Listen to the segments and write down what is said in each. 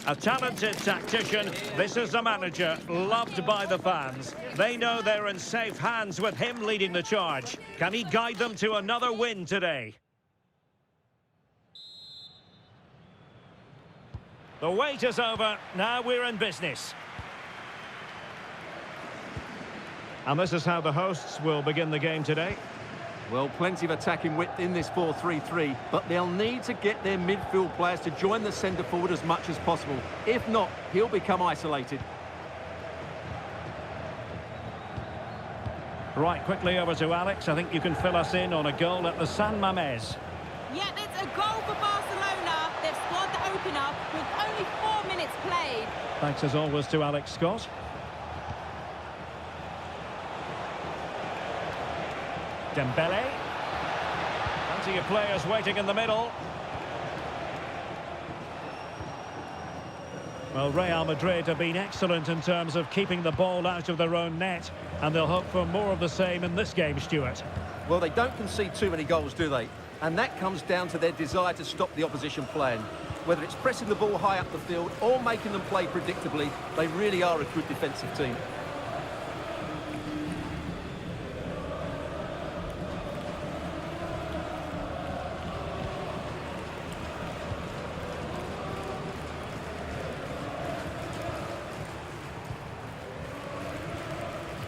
A talented tactician, this is a manager loved by the fans. They know they're in safe hands with him leading the charge. Can he guide them to another win today? The wait is over, now we're in business. And this is how the hosts will begin the game today. Well, plenty of attacking width in this 4-3-3, but they'll need to get their midfield players to join the centre forward as much as possible. If not, he'll become isolated. Right, quickly over to Alex. I think you can fill us in on a goal at the San Mamés. Yeah, it's a goal for Barcelona. They've scored the opener with only 4 minutes played. Thanks as always to Alex Scott. Dembele. Plenty of players waiting in the middle. Well, Real Madrid have been excellent in terms of keeping the ball out of their own net, and they'll hope for more of the same in this game, Stuart. Well, they don't concede too many goals, do they? And that comes down to their desire to stop the opposition playing. Whether it's pressing the ball high up the field or making them play predictably, they really are a good defensive team.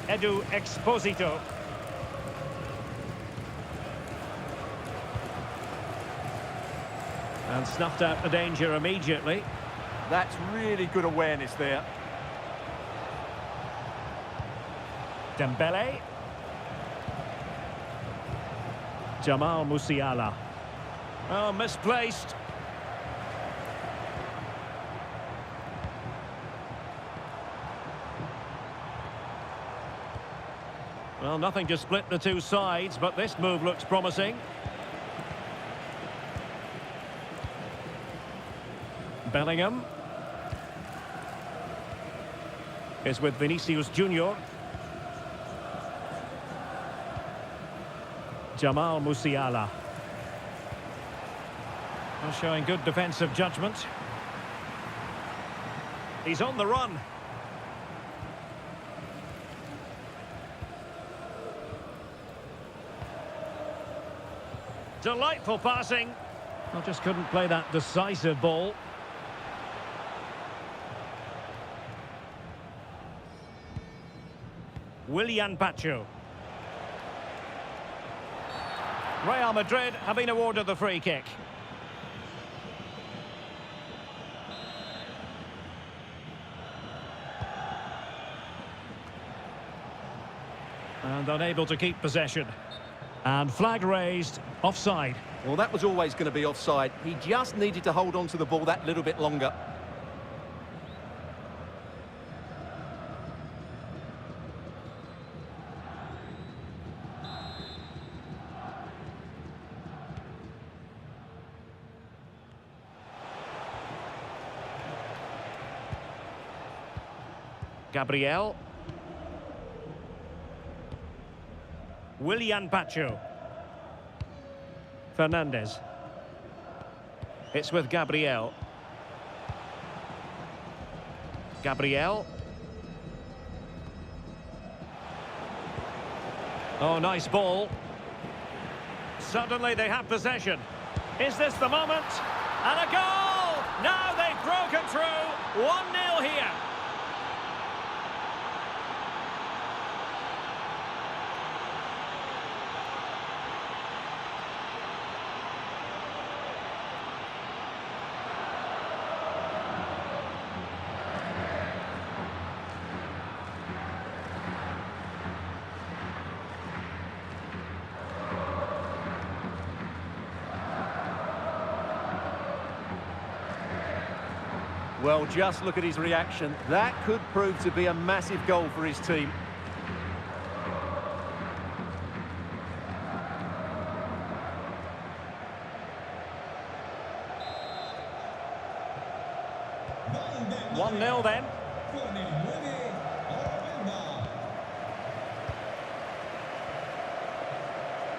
Edu Exposito. And snuffed out the danger immediately. That's really good awareness there. Dembele. Jamal Musiala. Oh, misplaced. Well, nothing to split the two sides, but this move looks promising. Bellingham is with Vinicius Junior. Jamal Musiala. Well, showing good defensive judgment. He's on the run. Delightful passing. Well, just couldn't play that decisive ball. Willian Pacho. Real Madrid have been awarded the free kick. And unable to keep possession. And flag raised, offside. Well, that was always going to be offside. He just needed to hold on to the ball that little bit longer. Gabriel. Willian Pacho. Fernandez. It's with Gabriel. Gabriel. Oh, nice ball. Suddenly they have possession. Is this the moment? And a goal! Now they've broken through. 1-0 here. Well, just look at his reaction. That could prove to be a massive goal for his team. One 1-0 then.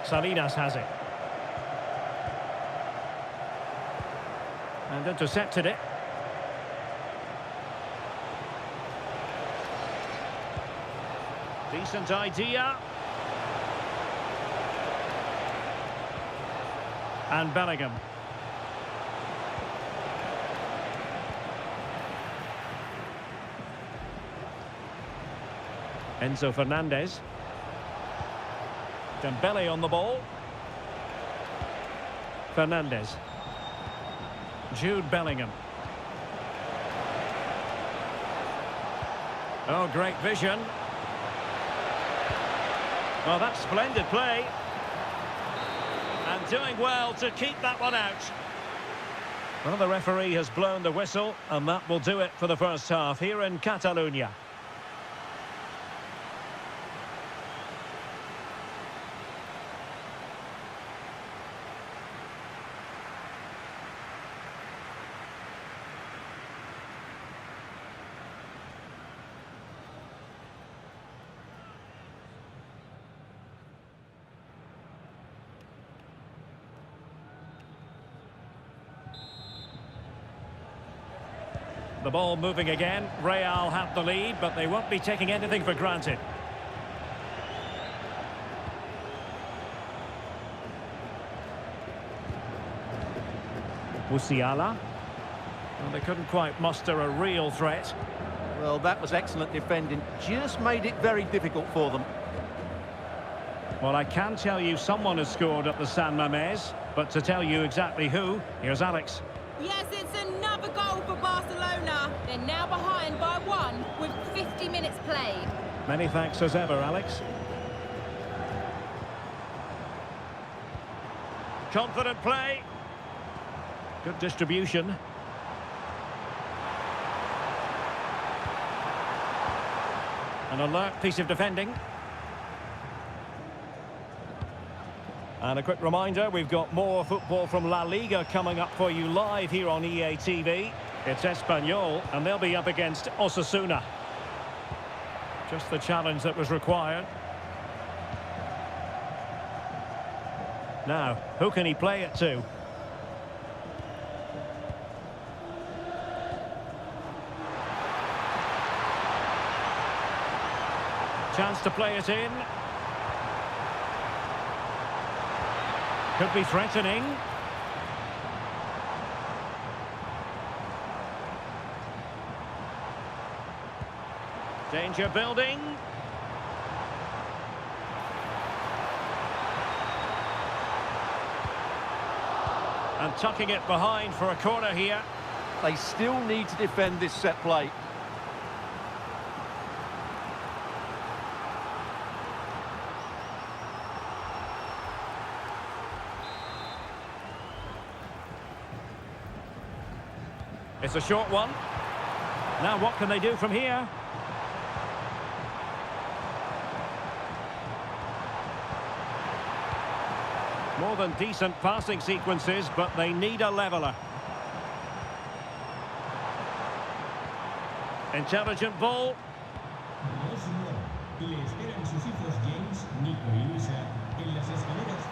Salinas has it. And intercepted it. Decent idea. And Bellingham. Enzo Fernandez. Dembele on the ball. Fernandez. Jude Bellingham. Oh, great vision. Oh, that's splendid play. And doing well to keep that one out. Well, the referee has blown the whistle, and that will do it for the first half here in Catalonia. The ball moving again. Real have the lead, but they won't be taking anything for granted. Musiala. Well, they couldn't quite muster a real threat. Well, that was excellent defending. Just made it very difficult for them. Well, I can tell you someone has scored at the San Mamés, but to tell you exactly who, here's Alex. Yes, it's another goal for Barcelona. They're now behind by 1 with 50 minutes played. Many thanks as ever, Alex. Confident play. Good distribution. An alert piece of defending. And a quick reminder, we've got more football from La Liga coming up for you live here on EA TV. It's Espanyol, and they'll be up against Osasuna. Just the challenge that was required. Now, who can he play it to? Chance to play it in. Could be threatening. Danger building. And tucking it behind for a corner here. They still need to defend this set play. It's a short one. Now what can they do from here? More than decent passing sequences, but they need a leveller. Intelligent ball.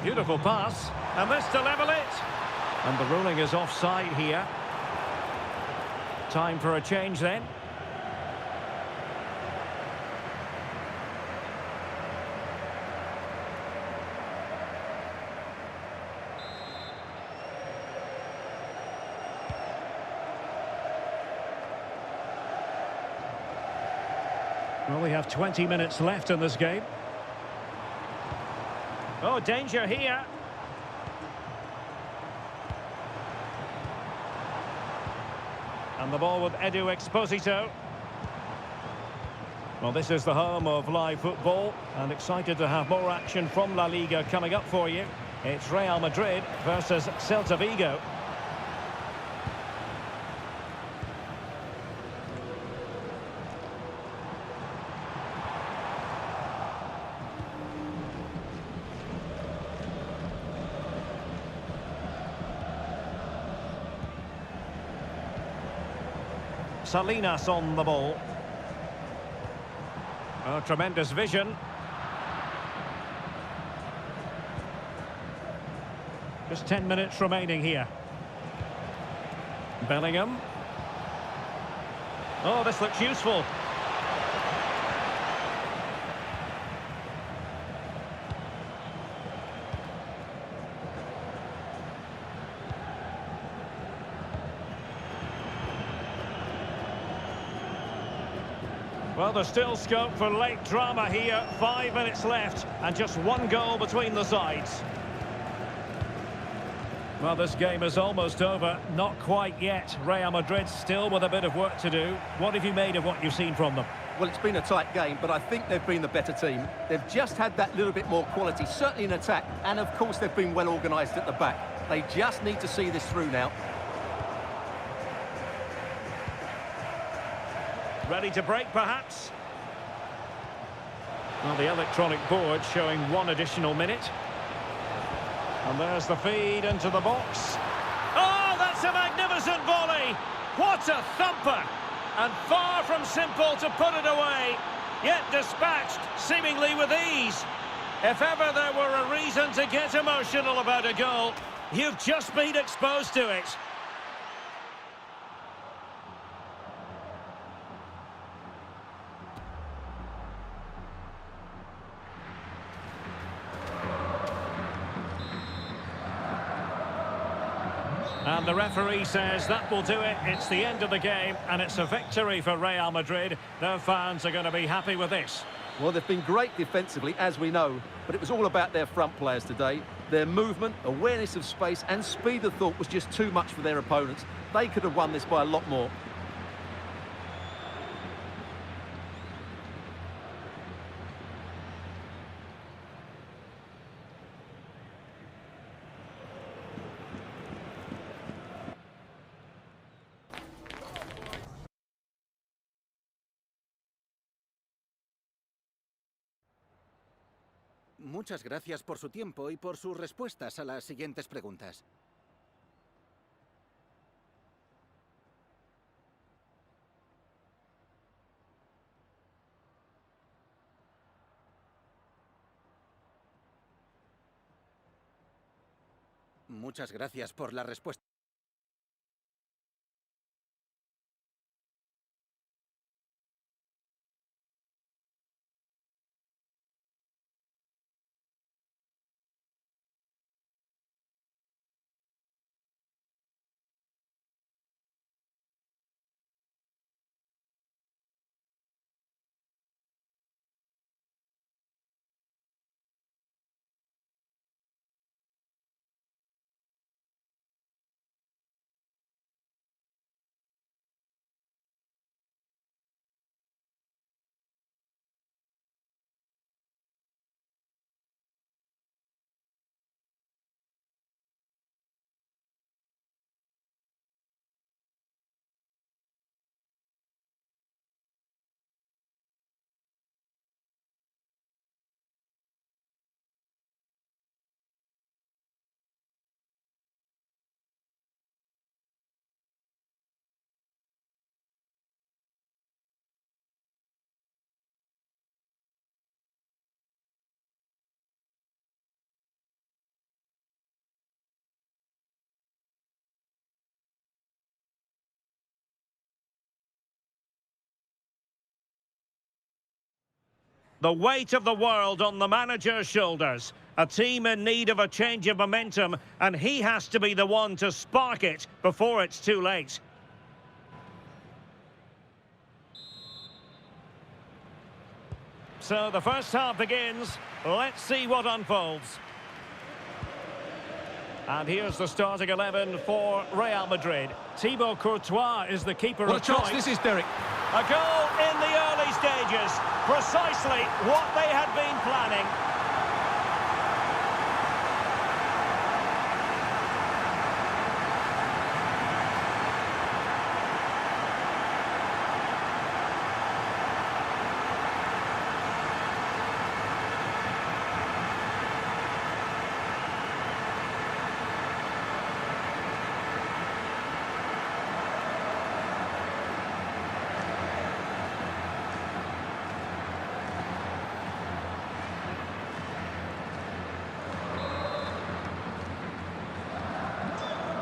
Beautiful pass. And this to level it. And the ruling is offside here. Time for a change then. Well, we have 20 minutes left in this game. Oh, danger here. And the ball with Edu Exposito. Well, this is the home of live football, and excited to have more action from La Liga coming up for you. It's Real Madrid versus Celta Vigo. Salinas on the ball. Oh, tremendous vision. Just 10 minutes remaining here. Bellingham. Oh, this looks useful. Well, there's still scope for late drama here. 5 minutes left and just one goal between the sides. Well, this game is almost over. Not quite yet. Real Madrid still with a bit of work to do. What have you made of what you've seen from them? Well, it's been a tight game, but I think they've been the better team. They've just had that little bit more quality, certainly in attack, and of course they've been well organised at the back. They just need to see this through now. Ready to break, perhaps? Well, the electronic board showing 1 additional minute. And there's the feed into the box. Oh, that's a magnificent volley! What a thumper! And far from simple to put it away, yet dispatched seemingly with ease. If ever there were a reason to get emotional about a goal, you've just been exposed to it. And the referee says that will do it. It's the end of the game, and it's a victory for Real Madrid. Their fans are going to be happy with this. Well, they've been great defensively, as we know, but it was all about their front players today. Their movement, awareness of space and speed of thought was just too much for their opponents. They could have won this by a lot more. Muchas gracias por su tiempo y por sus respuestas a las siguientes preguntas. Muchas gracias por la respuesta. The weight of the world on the manager's shoulders. A team in need of a change of momentum, and he has to be the one to spark it before it's too late. So the first half begins. Let's see what unfolds. And here's the starting 11 for Real Madrid. Thibaut Courtois is the keeper What of a chance choice. this is, Derek. A goal in the early stages. Precisely what they had been planning.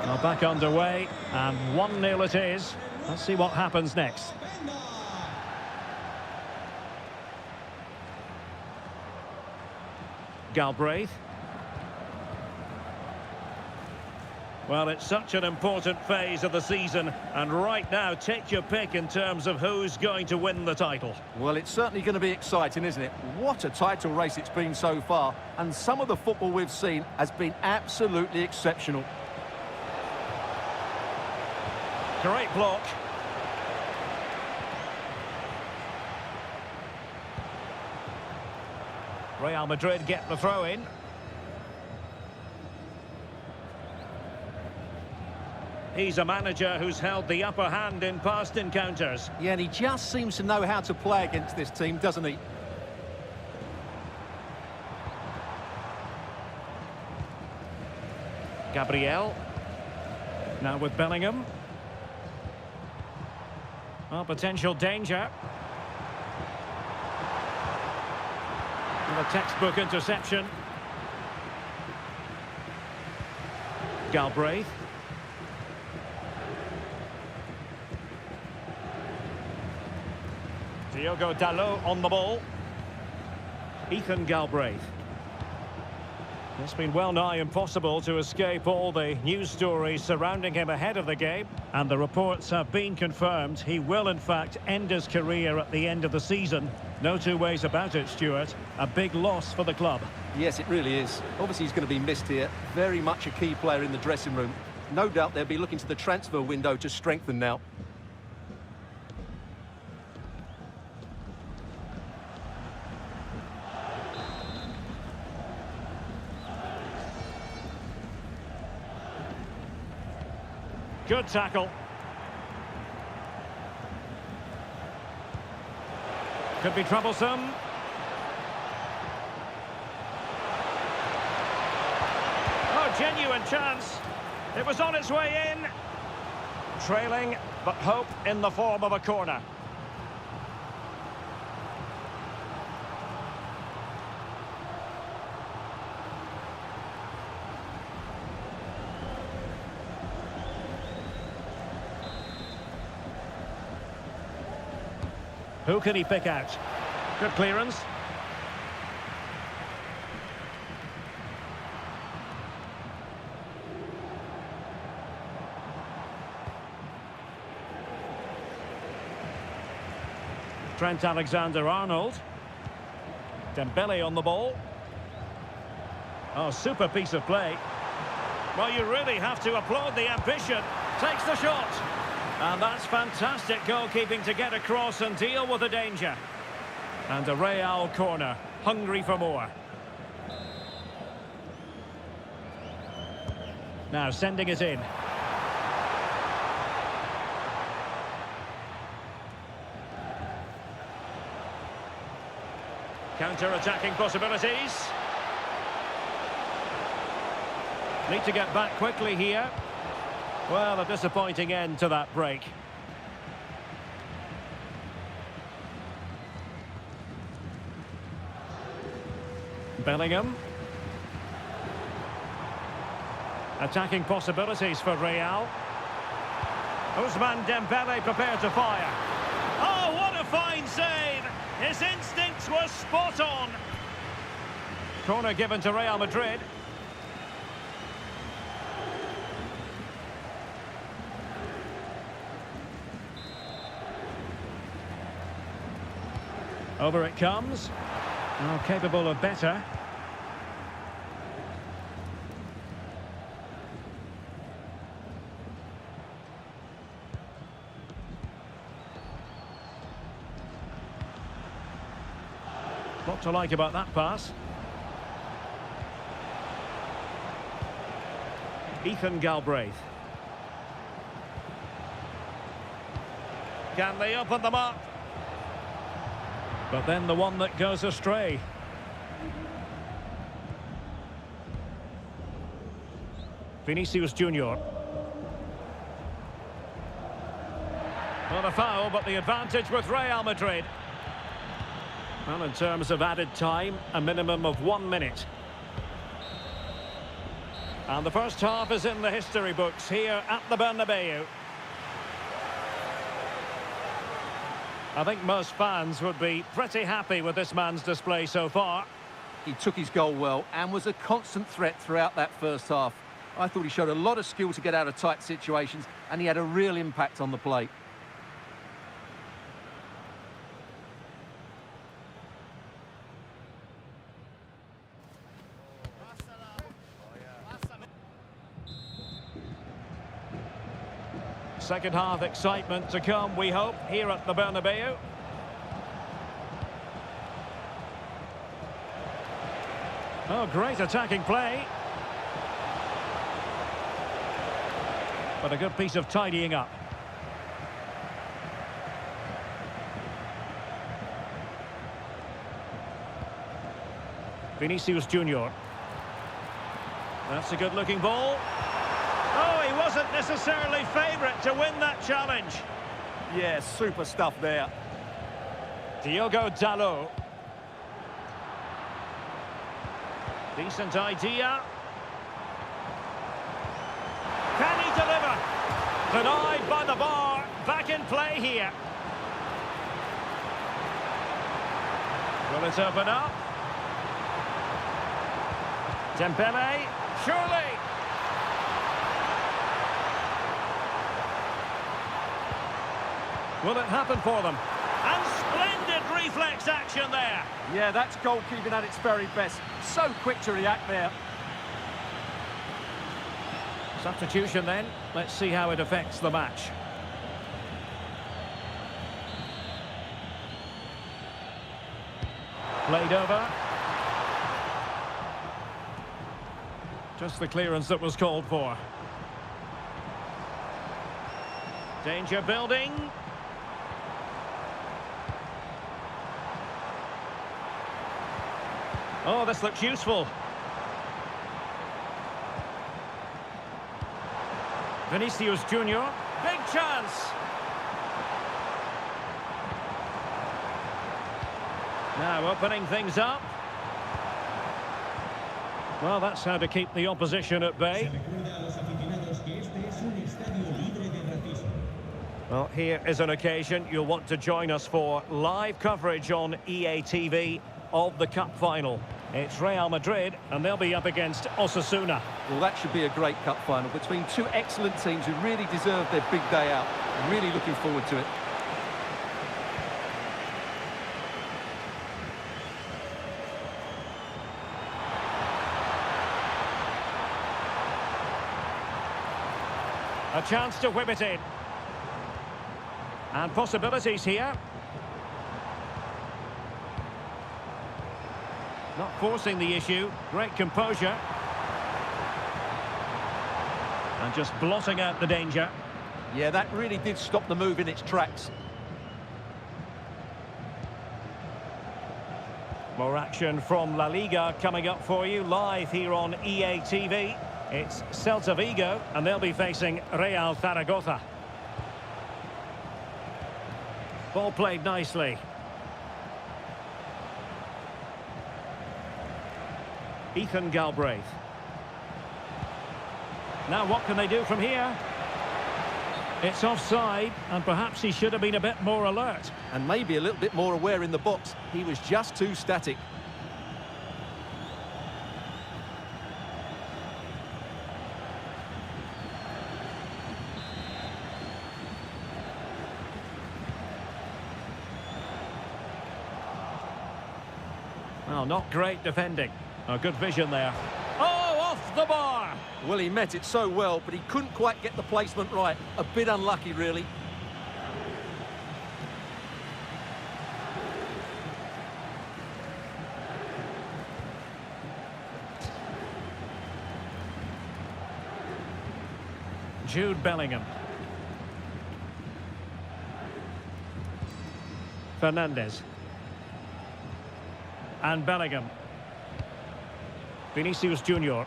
Well, back underway, and 1-0 it is. Let's see what happens next. Galbraith. Well, it's such an important phase of the season, and right now, take your pick in terms of who's going to win the title. Well, it's certainly going to be exciting, isn't it? What a title race it's been so far, and some of the football we've seen has been absolutely exceptional. Great block. Real Madrid get the throw in. He's a manager who's held the upper hand in past encounters. Yeah, and he just seems to know how to play against this team, doesn't he? Gabriel. Now with Bellingham. Oh, potential danger. And a textbook interception. Galbraith. Diogo Dalot on the ball. Ethan Galbraith. It's been well nigh impossible to escape all the news stories surrounding him ahead of the game, and the reports have been confirmed. He will in fact end his career at the end of the season. No two ways about it, Stuart. A big loss for the club. Yes, it really is. Obviously he's going to be missed here. Very much a key player in the dressing room. No doubt they'll be looking to the transfer window to strengthen now. Good tackle. Could be troublesome. Oh, genuine chance. It was on its way in. Trailing, but hope in the form of a corner. Who can he pick out? Good clearance. Trent Alexander-Arnold. Dembele on the ball. Oh, super piece of play. Well, you really have to applaud the ambition. Takes the shot. And that's fantastic goalkeeping to get across and deal with the danger. And a Real corner, hungry for more. Now sending it in. Counter-attacking possibilities. Need to get back quickly here. Well, a disappointing end to that break. Bellingham. Attacking possibilities for Real. Ousmane Dembele prepared to fire. Oh, what a fine save! His instincts were spot on. Corner given to Real Madrid. Over it comes. Oh, capable of better. What to like about that pass? Ethan Galbraith. Can they open them up? But then the one that goes astray. Vinicius Junior. Well, a foul, but the advantage with Real Madrid. Well, in terms of added time, a minimum of 1 minute. And the first half is in the history books here at the Bernabeu. I think most fans would be pretty happy with this man's display so far. He took his goal well and was a constant threat throughout that first half. I thought he showed a lot of skill to get out of tight situations, and he had a real impact on the play. Second half excitement to come, we hope, here at the Bernabeu. Oh, great attacking play. But a good piece of tidying up. Vinicius Junior. That's a good-looking ball. Oh, he wasn't necessarily favourite to win that challenge. Yeah, super stuff there. Diogo Dalot. Decent idea. Can he deliver? Denied by the bar. Back in play here. Will it open up? Dembele. Surely. Will it happen for them? And splendid reflex action there. Yeah, that's goalkeeping at its very best. So quick to react there. Substitution then. Let's see how it affects the match. Played over. Just the clearance that was called for. Danger building. Oh, this looks useful. Vinicius Junior. Big chance. Now opening things up. Well, that's how to keep the opposition at bay. Well, here is an occasion you'll want to join us for live coverage on EA TV of the Cup final. It's Real Madrid, and they'll be up against Osasuna. Well, that should be a great cup final between two excellent teams who really deserve their big day out. I'm really looking forward to it. A chance to whip it in. And possibilities here. Not forcing the issue. Great composure. And just blotting out the danger. Yeah, that really did stop the move in its tracks. More action from La Liga coming up for you live here on EA TV. It's Celta Vigo, and they'll be facing Real Zaragoza. Ball played nicely. Ethan Galbraith. Now what can they do from here? It's offside, and perhaps he should have been a bit more alert. And maybe a little bit more aware in the box. He was just too static. Well, not great defending. A good vision there. Oh, off the bar! Well, he met it so well, but he couldn't quite get the placement right. A bit unlucky, really. Jude Bellingham. Fernandes. And Bellingham. Vinicius Junior.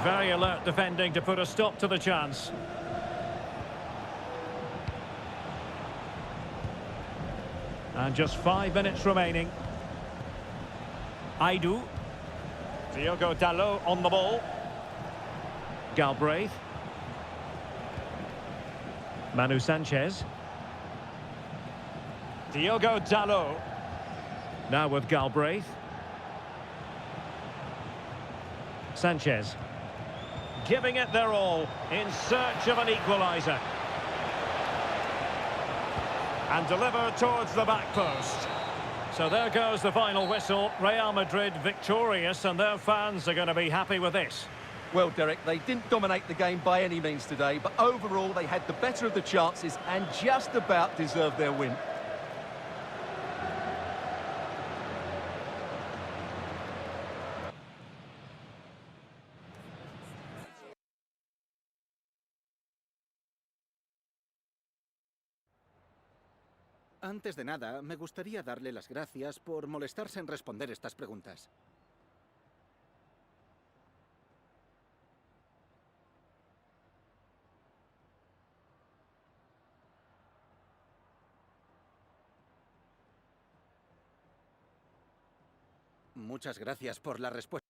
Very alert defending to put a stop to the chance. And just 5 minutes remaining. Aidu. Diogo Dalot on the ball. Galbraith. Manu Sanchez. Diogo Dalot. Now with Galbraith. Sanchez. giving it their all in search of an equaliser. And delivered towards the back post. So there goes the final whistle. Real Madrid victorious, and their fans are going to be happy with this. Well, Derek, they didn't dominate the game by any means today, but overall they had the better of the chances and just about deserved their win. Antes de nada, me gustaría darle las gracias por molestarse en responder estas preguntas. Muchas gracias por la respuesta.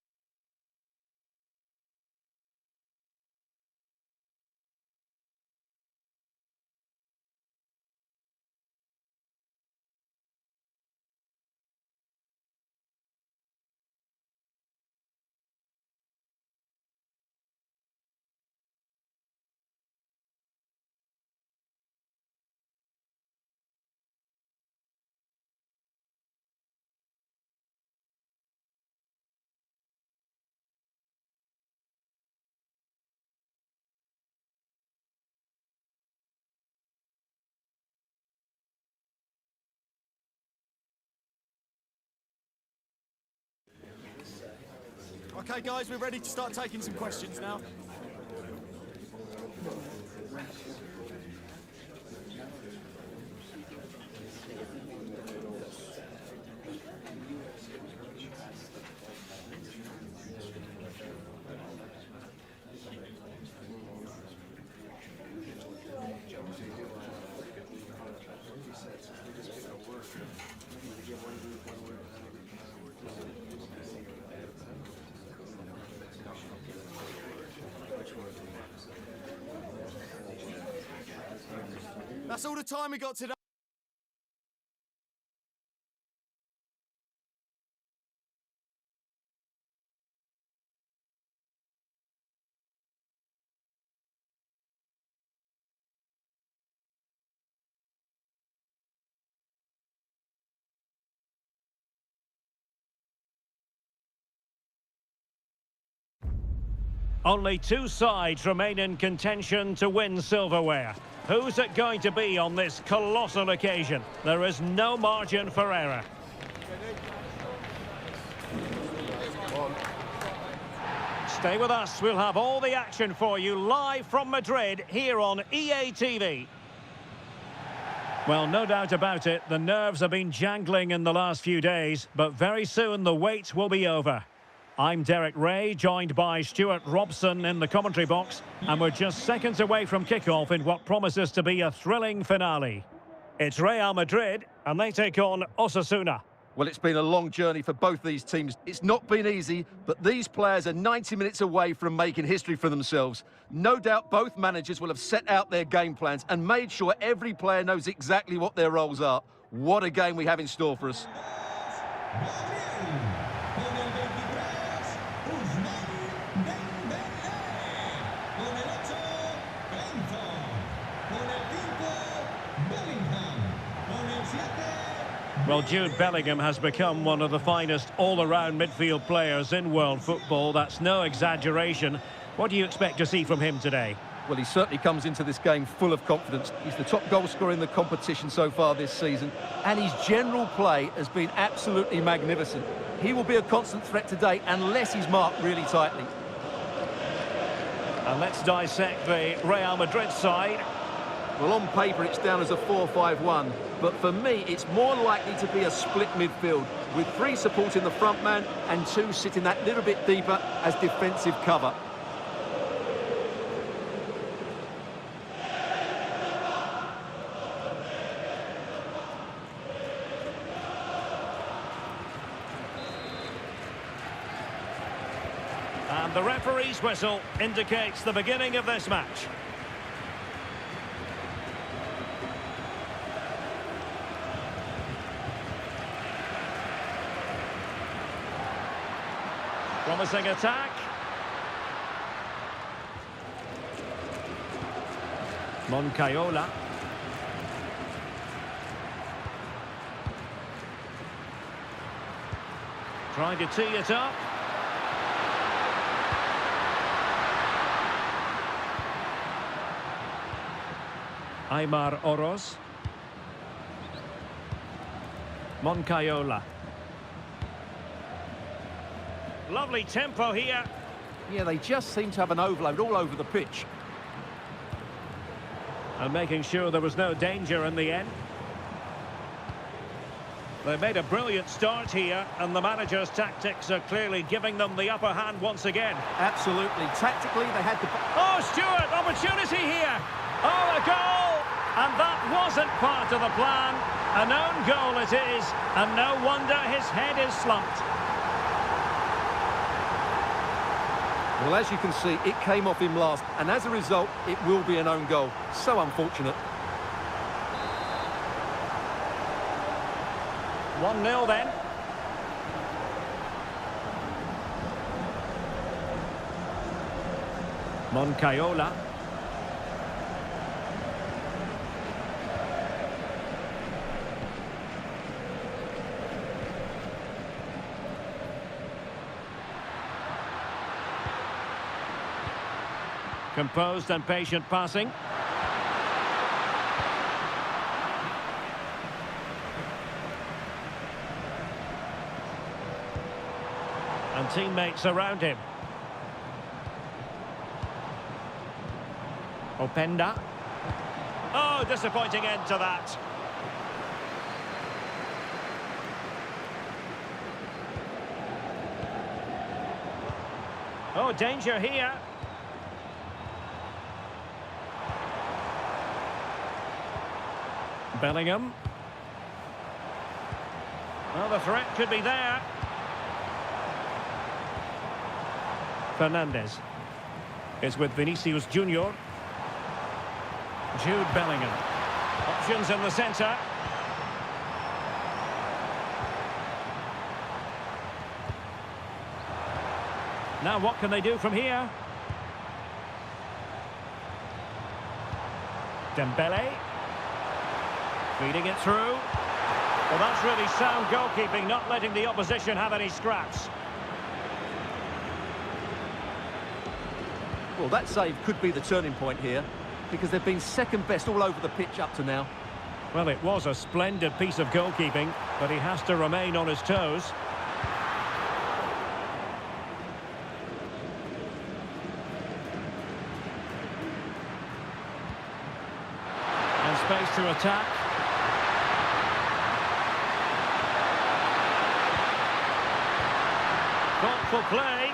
Okay, guys, we're ready to start taking some questions now. That's all the time we got today. Only two sides remain in contention to win silverware. Who's it going to be on this colossal occasion? There is no margin for error. Stay with us, we'll have all the action for you live from Madrid here on EA TV. Well, no doubt about it, the nerves have been jangling in the last few days, but very soon the wait will be over. I'm Derek Ray, joined by Stuart Robson in the commentary box, and we're just seconds away from kickoff in what promises to be a thrilling finale. It's Real Madrid, and they take on Osasuna. Well, it's been a long journey for both these teams. It's not been easy, but these players are 90 minutes away from making history for themselves. No doubt both managers will have set out their game plans and made sure every player knows exactly what their roles are. What a game we have in store for us. Well, Jude Bellingham has become one of the finest all-around midfield players in world football. That's no exaggeration. What do you expect to see from him today? Well, he certainly comes into this game full of confidence. He's the top goal scorer in the competition so far this season, and his general play has been absolutely magnificent. He will be a constant threat today unless he's marked really tightly. And let's dissect the Real Madrid side. Well, on paper, it's down as a 4-5-1, but for me, it's more likely to be a split midfield, with three supporting the front man and two sitting that little bit deeper as defensive cover. And the referee's whistle indicates the beginning of this match. Promising attack. Moncayola. Trying to tee it up. Aymar Oroz. Moncayola. Lovely tempo here. Yeah, they just seem to have an overload all over the pitch. And making sure there was no danger in the end. They made a brilliant start here, and the manager's tactics are clearly giving them the upper hand once again. Absolutely. Tactically, they had the... Oh, Stewart, opportunity here. Oh, a goal! And that wasn't part of the plan. An own goal it is, and no wonder his head is slumped. Well, as you can see, it came off him last, and as a result, it will be an own goal. So unfortunate. 1-0 then. Moncayola. Composed and patient passing. And teammates around him. Openda. Oh, disappointing end to that. Oh, danger here. Bellingham. Well, the threat could be there. Fernandez is with Vinicius Junior. Jude Bellingham. Options in the centre. Now what can they do from here? Dembele. Feeding it through. Well, that's really sound goalkeeping, not letting the opposition have any scraps. Well, that save could be the turning point here, because they've been second best all over the pitch up to now. Well, it was a splendid piece of goalkeeping, but he has to remain on his toes. And space to attack. Thoughtful play.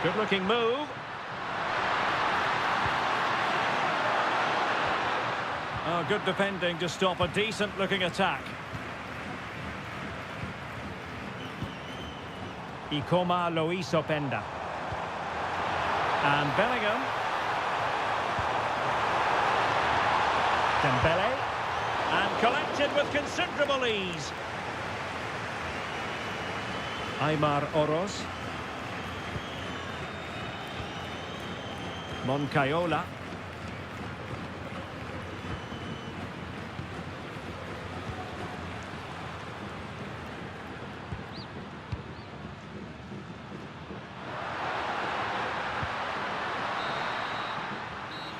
Good-looking move. Oh, good defending to stop a decent-looking attack. Ikoma Luis Openda. And Bellingham. Dembele. And collected with considerable ease. Aymar Oroz. Moncayola.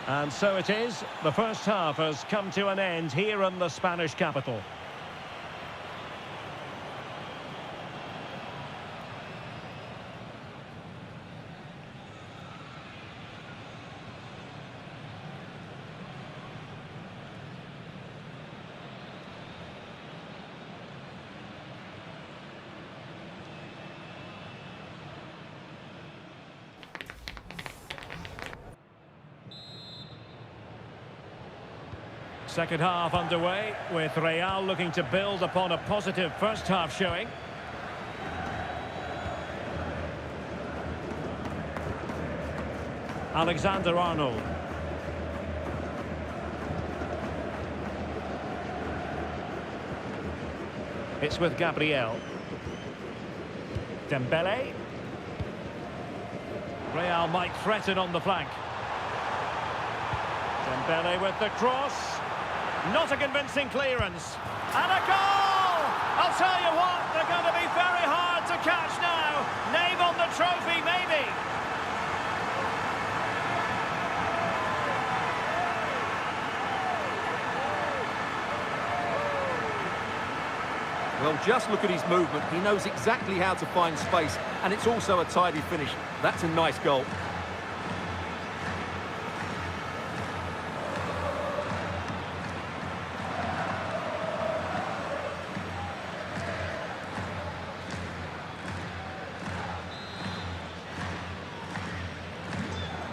And so it is. The first half has come to an end here in the Spanish capital. Second half underway, with Real looking to build upon a positive first half showing. Alexander-Arnold. It's with Gabriel. Dembele. Real might threaten on the flank. Dembele with the cross. Not a convincing clearance. And a goal! I'll tell you what, they're going to be very hard to catch now. Name on the trophy, maybe. Well, just look at his movement. He knows exactly how to find space, and it's also a tidy finish. That's a nice goal.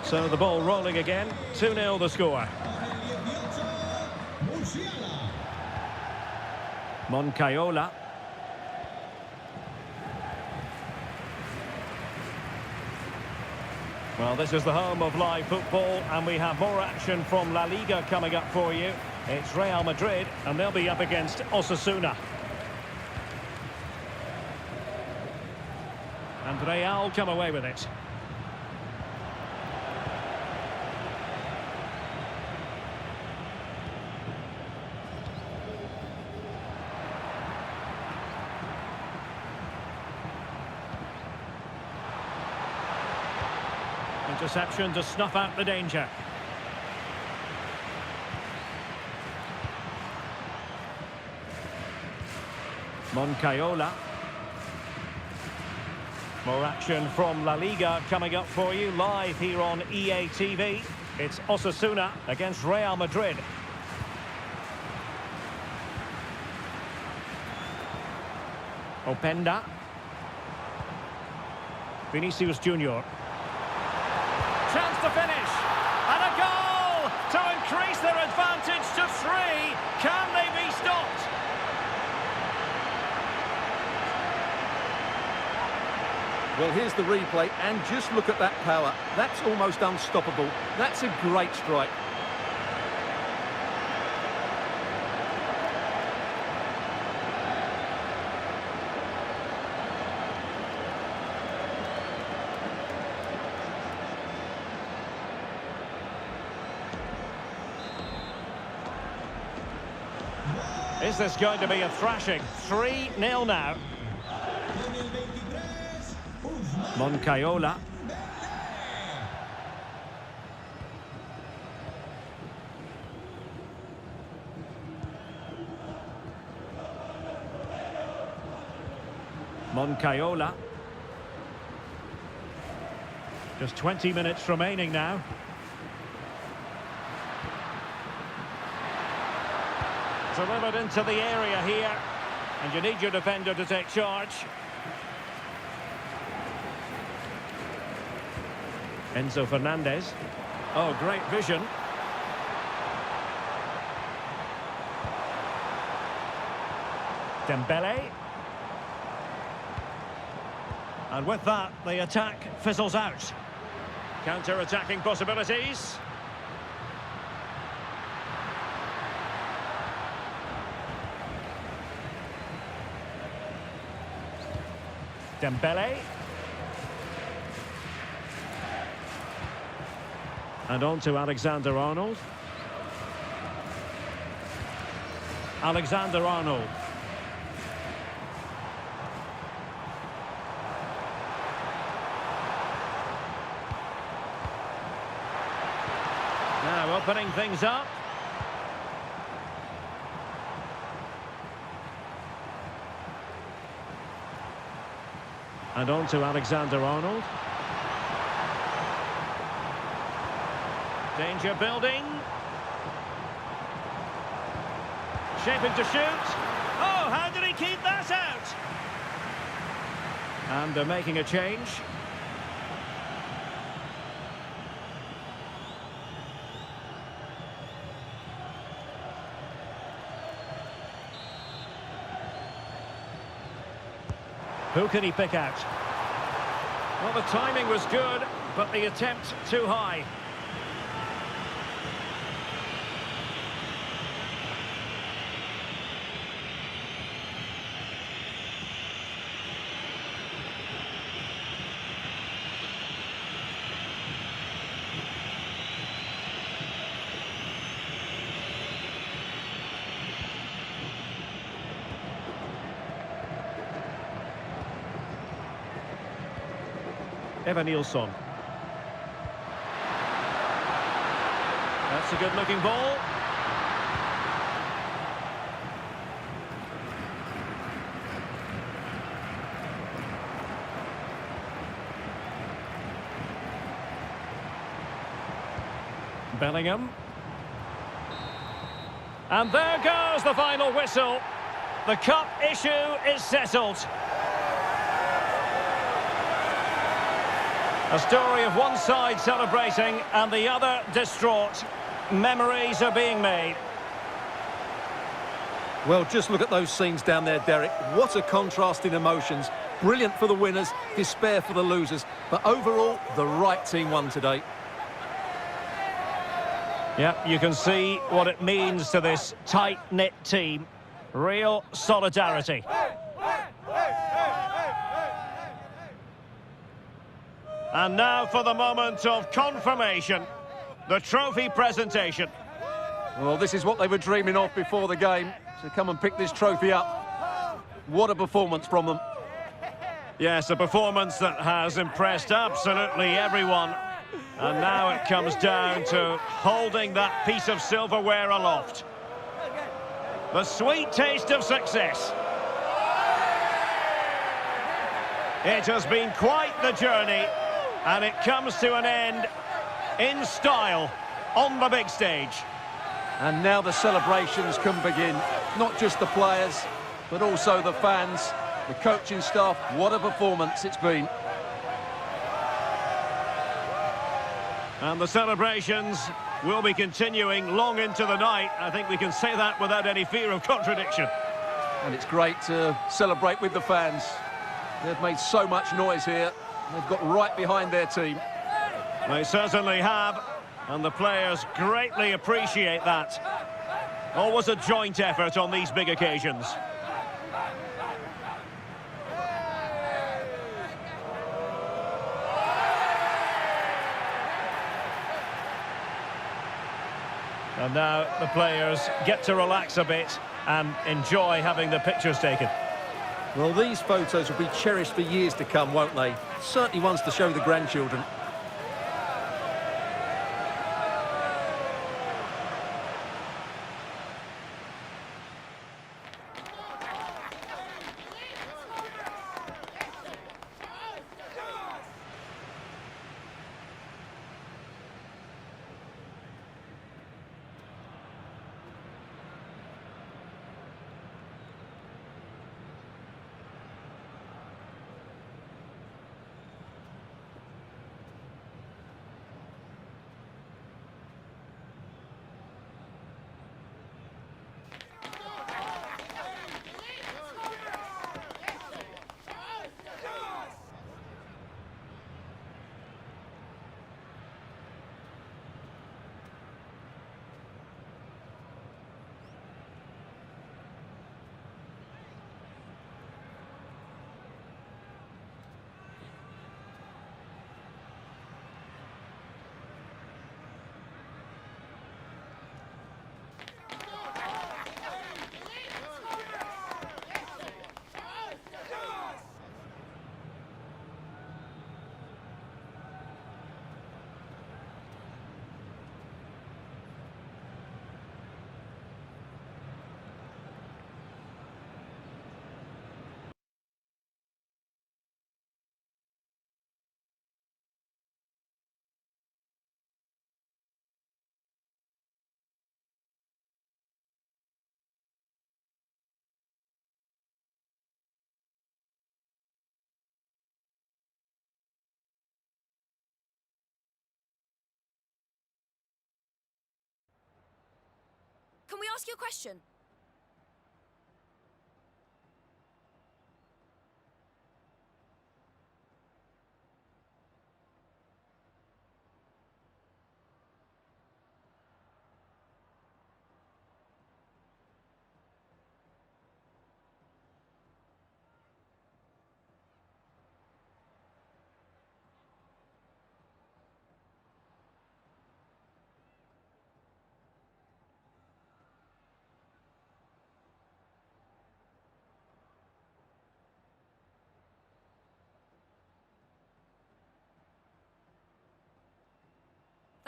So the ball rolling again. 2-0 the score. Moncayola. Well, this is the home of live football, and we have more action from La Liga coming up for you. It's Real Madrid, and they'll be up against Osasuna. And Real come away with it. Interception to snuff out the danger. Moncayola. More action from La Liga coming up for you live here on EA TV. It's Osasuna against Real Madrid. Openda. Vinicius Junior. Chance to finish, and a goal to increase their advantage to 3. Can they be stopped? Well, here's the replay, and just look at that power. That's almost unstoppable. That's a great strike. Is this going to be a thrashing? 3-0 now. Moncayola. Moncayola. Just 20 minutes remaining now. Delivered into the area here, and you need your defender to take charge. Enzo Fernandez. Oh, great vision. Dembele. And with that, the attack fizzles out. Counter-attacking possibilities. Dembele. And on to Alexander-Arnold. Alexander-Arnold. Now opening things up. And on to Alexander-Arnold. Danger building. Shaping to shoot. Oh, how did he keep that out? And they're making a change. Who can he pick out? Well, the timing was good, but the attempt too high. Nilsson. That's a good-looking ball. Bellingham. And there goes the final whistle. The cup issue is settled. A story of one side celebrating and the other distraught. Memories are being made. Well, just look at those scenes down there, Derek. What a contrast in emotions. Brilliant for the winners, despair for the losers. But overall, the right team won today. Yeah, you can see what it means to this tight-knit team. Real solidarity. And now for the moment of confirmation. The trophy presentation. Well, this is what they were dreaming of before the game. To come and pick this trophy up. What a performance from them. Yes, a performance that has impressed absolutely everyone. And now it comes down to holding that piece of silverware aloft. The sweet taste of success. It has been quite the journey, and it comes to an end in style on the big stage. And now the celebrations can begin. Not just the players, but also the fans, the coaching staff. What a performance it's been. And the celebrations will be continuing long into the night. I think we can say that without any fear of contradiction. And it's great to celebrate with the fans. They've made so much noise here. They've got right behind their team. They certainly have, and the players greatly appreciate that. Always a joint effort on these big occasions. And now the players get to relax a bit and enjoy having the pictures taken. Well, these photos will be cherished for years to come, won't they? Certainly ones to show the grandchildren. Can we ask you a question?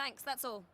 Thanks, that's all.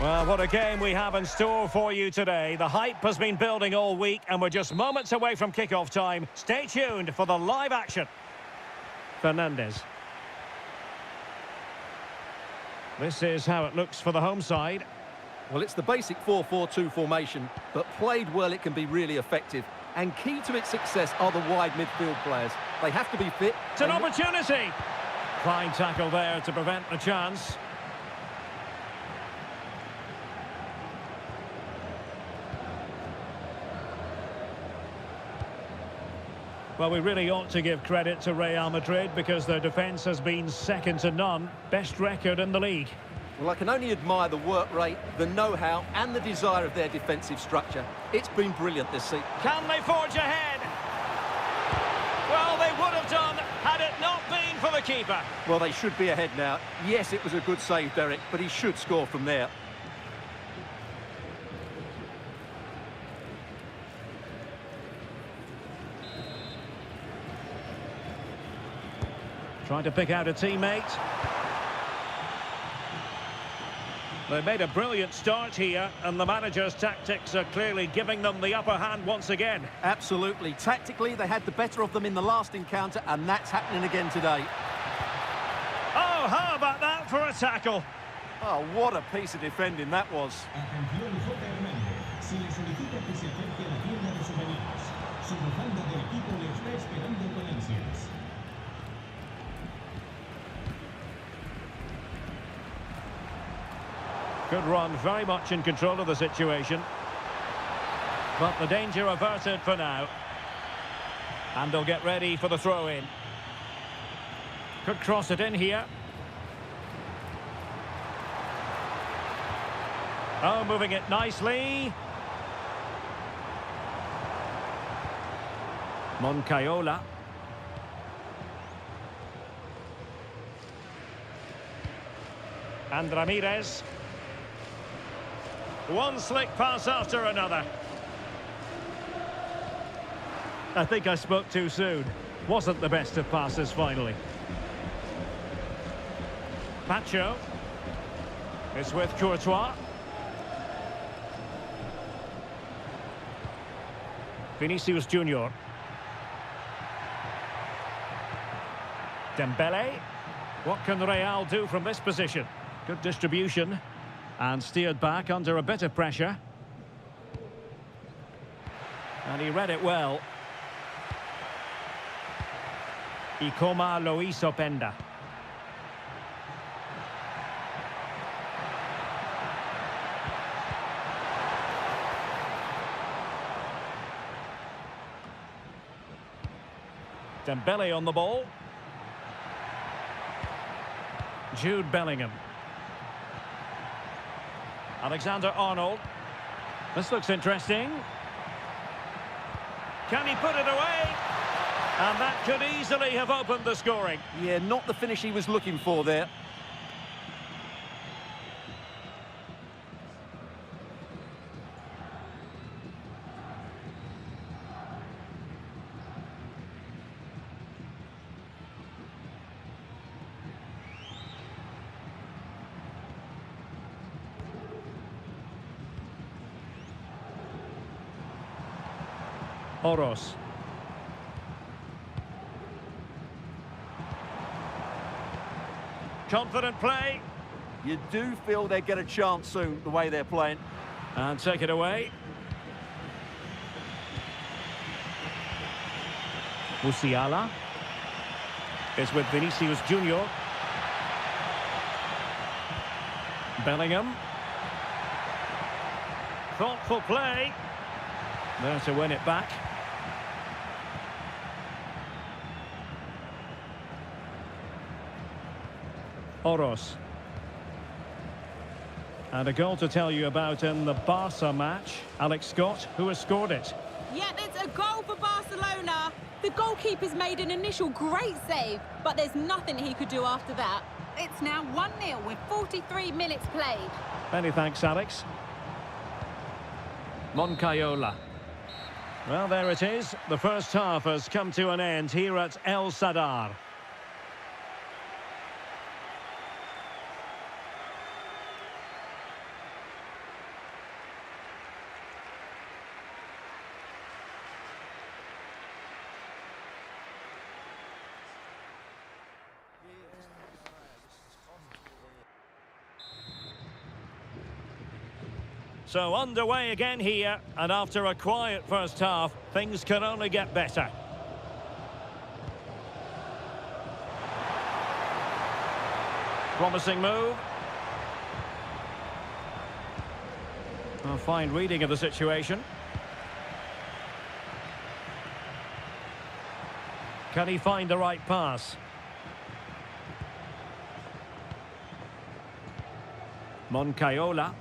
Well, what a game we have in store for you today. The hype has been building all week and we're just moments away from kick-off time. Stay tuned for the live action. Fernandes. This is how it looks for the home side. Well, it's the basic 4-4-2 formation, but played well it can be really effective. And key to its success are the wide midfield players. They have to be fit. It's an opportunity. Fine tackle there to prevent the chance. Well, we really ought to give credit to Real Madrid because their defence has been second to none. Best record in the league. Well, I can only admire the work rate, the know-how and the desire of their defensive structure. It's been brilliant this season. Can they forge ahead? Well, they would have done had it not been for the keeper. Well, they should be ahead now. Yes, it was a good save, Derek, but he should score from there. Trying to pick out a teammate. They made a brilliant start here, and the manager's tactics are clearly giving them the upper hand once again. Absolutely. Tactically, they had the better of them in the last encounter, and that's happening again today. Oh, how about that for a tackle? Oh, what a piece of defending that was. Good run, very much in control of the situation. But the danger averted for now. And they'll get ready for the throw-in. Could cross it in here. Oh, moving it nicely. Moncayola. And Ramirez. One slick pass after another. I think I spoke too soon. Wasn't the best of passes finally. Pacho. It's with Courtois. Vinicius Junior. Dembele. What can Real do from this position? Good distribution. And steered back under a bit of pressure. And he read it well. Ikoma lo hizo Penda. Dembele on the ball. Jude Bellingham. Alexander-Arnold. This looks interesting. Can he put it away? And that could easily have opened the scoring. Yeah, not the finish he was looking for there. Oros. Confident play. You do feel they get a chance soon, the way they're playing. And take it away. Musiala is with Vinicius Junior. Bellingham. Thoughtful play. There to win it back. Oros. And a goal to tell you about in the Barca match. Alex Scott, who has scored it. Yeah, it's a goal for Barcelona. The goalkeeper's made an initial great save, but there's nothing he could do after that. It's now 1-0 with 43 minutes played. Many thanks, Alex. Moncayola. Well, there it is. The first half has come to an end here at El Sadar. So underway again here, and after a quiet first half, things can only get better. Promising move. A fine reading of the situation. Can he find the right pass? Moncayola.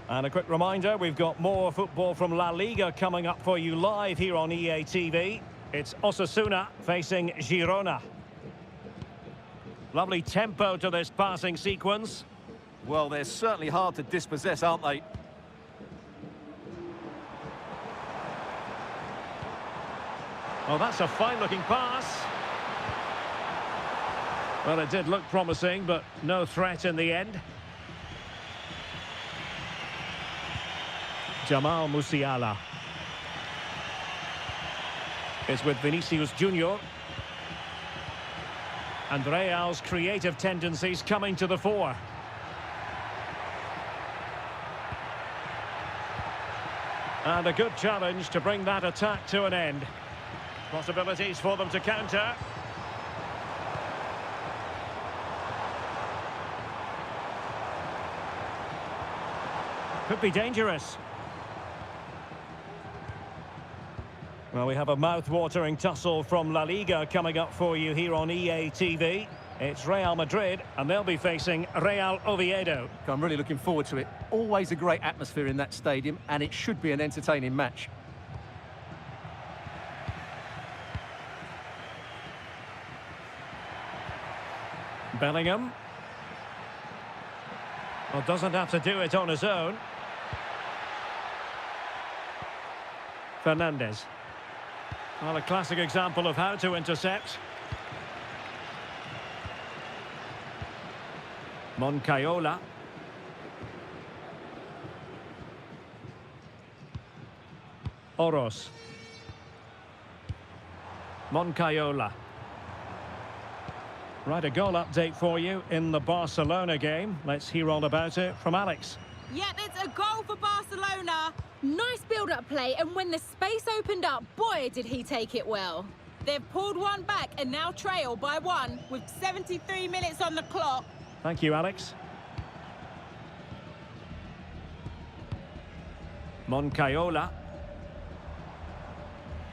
And a quick reminder, we've got more football from La Liga coming up for you live here on EA TV. It's Osasuna facing Girona. Lovely tempo to this passing sequence. Well, they're certainly hard to dispossess, aren't they? Oh, that's a fine-looking pass. Well, it did look promising, but no threat in the end. Jamal Musiala is with Vinicius Junior. And Real's creative tendencies coming to the fore. And a good challenge to bring that attack to an end. Possibilities for them to counter. Could be dangerous. Well, we have a mouth-watering tussle from La Liga coming up for you here on EA TV. It's Real Madrid, and they'll be facing Real Oviedo. I'm really looking forward to it. Always a great atmosphere in that stadium, and it should be an entertaining match. Bellingham. Well, doesn't have to do it on his own. Fernandes. Well, a classic example of how to intercept. Moncayola. Oros. Moncayola. Right, a goal update for you in the Barcelona game. Let's hear all about it from Alex. Yep, it's a goal for Barcelona. Nice build-up play, and when the space opened up, boy, did he take it well. They've pulled one back and now trail by 1 with 73 minutes on the clock. Thank you, Alex. Moncayola.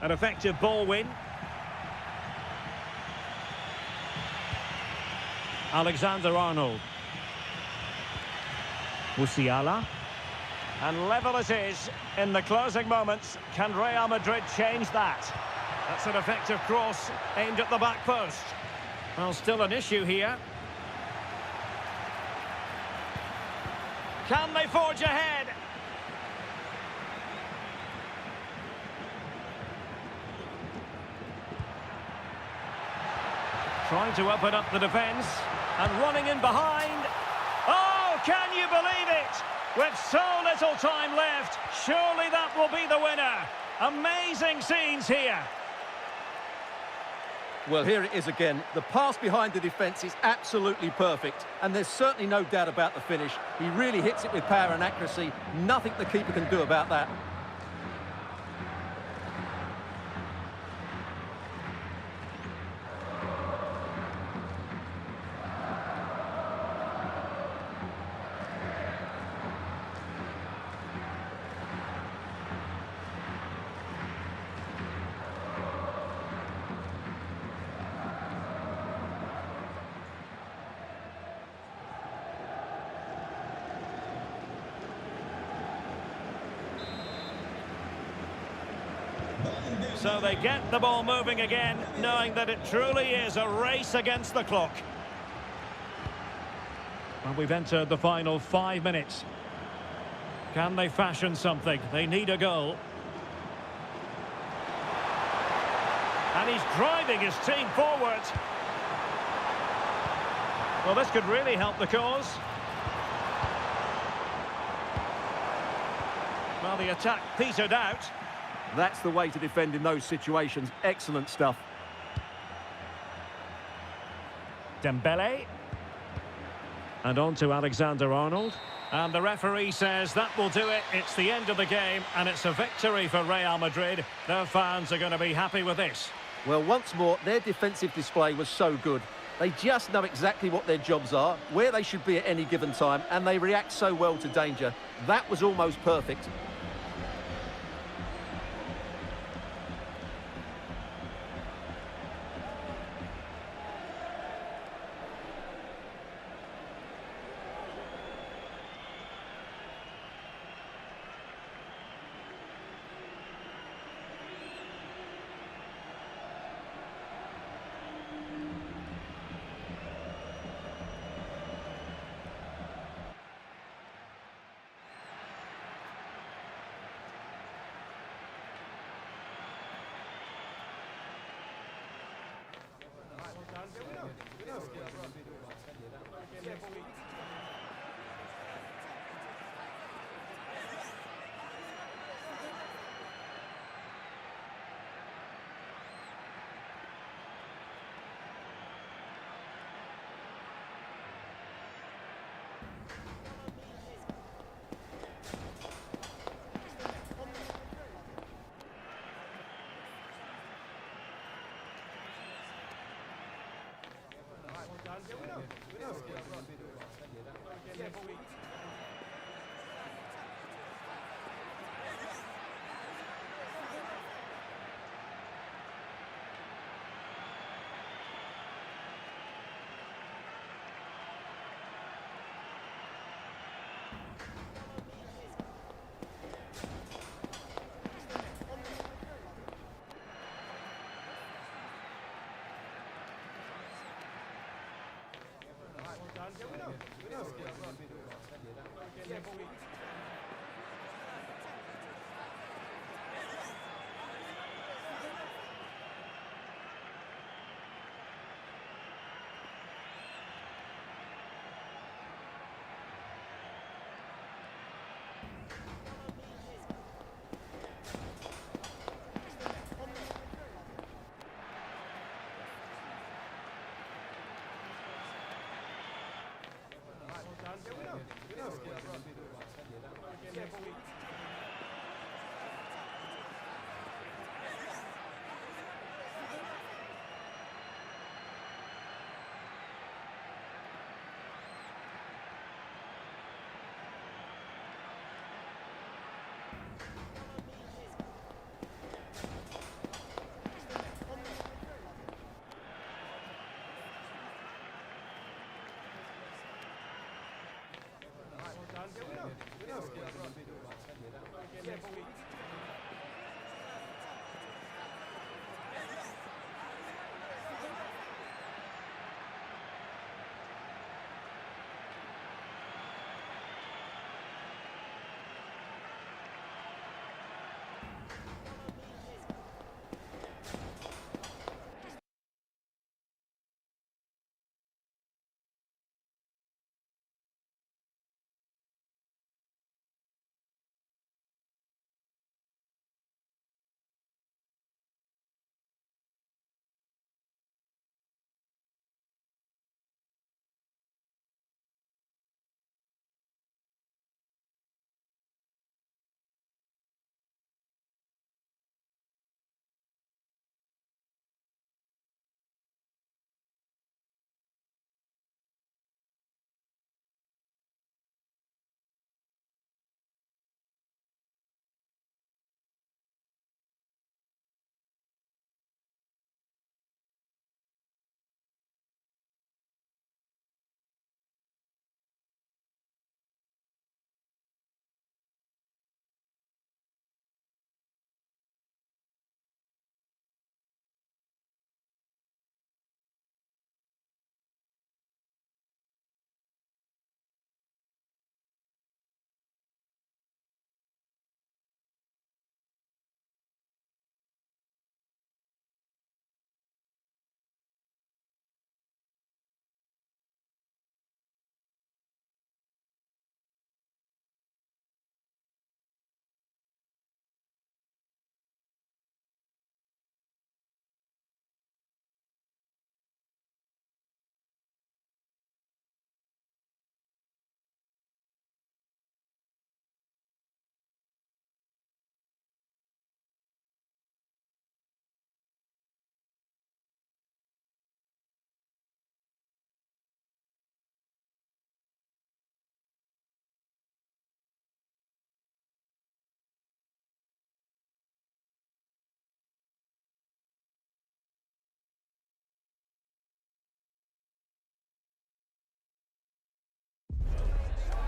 An effective ball win. Alexander-Arnold. Musiala. And level it is in the closing moments. Can Real Madrid change that? That's an effective cross aimed at the back post. Well, still an issue here. Can they forge ahead? Trying to open up the defence. And running in behind. Oh, can you believe it? With so little time left, surely that will be the winner. Amazing scenes here. Well, here it is again. The pass behind the defence is absolutely perfect. And there's certainly no doubt about the finish. He really hits it with power and accuracy. Nothing the keeper can do about that. So they get the ball moving again, knowing that it truly is a race against the clock. Well, we've entered the final 5 minutes. Can they fashion something? They need a goal. And he's driving his team forward. Well, this could really help the cause. Well, the attack petered out. That's the way to defend in those situations. Excellent stuff. Dembele. And on to Alexander-Arnold. And the referee says that will do it. It's the end of the game, and it's a victory for Real Madrid. Their fans are going to be happy with this. Well, once more, their defensive display was so good. They just know exactly what their jobs are, where they should be at any given time, and they react so well to danger. That was almost perfect.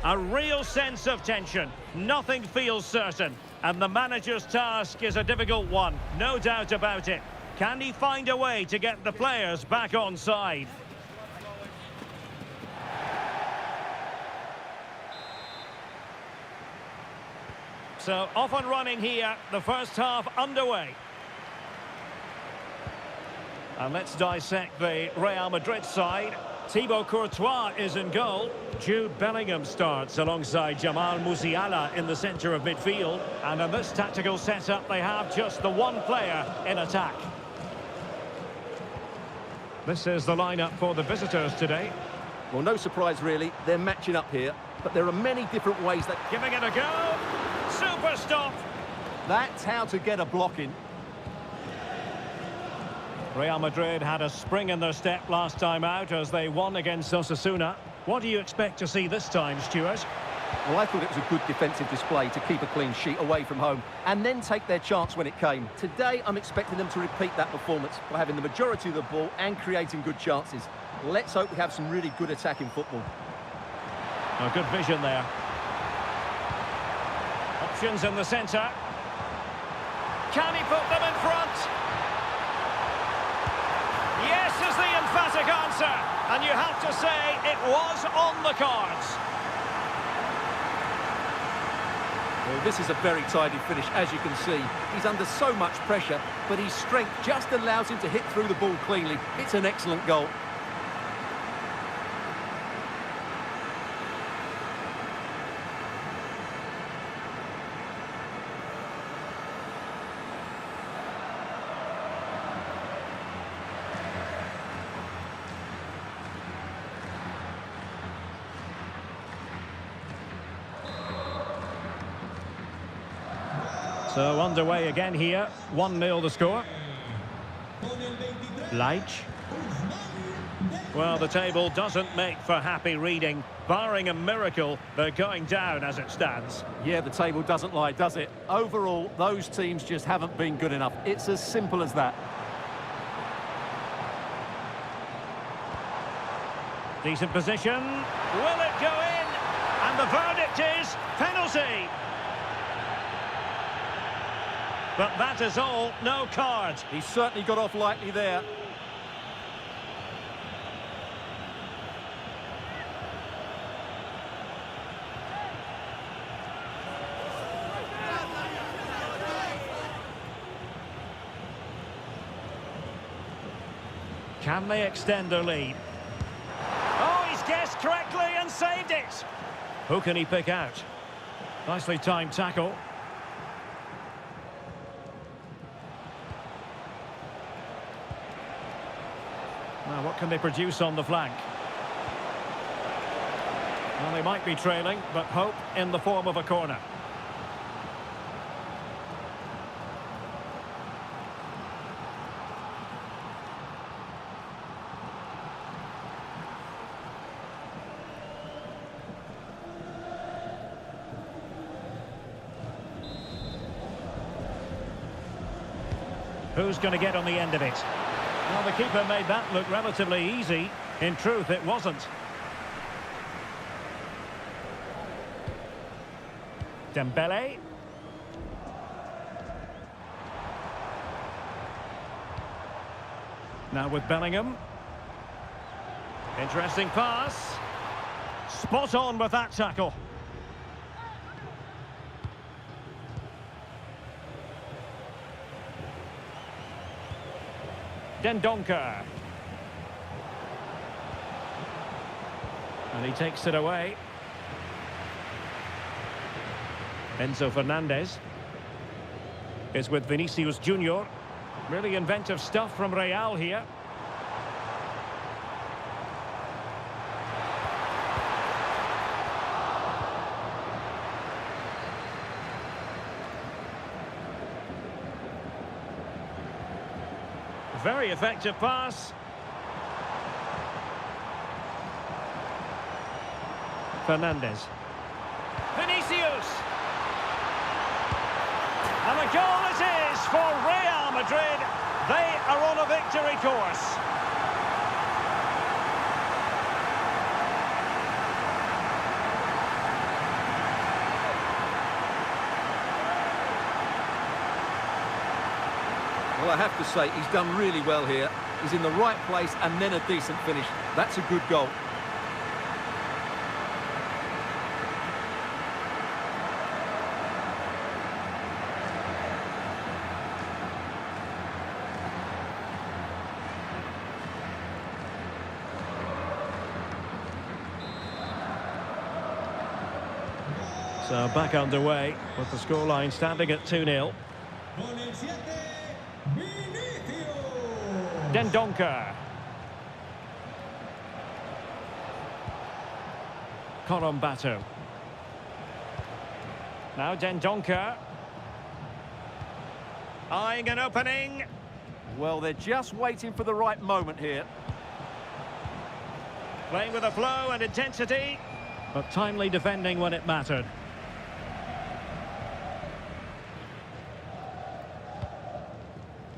A real sense of tension. Nothing feels certain. And the manager's task is a difficult one, no doubt about it. Can he find a way to get the players back on side? So, off and running here, the first half underway. And let's dissect the Real Madrid side. Thibaut Courtois is in goal. Jude Bellingham starts alongside Jamal Musiala in the centre of midfield. And in this tactical setup, they have just the one player in attack. This is the lineup for the visitors today. Well, no surprise really, they're matching up here, but there are many different ways that... Giving it a go. Super stop. That's how to get a block in. Real Madrid had a spring in their step last time out as they won against Osasuna. What do you expect to see this time, Stuart? Well, I thought it was a good defensive display to keep a clean sheet away from home and then take their chance when it came. Today, I'm expecting them to repeat that performance by having the majority of the ball and creating good chances. Let's hope we have some really good attacking football. A good vision there. Options in the centre. Can he put them in front? Yes is the emphatic answer. And you have to say it was on the cards. Well, this is a very tidy finish, as you can see. He's under so much pressure, but his strength just allows him to hit through the ball cleanly. It's an excellent goal. So underway again here, 1-0 the score. Leitch. Well, the table doesn't make for happy reading. Barring a miracle, they're going down as it stands. Yeah, the table doesn't lie, does it? Overall, those teams just haven't been good enough. It's as simple as that. Decent position. Will it go in? And the verdict is penalty. But that is all, no card. He certainly got off lightly there. Can they extend their lead? Oh, he's guessed correctly and saved it. Who can he pick out? Nicely timed tackle. Now, what can they produce on the flank? Well, they might be trailing, but hope in the form of a corner. Who's going to get on the end of it? Well, the keeper made that look relatively easy. In truth, it wasn't. Dembele. Now with Bellingham. Interesting pass. Spot on with that tackle. Dendoncker. And he takes it away. Enzo Fernandez is with Vinicius Junior. Really inventive stuff from Real here. Very effective pass. Fernandez. Vinicius. And a goal it is for Real Madrid. They are on a victory course. Well, I have to say, he's done really well here. He's in the right place and then a decent finish. That's a good goal. So back underway with the scoreline standing at 2-0. Dendoncker. Korombato. Now Dendoncker. Eyeing an opening. Well, they're just waiting for the right moment here. Playing with a flow and intensity, but timely defending when it mattered.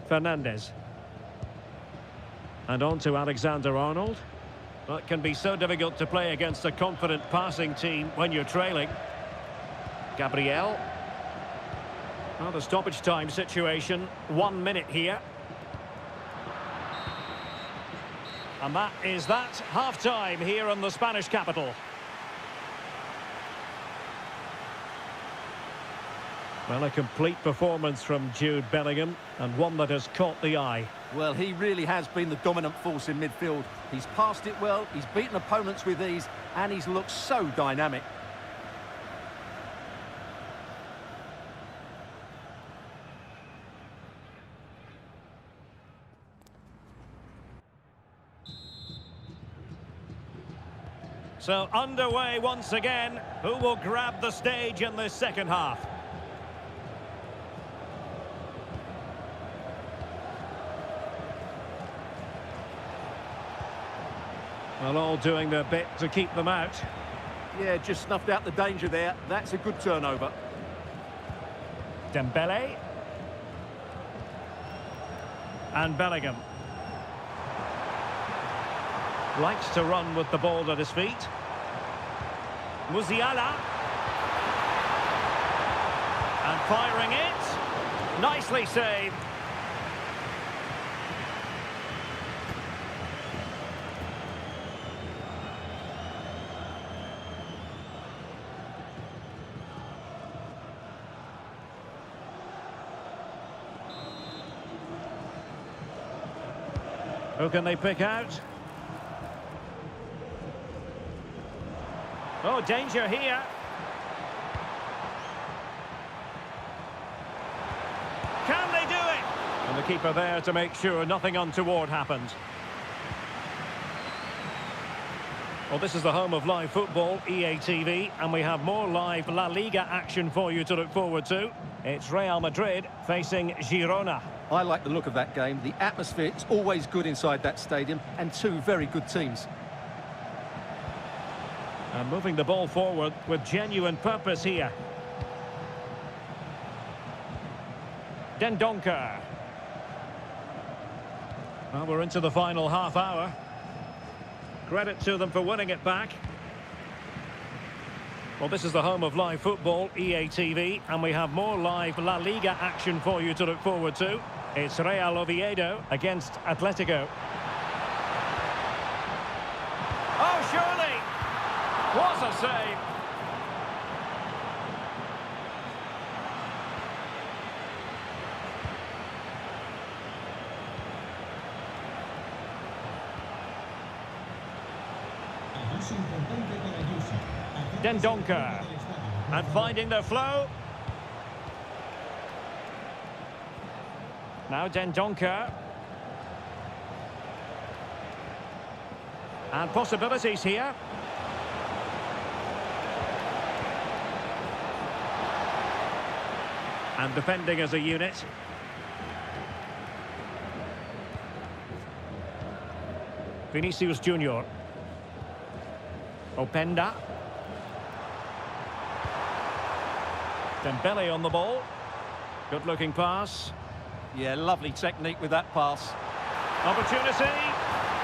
Fernandez. And on to Alexander-Arnold. Well, it can be so difficult to play against a confident passing team when you're trailing. Gabriel. Well, the stoppage time situation, 1 minute here. And that is that, half-time here in the Spanish capital. Well, a complete performance from Jude Bellingham, and one that has caught the eye. Well, he really has been the dominant force in midfield. He's passed it well, he's beaten opponents with ease, and he's looked so dynamic. So underway once again. Who will grab the stage in this second half? Well, all doing their bit to keep them out. Yeah, just snuffed out the danger there. That's a good turnover. Dembele. And Bellingham. Likes to run with the ball at his feet. Musiala. And firing it. Nicely saved. Who can they pick out? Oh, danger here. Can they do it? And the keeper there to make sure nothing untoward happened. Well, this is the home of live football, EA TV, and we have more live La Liga action for you to look forward to. It's Real Madrid facing Girona. I like the look of that game. The atmosphere is always good inside that stadium, and two very good teams. And moving the ball forward with genuine purpose here. Dendoncker. Well, we're into the final half hour. Credit to them for winning it back. Well, this is the home of live football, EA TV, and we have more live La Liga action for you to look forward to. It's Real Oviedo against Atletico. Oh, surely! What a save! Dendoncker. And finding the flow. Now Dendoncker. And possibilities here. And defending as a unit. Vinicius Junior. Openda. Dembele on the ball. Good-looking pass. Yeah, lovely technique with that pass. Opportunity.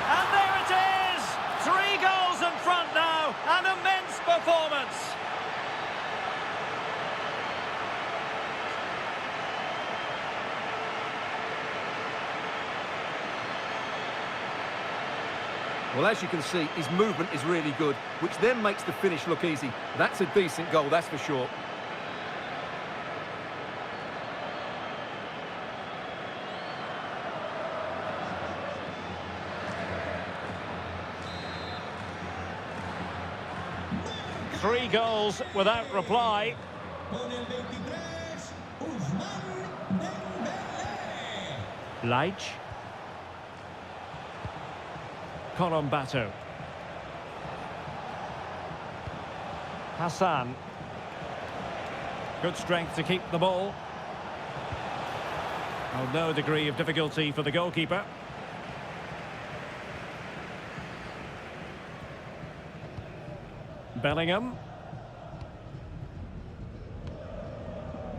And there it is! 3 goals in front now. An immense performance. Well, as you can see, his movement is really good, which then makes the finish look easy. That's a decent goal, that's for sure. Three goals without reply. Leitch. Colombato. Hassan. Good strength to keep the ball. Oh, no degree of difficulty for the goalkeeper. Bellingham.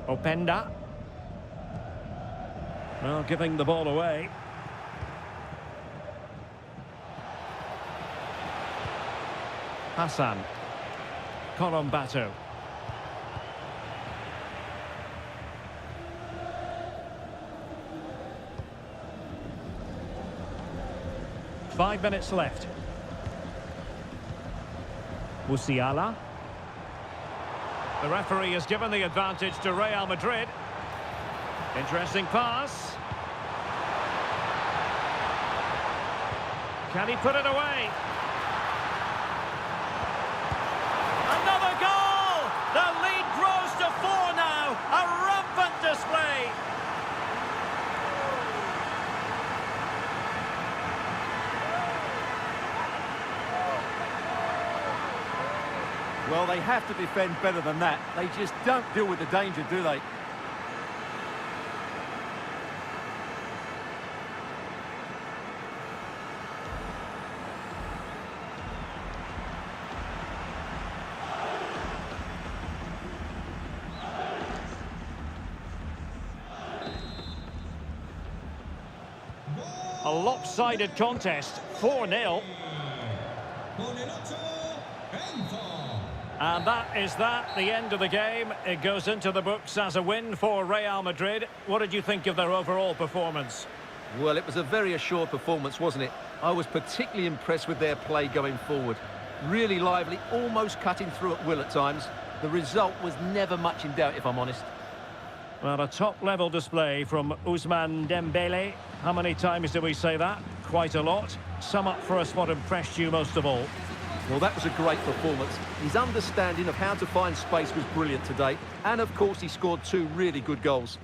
Openda. Well, giving the ball away. Hassan. Colombato. Five minutes left. Musiala. The referee has given the advantage to Real Madrid. Interesting pass. Can he put it away? Another goal! The lead grows to 4 now. A rampant display. Well, they have to defend better than that. They just don't deal with the danger, do they? A lopsided contest, 4-0. And that is the end of the game. It goes into the books as a win for Real Madrid. What did you think of their overall performance? Well, it was a very assured performance, wasn't it? I was particularly impressed with their play going forward. Really lively, almost cutting through at will at times. The result was never much in doubt, if I'm honest. Well, a top-level display from Ousmane Dembele. How many times did we say that? Quite a lot. Sum up for us what impressed you most of all. Well, that was a great performance. His understanding of how to find space was brilliant today. And, of course, he scored 2 really good goals.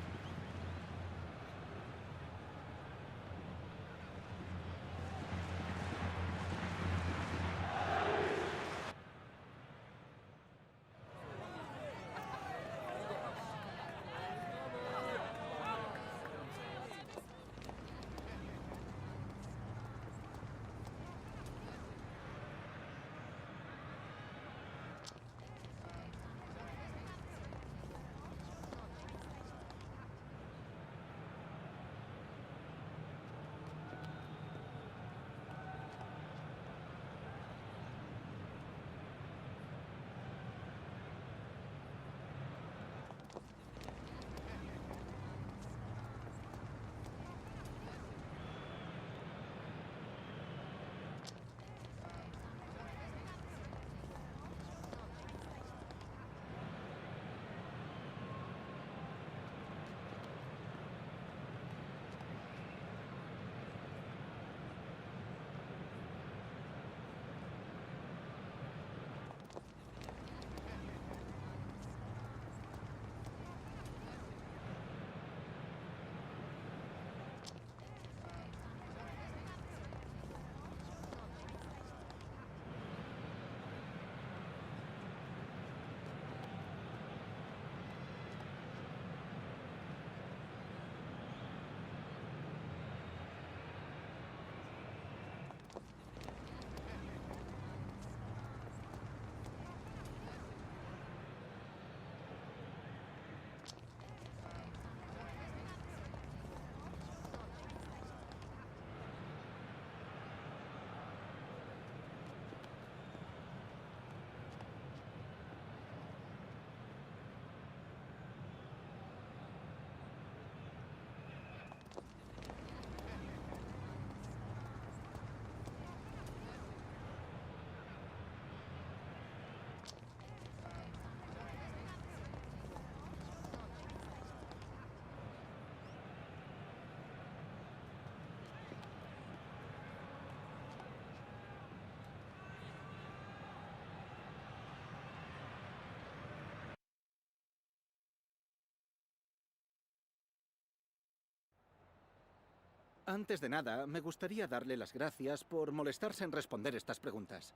Antes de nada, me gustaría darle las gracias por molestarse en responder estas preguntas.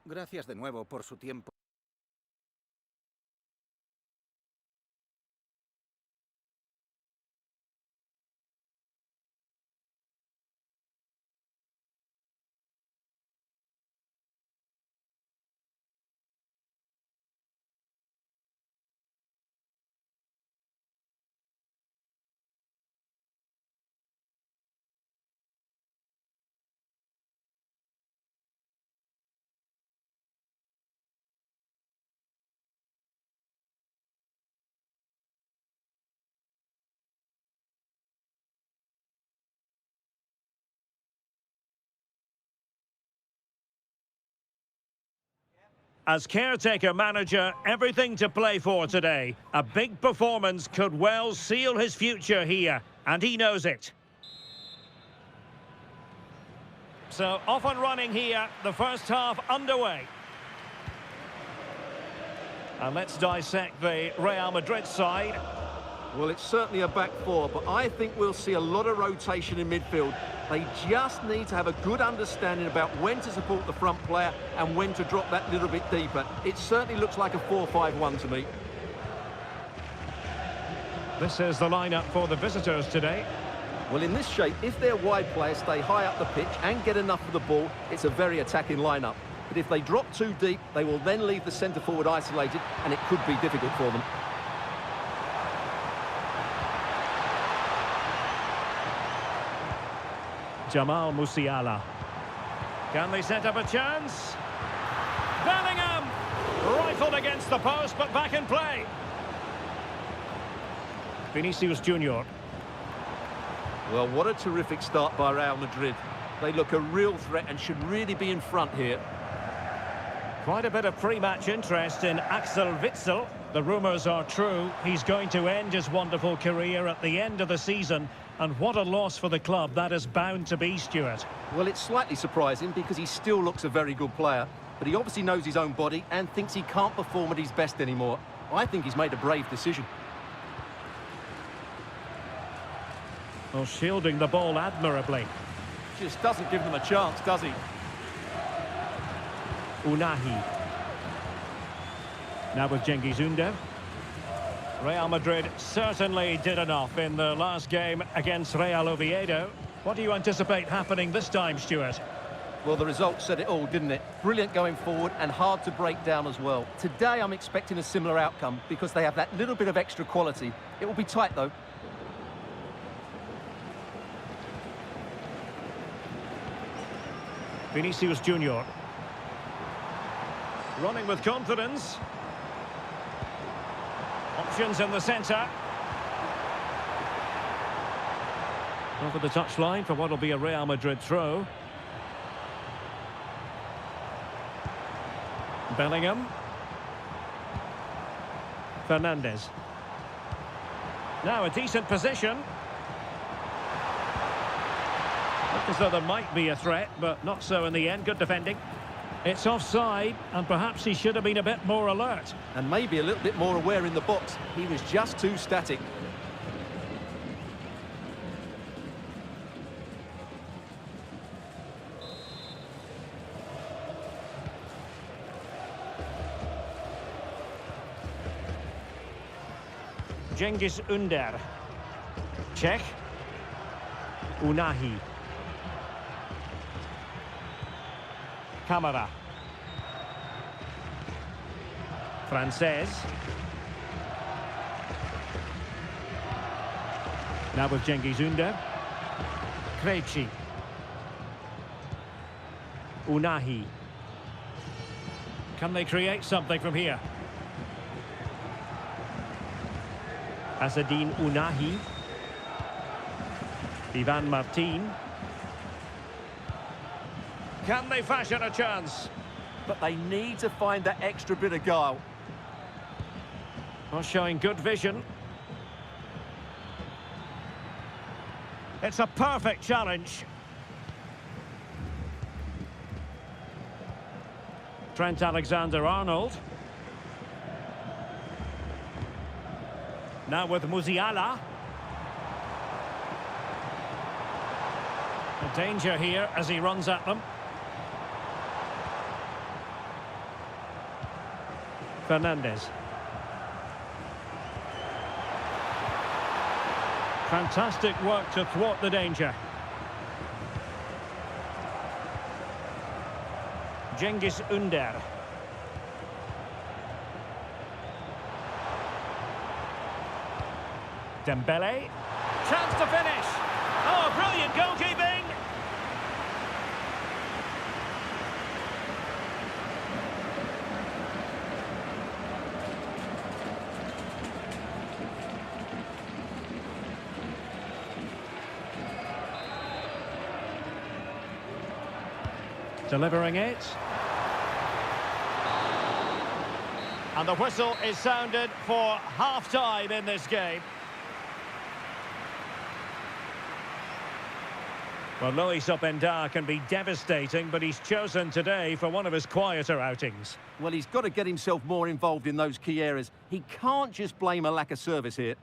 Gracias de nuevo por su tiempo. As caretaker manager, everything to play for today. A big performance could well seal his future here, and he knows it. So off and running here, the first half underway. And let's dissect the Real Madrid side. Well, it's certainly a back four, but I think we'll see a lot of rotation in midfield. They just need to have a good understanding about when to support the front player and when to drop that little bit deeper. It certainly looks like a 4-5-1 to me. This is the lineup for the visitors today. Well, in this shape, if their wide players stay high up the pitch and get enough of the ball, it's a very attacking lineup. But if they drop too deep, they will then leave the centre-forward isolated, and it could be difficult for them. Jamal Musiala. Can they set up a chance? Bellingham! Rifled against the post, but back in play. Vinicius Junior. Well, what a terrific start by Real Madrid. They look a real threat and should really be in front here. Quite a bit of pre-match interest in Axel Witsel. The rumours are true. He's going to end his wonderful career at the end of the season. And what a loss for the club that is bound to be, Stuart. Well, it's slightly surprising because he still looks a very good player. But he obviously knows his own body and thinks he can't perform at his best anymore. I think he's made a brave decision. Well, shielding the ball admirably. Just doesn't give them a chance, does he? Unahi. Now with Cengiz Ünder. Real Madrid certainly did enough in the last game against Real Oviedo. What do you anticipate happening this time, Stuart? Well, the result said it all, didn't it? Brilliant going forward and hard to break down as well. Today, I'm expecting a similar outcome because they have that little bit of extra quality. It will be tight, though. Vinicius Junior. Running with confidence. Options in the centre. Over the touchline for what will be a Real Madrid throw. Bellingham. Fernandes. Now a decent position. Looked as though there might be a threat, but not so in the end. Good defending. It's offside, and perhaps he should have been a bit more alert. And maybe a little bit more aware in the box. He was just too static. Cengiz Ünder. Check. Unahi. Camara. Frances. Now with Cengiz Ünder. Krejci. Unahi. Can they create something from here? Asadine Unahi. Ivan Martin. Can they fashion a chance? But they need to find that extra bit of guile. Not showing good vision. It's a perfect challenge. Trent Alexander-Arnold. Now with Musiala. A danger here as he runs at them. Fernandes. Fantastic work to thwart the danger. Cengiz Ünder. Dembele. Chance to finish. Oh, brilliant goalkeeping. Delivering it. And the whistle is sounded for half-time in this game. Well, Luis Openda can be devastating, but he's chosen today for one of his quieter outings. Well, he's got to get himself more involved in those key areas. He can't just blame a lack of service here.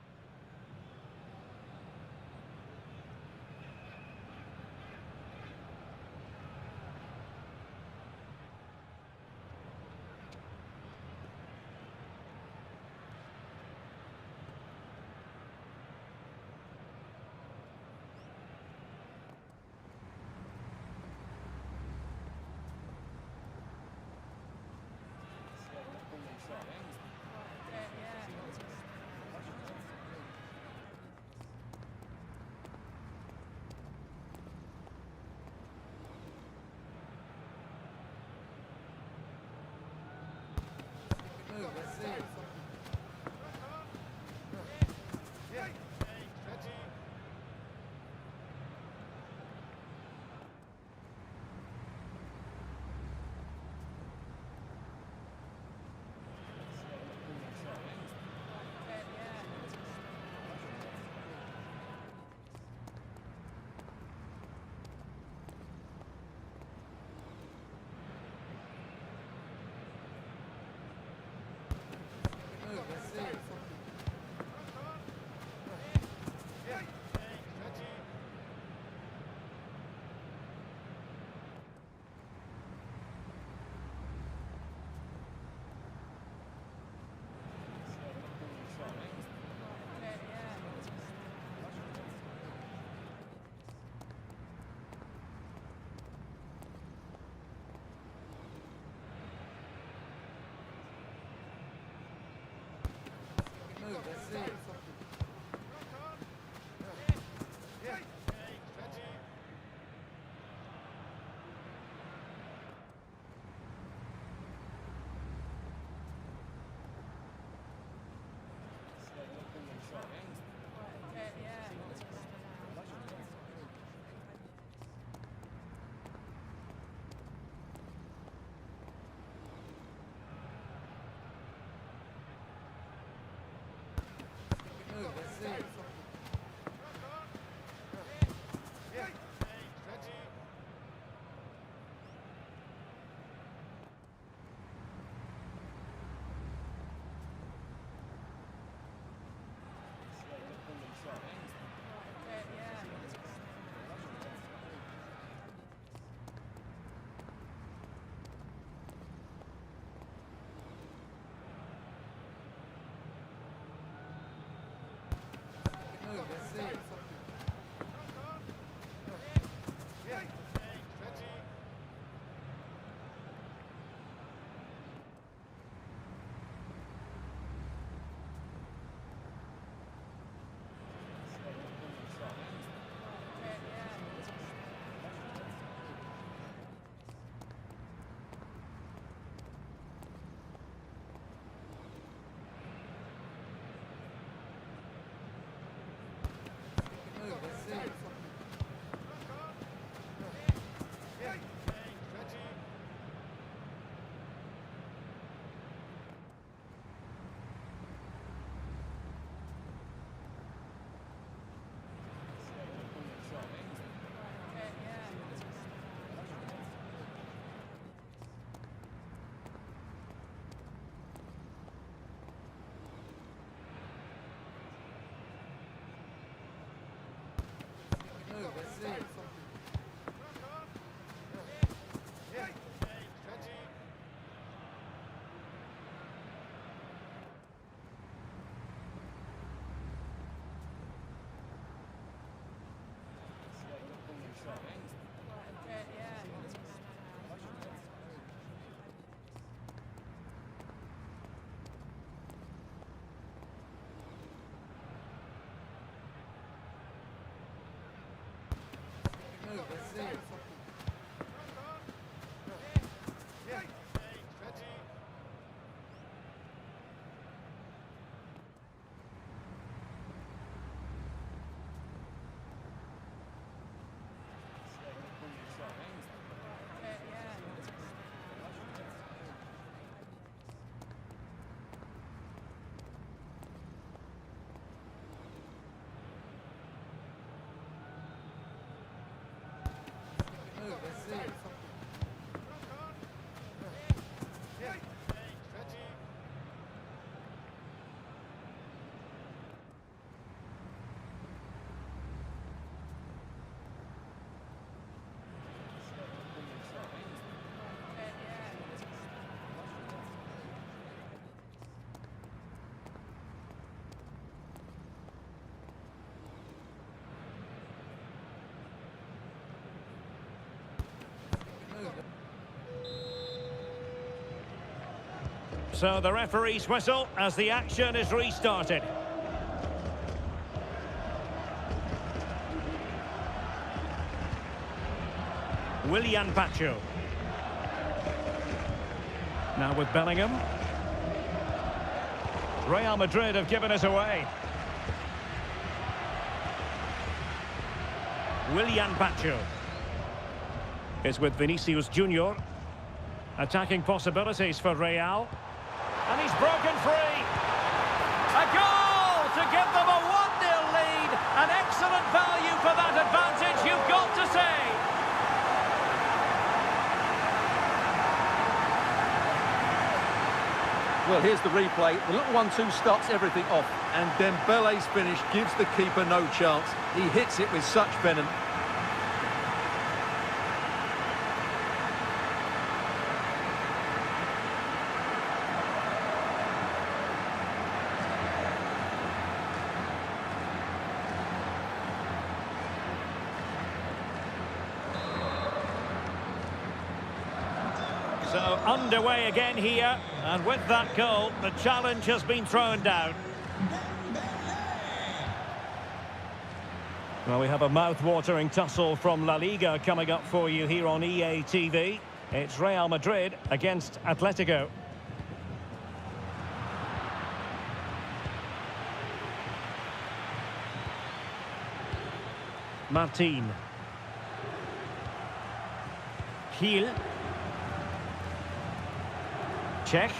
So the referee's whistle as the action is restarted. Willian Pacho. Now with Bellingham. Real Madrid have given us away. Willian Pacho is with Vinicius Junior. Attacking possibilities for Real. And he's broken free. A goal to give them a 1-0 lead. An excellent value for that advantage, you've got to say. Well, here's the replay. The little 1-2 starts everything off. And Dembele's finish gives the keeper no chance. He hits it with such venom. So underway again here, and with that goal, the challenge has been thrown down. Well, we have a mouth-watering tussle from La Liga coming up for you here on EA TV. It's Real Madrid against Atletico. Martin. Gil. Check.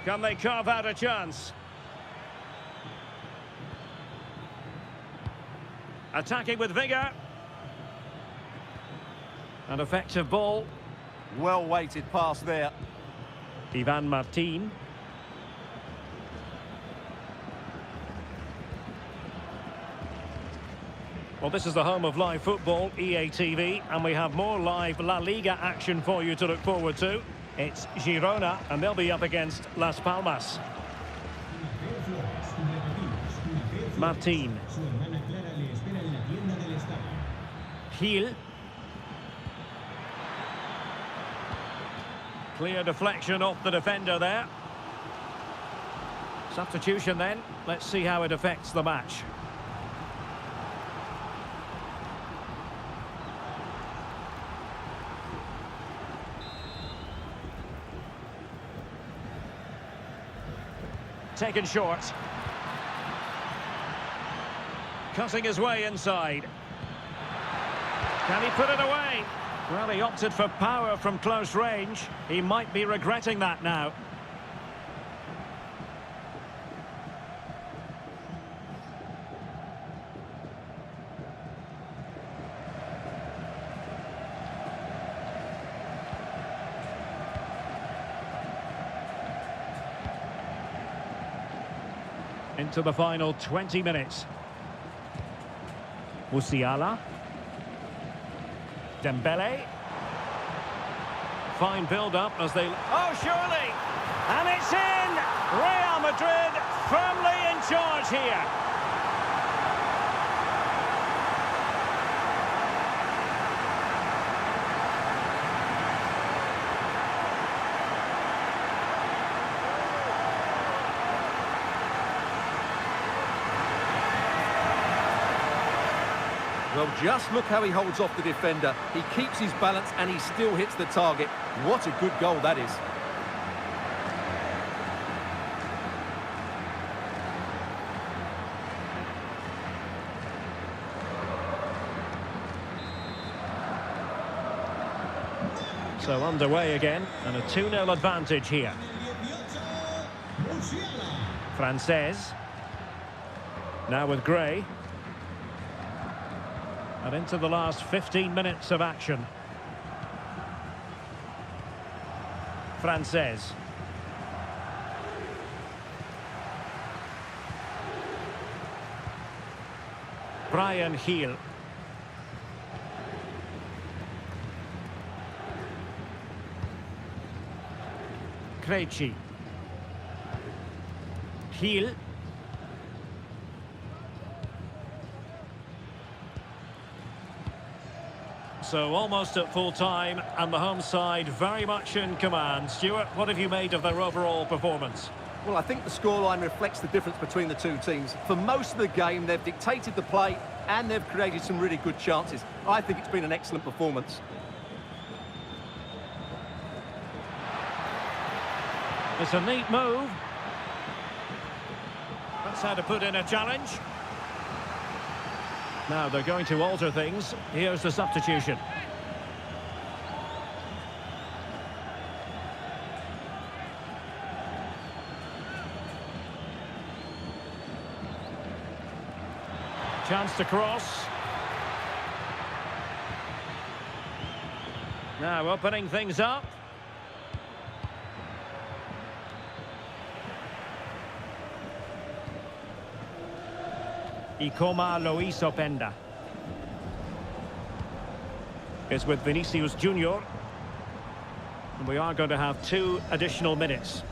Can they carve out a chance? Attacking with vigour. An effective ball. Well-weighted pass there. Ivan Martin. Well, this is the home of live football, EA TV, and we have more live La Liga action for you to look forward to. It's Girona, and they'll be up against Las Palmas. Martin. Gil. Clear deflection off the defender there. Substitution then. Let's see how it affects the match. Taken short. Cutting his way inside. Can he put it away? Well, he opted for power from close range. He might be regretting that now. Into the final 20 minutes. Musiala. Dembele. Fine build-up as they... Oh, surely! And it's in! Real Madrid firmly in charge here. Well, just look how he holds off the defender. He keeps his balance and he still hits the target. What a good goal that is. So underway again, and a 2-0 advantage here. Frances. Now with Gray. And into the last 15 minutes of action. Frances. Brian Heel. Krejci. Heel. So almost at full time, and the home side very much in command. Stuart, what have you made of their overall performance? Well, I think the scoreline reflects the difference between the two teams. For most of the game, they've dictated the play and they've created some really good chances. I think it's been an excellent performance. It's a neat move. That's how to put in a challenge. Now they're going to alter things. Here's the substitution. Chance to cross. Now opening things up. Ikoma Luis Openda is with Vinicius Junior. And we are going to have 2 additional minutes.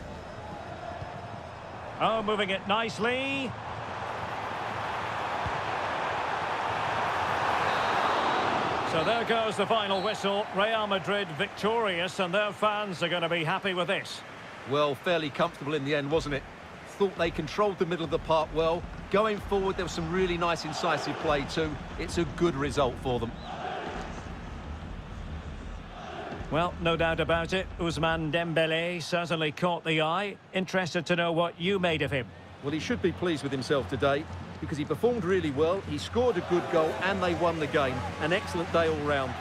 Oh, moving it nicely. So there goes the final whistle. Real Madrid victorious, and their fans are going to be happy with this. Well, fairly comfortable in the end, wasn't it? Thought they controlled the middle of the park well. Going forward, there was some really nice incisive play too. It's a good result for them. Well, no doubt about it. Ousmane Dembélé certainly caught the eye. Interested to know what you made of him. Well, he should be pleased with himself today because he performed really well. He scored a good goal and they won the game. An excellent day all round.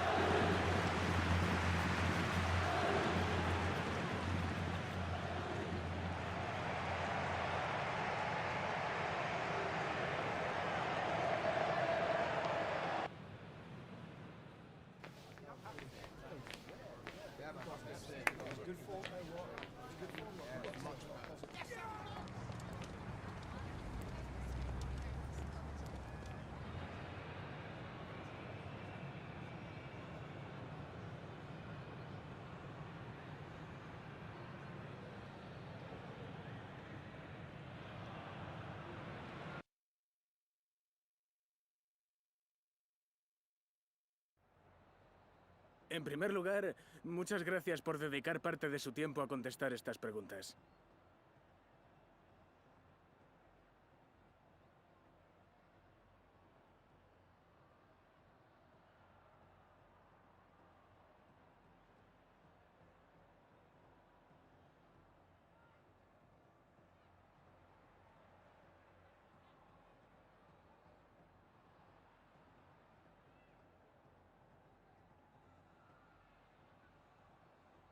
En primer lugar, muchas gracias por dedicar parte de su tiempo a contestar estas preguntas.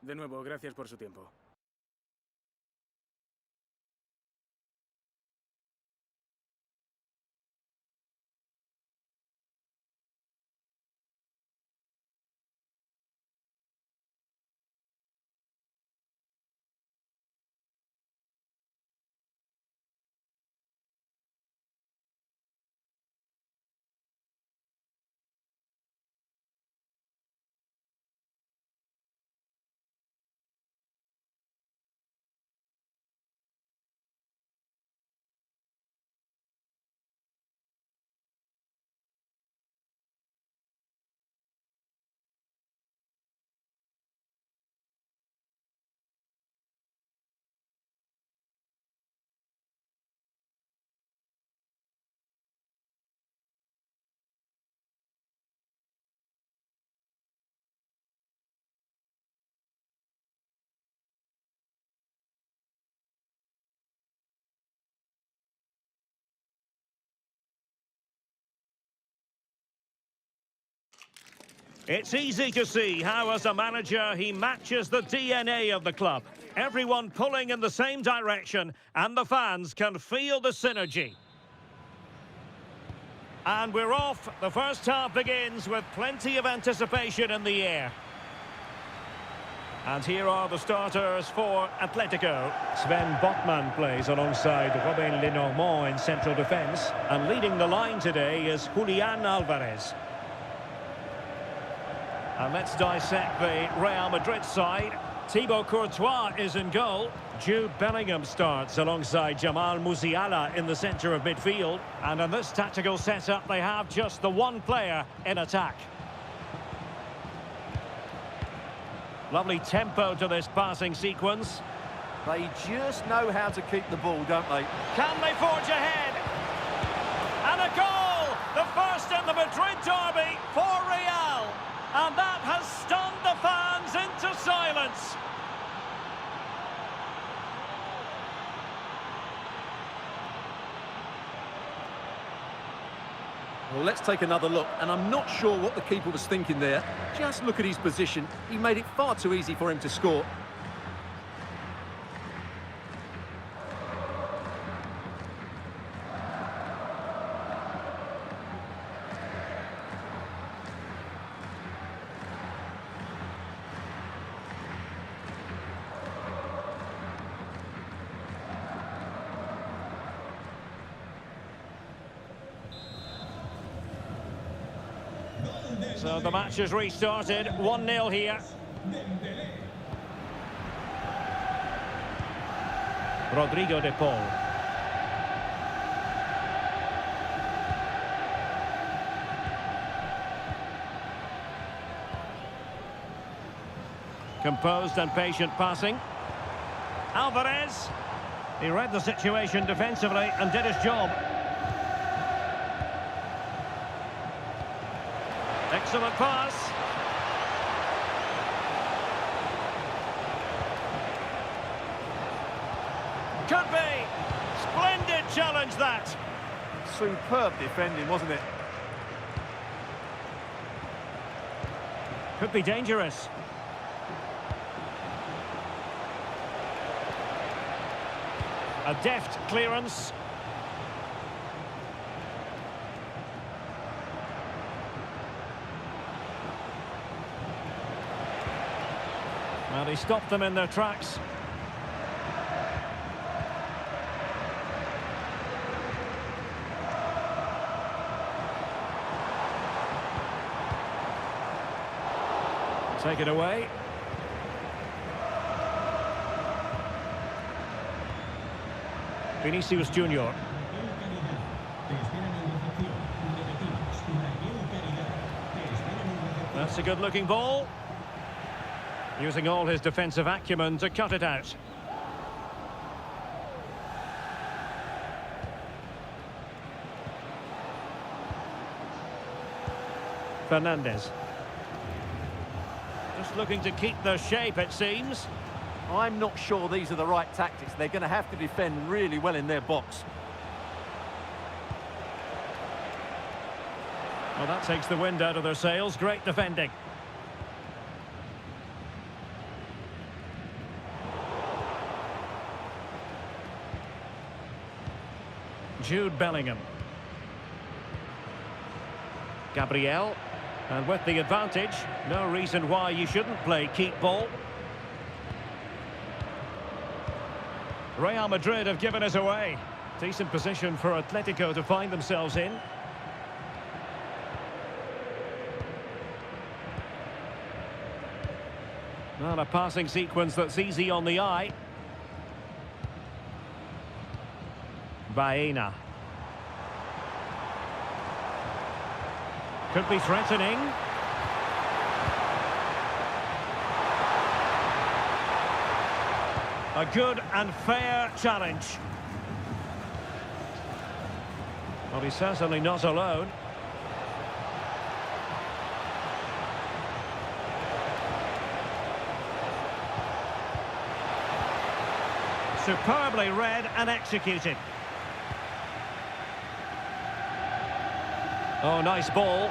De nuevo, gracias por su tiempo. It's easy to see how, as a manager, he matches the DNA of the club. Everyone pulling in the same direction, and the fans can feel the synergy. And we're off. The first half begins with plenty of anticipation in the air. And here are the starters for Atletico. Sven Botman plays alongside Robin Lenormand in central defence. And leading the line today is Julian Alvarez. And let's dissect the Real Madrid side. Thibaut Courtois is in goal. Jude Bellingham starts alongside Jamal Musiala in the centre of midfield. And in this tactical setup, they have just the one player in attack. Lovely tempo to this passing sequence. They just know how to keep the ball, don't they? Can they forge ahead? And a goal! The first in the Madrid derby for Real. And that has stunned the fans into silence. Well, let's take another look, and I'm not sure what the keeper was thinking there. Just look at his position. He made it far too easy for him to score. So the match has restarted, 1-0 here. Rodrigo de Paul. Composed and patient passing. Alvarez. He read the situation defensively and did his job. Excellent pass. Could be. Splendid challenge, that. Superb defending, wasn't it? Could be dangerous. A deft clearance. Well, he stopped them in their tracks. Take it away. Vinicius Junior. That's a good-looking ball. Using all his defensive acumen to cut it out. Fernandez. Just looking to keep the shape, it seems. I'm not sure these are the right tactics. They're going to have to defend really well in their box. Well, that takes the wind out of their sails. Great defending. Jude Bellingham. Gabriel. And with the advantage, no reason why you shouldn't play keep ball. Real Madrid have given us away. Decent position for Atletico to find themselves in. Not a passing sequence that's easy on the eye. Baena. Could be threatening. A good and fair challenge. Well, he's certainly not alone. Superbly read and executed. Oh, nice ball.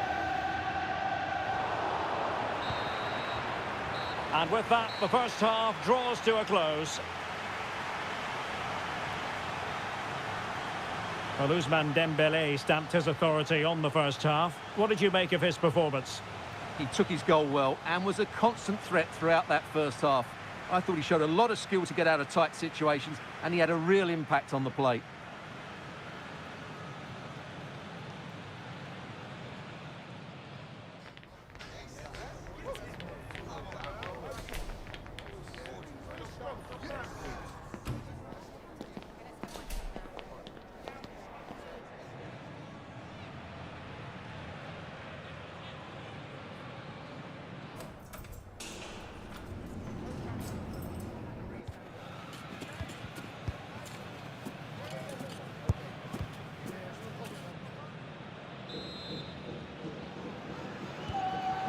And with that, the first half draws to a close. Well, Ousmane Dembélé stamped his authority on the first half. What did you make of his performance? He took his goal well and was a constant threat throughout that first half. I thought he showed a lot of skill to get out of tight situations, and he had a real impact on the play.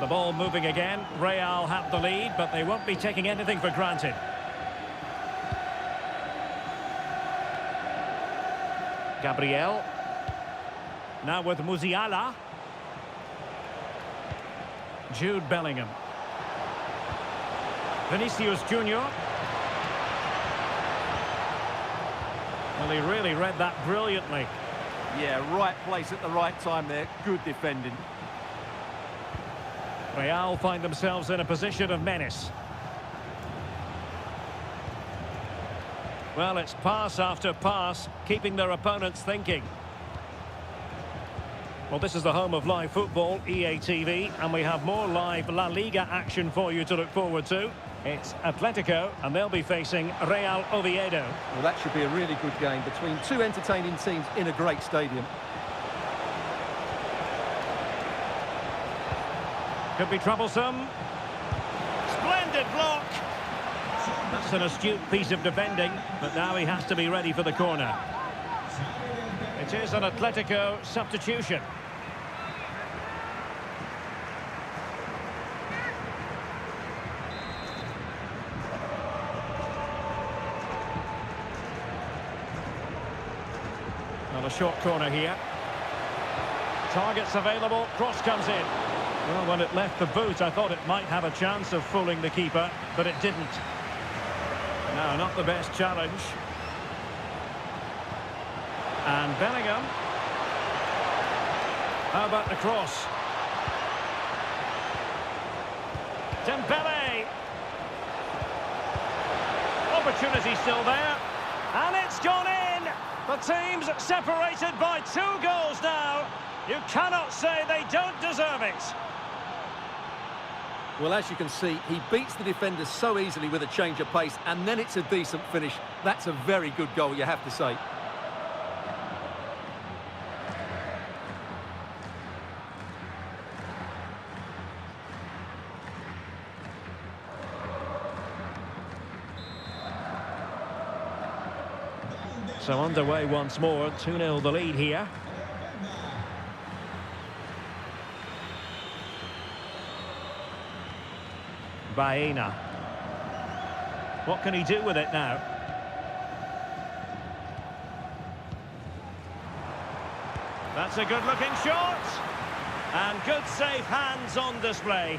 The ball moving again. Real have the lead, but they won't be taking anything for granted. Gabriel. Now with Musiala. Jude Bellingham. Vinicius Junior. Well, he really read that brilliantly. Yeah, right place at the right time there. Good defending. Real find themselves in a position of menace. Well, it's pass after pass, keeping their opponents thinking. Well, this is the home of live football, EA TV, and we have more live La Liga action for you to look forward to. It's Atletico, and they'll be facing Real Oviedo. Well, that should be a really good game between two entertaining teams in a great stadium. Could be troublesome. Splendid block. That's an astute piece of defending, but now he has to be ready for the corner. It is an Atletico substitution. Well, a short corner here. Targets available, cross comes in. Well, when it left the boot, I thought it might have a chance of fooling the keeper, but it didn't. No, not the best challenge. And Bellingham. How about the cross? Dembele. Opportunity still there. And it's gone in. The team's separated by 2 goals now. You cannot say they don't deserve it. Well, as you can see, he beats the defenders so easily with a change of pace, and then it's a decent finish. That's a very good goal, you have to say. So underway once more, 2-0 the lead here. Baena. What can he do with it now? That's a good-looking shot. And good safe hands on display.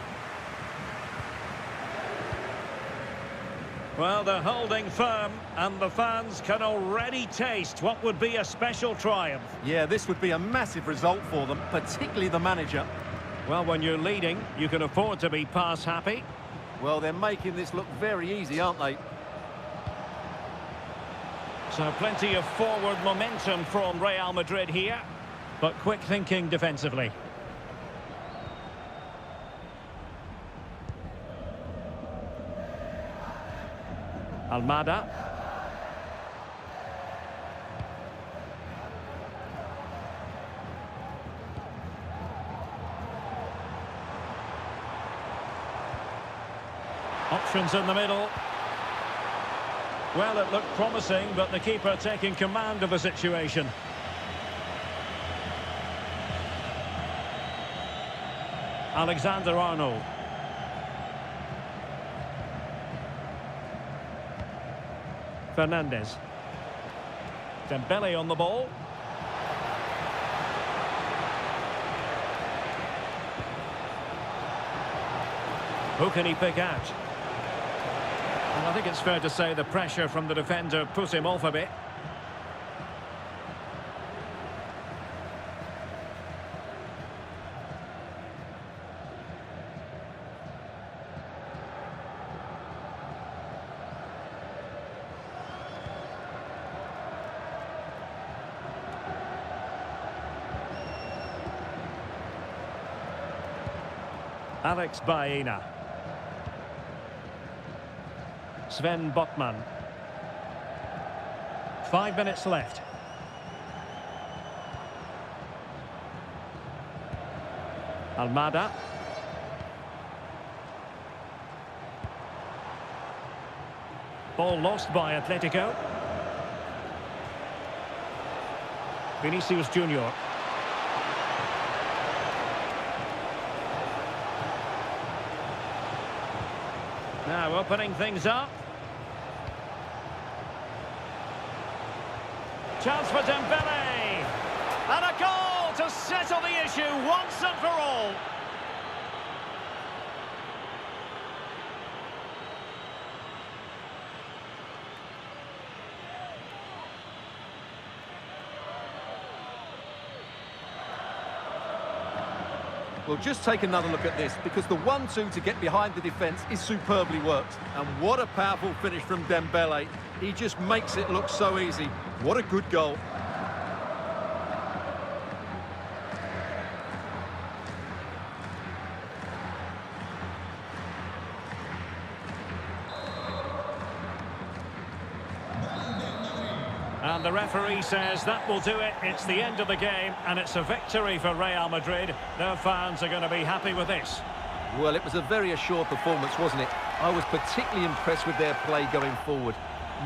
Well, they're holding firm, and the fans can already taste what would be a special triumph. Yeah, this would be a massive result for them, particularly the manager. Well, when you're leading, you can afford to be pass happy. Well, they're making this look very easy, aren't they? So plenty of forward momentum from Real Madrid here, but quick thinking defensively. Almada. Options in the middle. Well, it looked promising, but the keeper taking command of the situation. Alexander-Arnold. Fernandez. Dembele on the ball. Who can he pick out? And I think it's fair to say the pressure from the defender put him off a bit. Alex Baena. Sven Botman. 5 minutes left. Almada. Ball lost by Atletico. Vinicius Junior. Now opening things up. Chance for Dembele. And a goal to settle the issue once and for all. Well, just take another look at this, because the 1-2 to get behind the defence is superbly worked. And what a powerful finish from Dembele. He just makes it look so easy. What a good goal. And the referee says that will do it. It's the end of the game, and it's a victory for Real Madrid. Their fans are going to be happy with this. Well, it was a very assured performance, wasn't it? I was particularly impressed with their play going forward.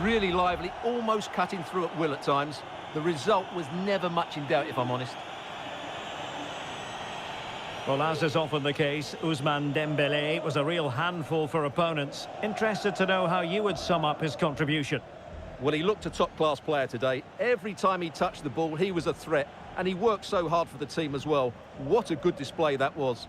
Really lively, almost cutting through at will at times. The result was never much in doubt, if I'm honest. Well, as is often the case, Ousmane Dembele was a real handful for opponents. Interested to know how you would sum up his contribution. Well, he looked a top-class player today. Every time he touched the ball, he was a threat. And he worked so hard for the team as well. What a good display that was.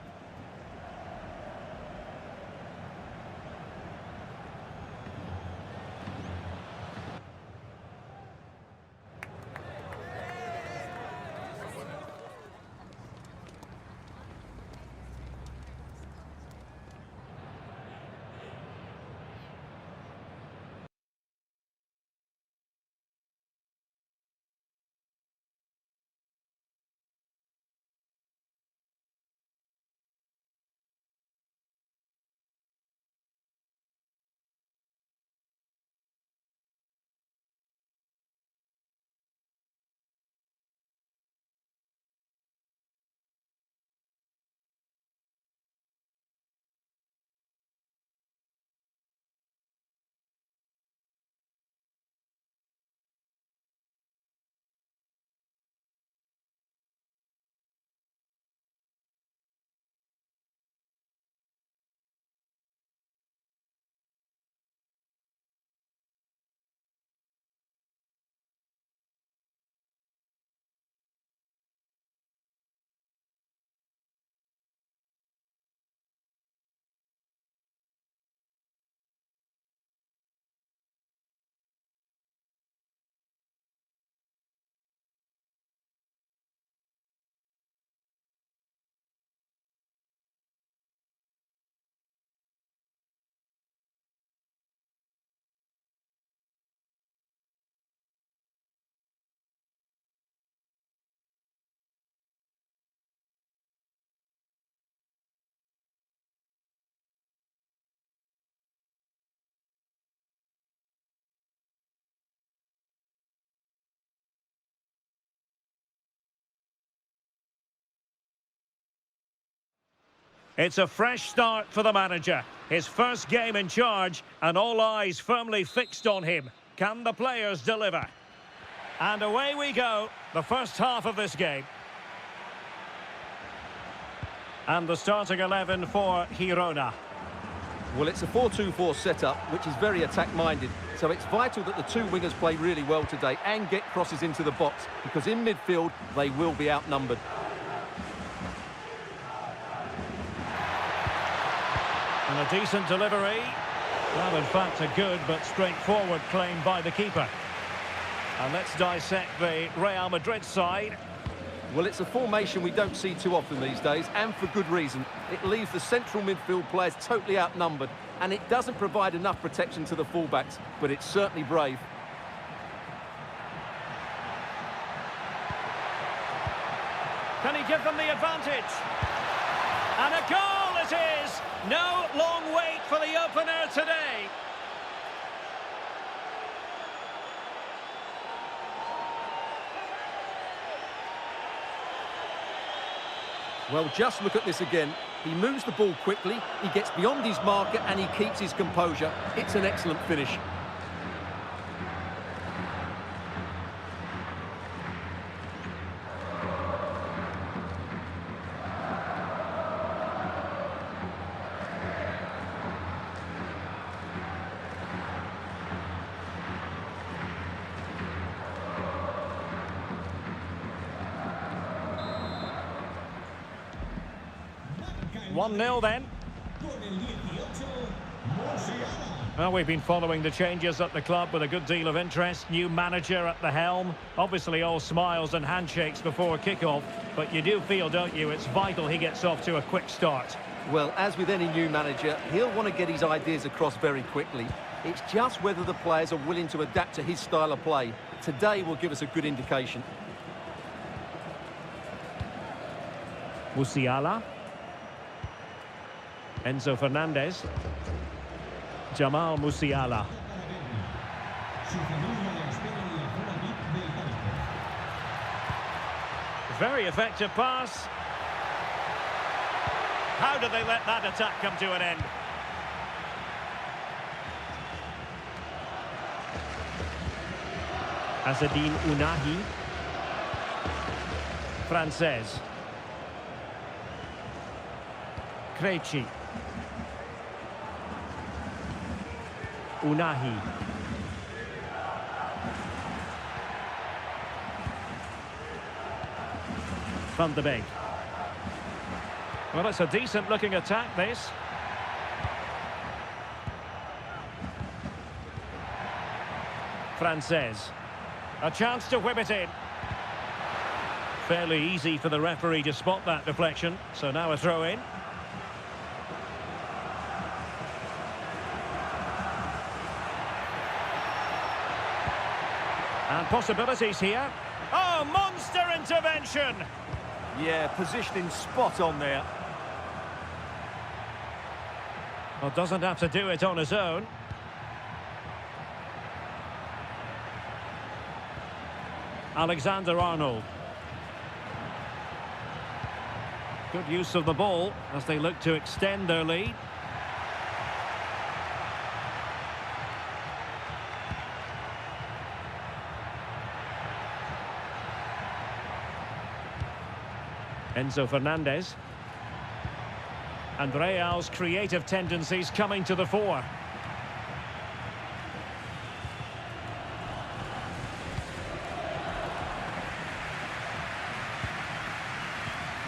It's a fresh start for the manager. His first game in charge, and all eyes firmly fixed on him. Can the players deliver? And away we go, the first half of this game. And the starting 11 for Girona. Well, it's a 4-2-4 setup, which is very attack-minded. So it's vital that the two wingers play really well today and get crosses into the box, because in midfield, they will be outnumbered. And a decent delivery. Well, in fact, a good but straightforward claim by the keeper. And let's dissect the Real Madrid side. Well, it's a formation we don't see too often these days, and for good reason. It leaves the central midfield players totally outnumbered, and it doesn't provide enough protection to the fullbacks, but it's certainly brave. Can he give them the advantage? And a goal it is! No long wait for the opener today. Well, just look at this again. He moves the ball quickly, he gets beyond his marker, and he keeps his composure. It's an excellent finish. One 0 then. Well, we've been following the changes at the club with a good deal of interest. New manager at the helm. Obviously all smiles and handshakes before kick-off. But you do feel, don't you, it's vital he gets off to a quick start. Well, as with any new manager, he'll want to get his ideas across very quickly. It's just whether the players are willing to adapt to his style of play. Today will give us a good indication. Musiala. Enzo Fernandez. Jamal Musiala. Very effective pass. How do they let that attack come to an end? Azzedine Ounahi. Frances. Krejci. Ounahi. Van de Beek. Well, it's a decent-looking attack, this. Frances. A chance to whip it in. Fairly easy for the referee to spot that deflection. So now a throw-in. And possibilities here. Oh, monster intervention! Yeah, positioning spot on there. Well, doesn't have to do it on his own. Alexander-Arnold. Good use of the ball as they look to extend their lead. Enzo Fernandez. And Real's creative tendencies coming to the fore.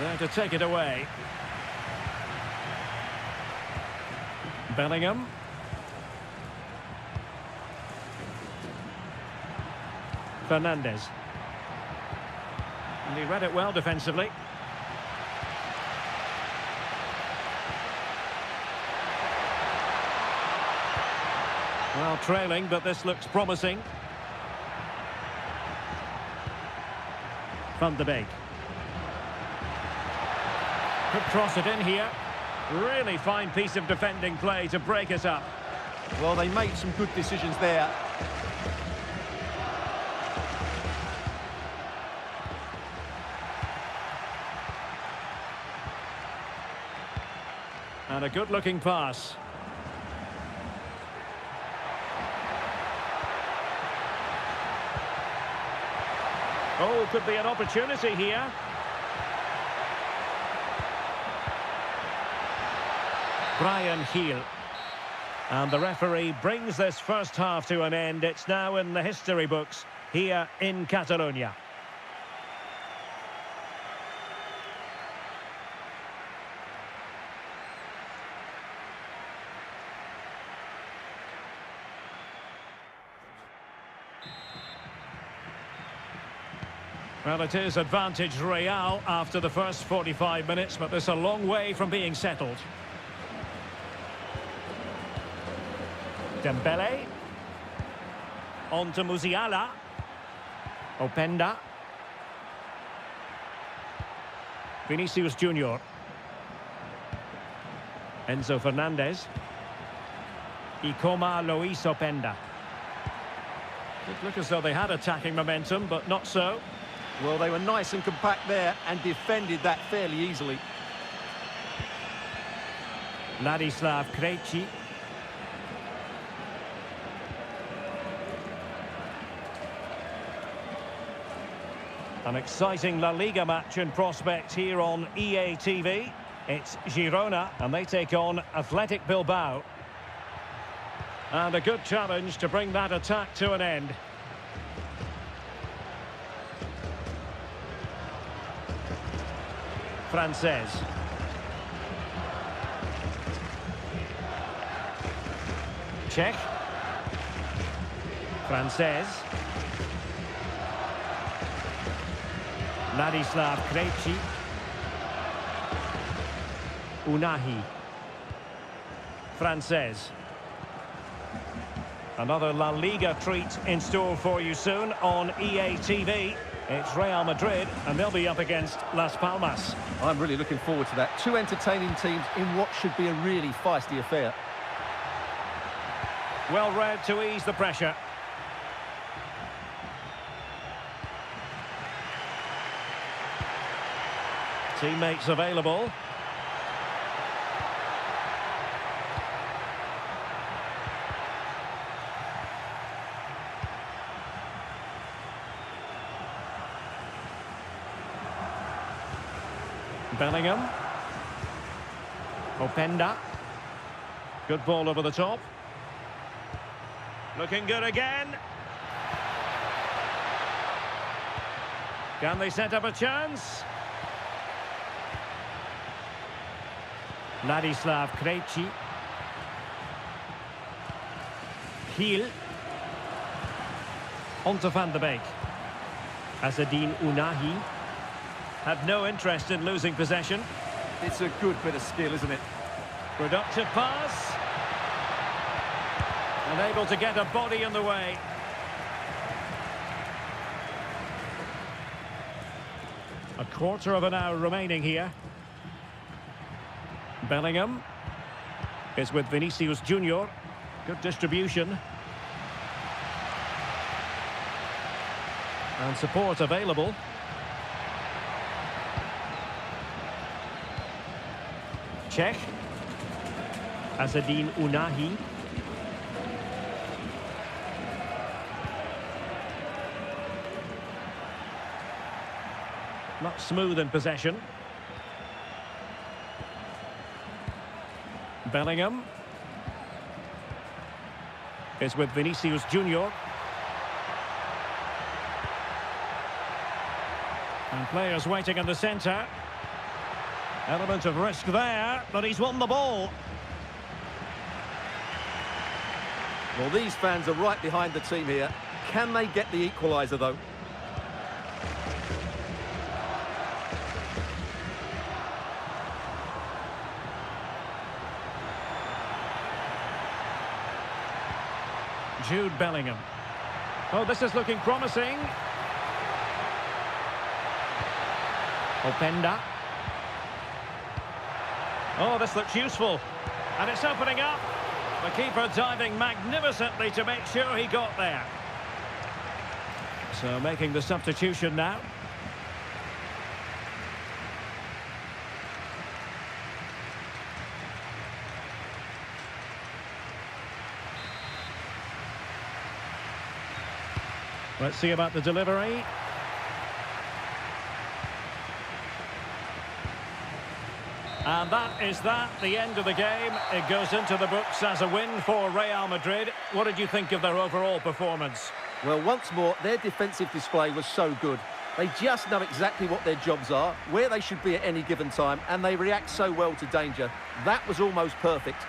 There to take it away. Bellingham. Fernandez. And he read it well defensively. Well, trailing, but this looks promising. Van de Beek. Could cross it in here. Really fine piece of defending play to break it up. Well, they made some good decisions there. And a good-looking pass. Oh, could be an opportunity here. Brian Heel. And the referee brings this first half to an end. It's now in the history books here in Catalonia. Well, it is advantage Real after the first 45 minutes, but there's a long way from being settled. Dembele. On to Musiala. Openda. Vinicius Junior. Enzo Fernandez. Ikoma Luis Openda. It looked as though they had attacking momentum, but not so. Well, they were nice and compact there and defended that fairly easily. Ladislav Krejci. An exciting La Liga match in prospect here on EA TV. It's Girona, and they take on Athletic Bilbao. And a good challenge to bring that attack to an end. Frances. Check. Frances. Ladislav Krejci. Unahi. Frances. Another La Liga treat in store for you soon on EA TV. It's Real Madrid, and they'll be up against Las Palmas. I'm really looking forward to that. Two entertaining teams in what should be a really feisty affair. Well read to ease the pressure. Teammates available. Bellingham. Openda. Good ball over the top. Looking good again. Can they set up a chance? Ladislav Krejci. Heel. Onto Van de Beek. Azzedine Unahi. Had no interest in losing possession. It's a good bit of skill, isn't it? Productive pass. And able to get a body in the way. A quarter of an hour remaining here. Bellingham is with Vinicius Junior. Good distribution. And support available. Check. Azzedine Unahi. Not smooth in possession. Bellingham is with Vinicius Junior. And players waiting in the centre. Element of risk there, but he's won the ball. Well, these fans are right behind the team here. Can they get the equaliser, though? Jude Bellingham. Oh, this is looking promising. Openda. Oh, this looks useful. And it's opening up. The keeper diving magnificently to make sure he got there. So making the substitution now. Let's see about the delivery. And that is the end of the game. It goes into the books as a win for Real Madrid. What did you think of their overall performance? Well, once more, their defensive display was so good. They just know exactly what their jobs are, where they should be at any given time, and they react so well to danger. That was almost perfect.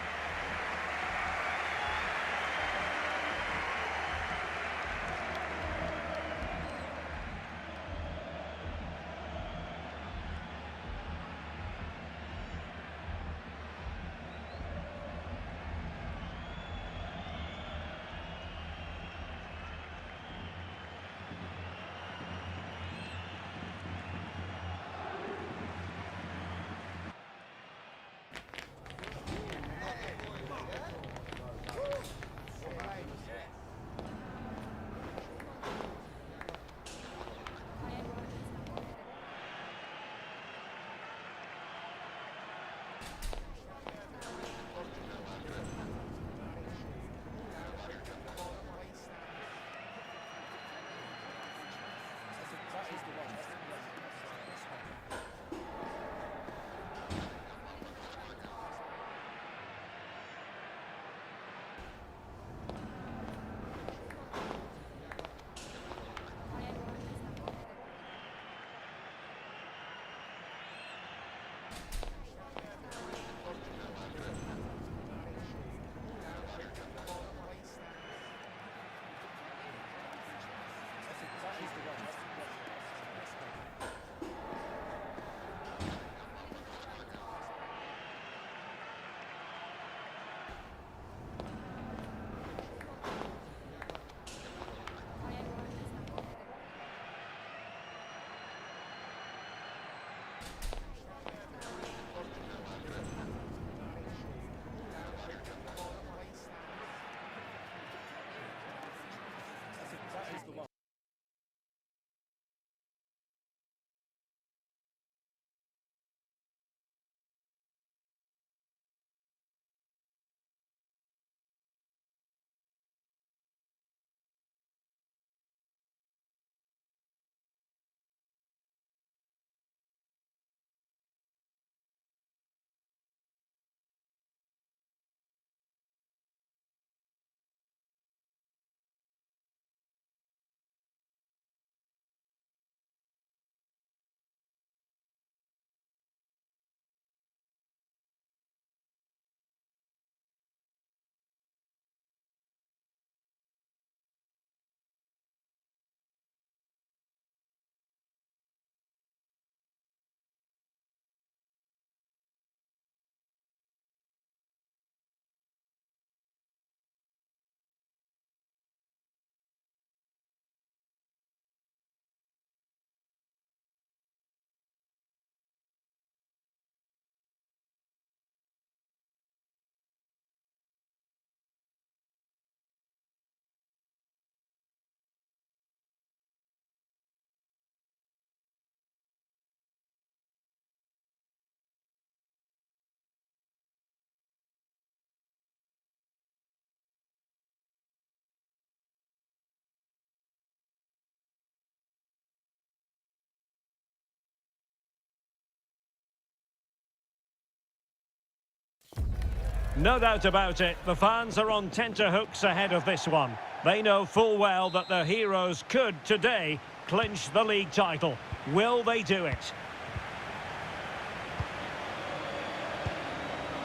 No doubt about it, the fans are on tenterhooks ahead of this one. They know full well that their heroes could, today, clinch the league title. Will they do it?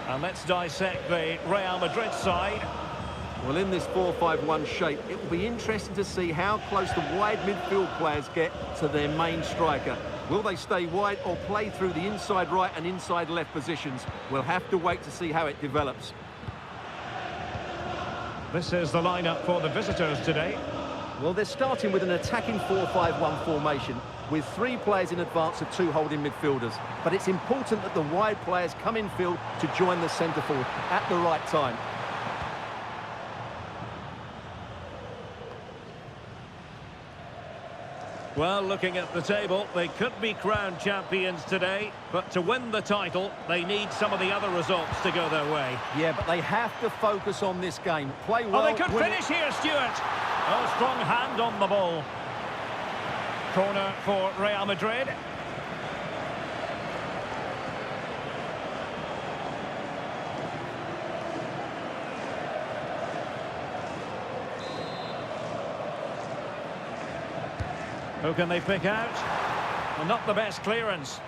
And let's dissect the Real Madrid side. Well, in this 4-5-1 shape, it will be interesting to see how close the wide midfield players get to their main striker. Will they stay wide or play through the inside right and inside left positions? We'll have to wait to see how it develops. This is the lineup for the visitors today. Well, they're starting with an attacking 4-5-1 formation with 3 players in advance of 2 holding midfielders. But it's important that the wide players come in field to join the centre forward at the right time. Well, looking at the table, they could be crowned champions today, but to win the title, they need some of the other results to go their way. Yeah, but they have to focus on this game. Play well. Oh, they could finish here, Stuart. Oh, strong hand on the ball. Corner for Real Madrid. Who can they pick out? Well, not the best clearance.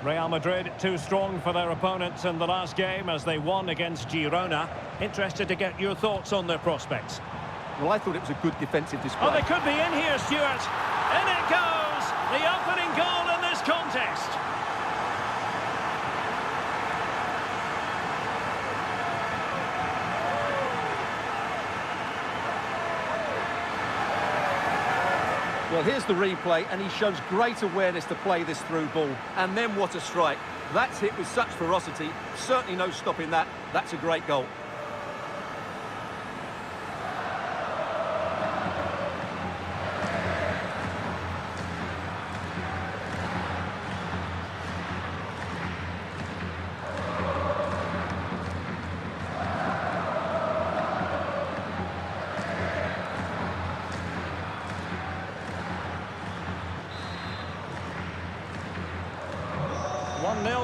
Real Madrid too strong for their opponents in the last game as they won against Girona. Interested to get your thoughts on their prospects. Well, I thought it was a good defensive display. Oh, they could be in here, Stuart. In it goes! The opening goal in this contest. Well, here's the replay, and he shows great awareness to play this through ball. And then what a strike. That's hit with such ferocity. Certainly no stopping that. That's a great goal.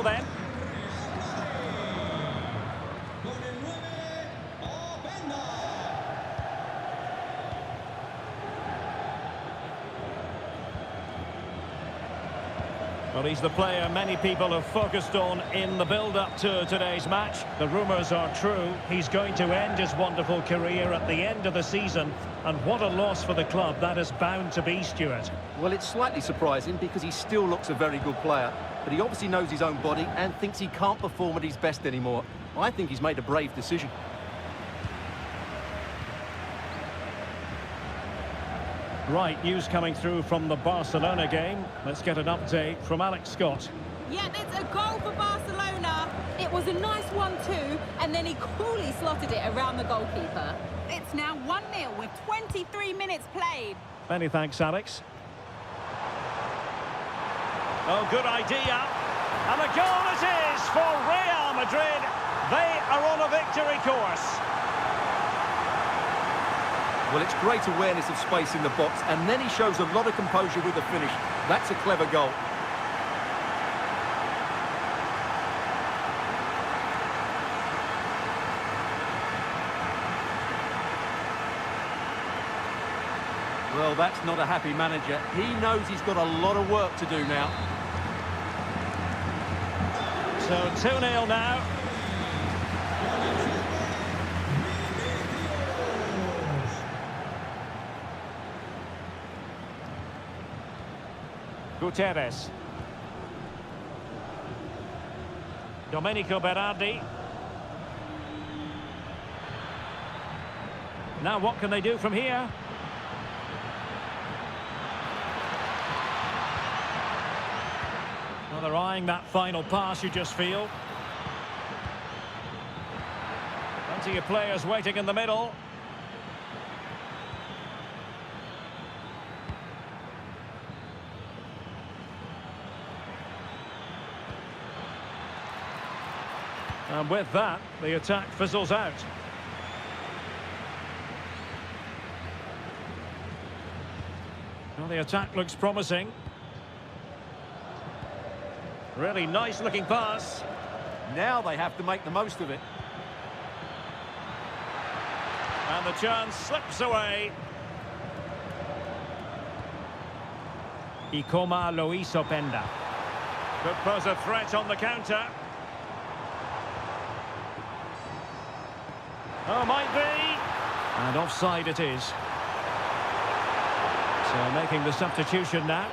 Then. Well, he's the player many people have focused on in the build-up to today's match. The rumours are true. He's going to end his wonderful career at the end of the season. And what a loss for the club that is bound to be, Stuart. Well, it's slightly surprising because he still looks a very good player. But he obviously knows his own body and thinks he can't perform at his best anymore. I think he's made a brave decision. Right, news coming through from the Barcelona game. Let's get an update from Alex Scott. Yeah, it's a goal for Barcelona. It was a nice one too, and then he coolly slotted it around the goalkeeper. It's now 1-0 with 23 minutes played. Many thanks, Alex. Oh, good idea. And a goal it is for Real Madrid. They are on a victory course. Well, it's great awareness of space in the box, and then he shows a lot of composure with the finish. That's a clever goal. Well, that's not a happy manager. He knows he's got a lot of work to do now. So 2-0 now. Gutierrez. Domenico Berardi. Now what can they do from here? Well, they're eyeing that final pass, you just feel. Plenty of players waiting in the middle. And with that, the attack fizzles out. Well, the attack looks promising. Really nice looking pass. Now they have to make the most of it. And the chance slips away. Ikoma Luis Openda. Could pose a threat on the counter. Oh, might be. And offside it is. So making the substitution now.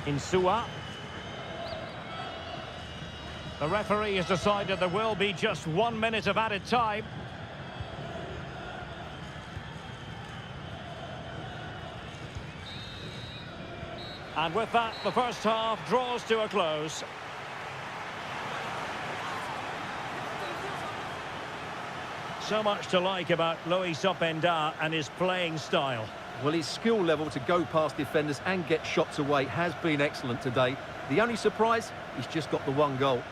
Insua. The referee has decided there will be just 1 minute of added time. And with that, the first half draws to a close. So much to like about Luis Openda and his playing style. Well, his skill level to go past defenders and get shots away has been excellent today. The only surprise, he's just got the one goal.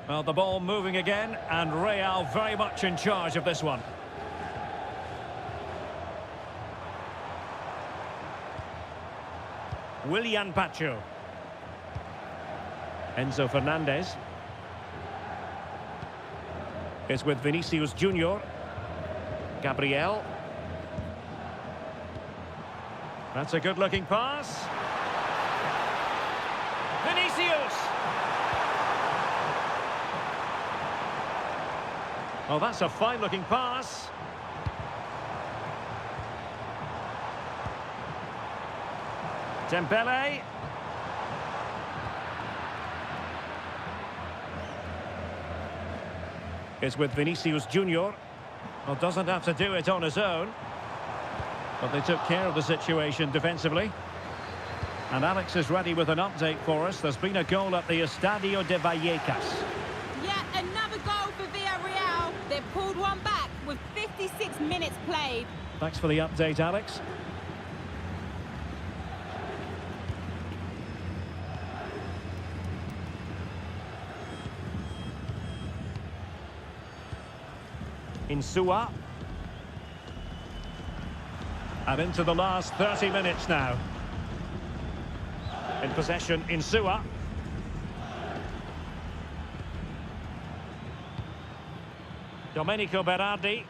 Well, the ball moving again, and Real very much in charge of this one. Willian Pacho. Enzo Fernandez. It's with Vinicius Junior. Gabriel. That's a good-looking pass. Vinicius! Oh, that's a fine-looking pass. Dembele. It's with Vinicius Junior. Well, doesn't have to do it on his own. But they took care of the situation defensively. And Alex is ready with an update for us. There's been a goal at the Estadio de Vallecas. Yeah, another goal for Villarreal. They've pulled one back with 56 minutes played. Thanks for the update, Alex. Insua. And into the last 30 minutes now. In possession, Insua. Domenico Berardi.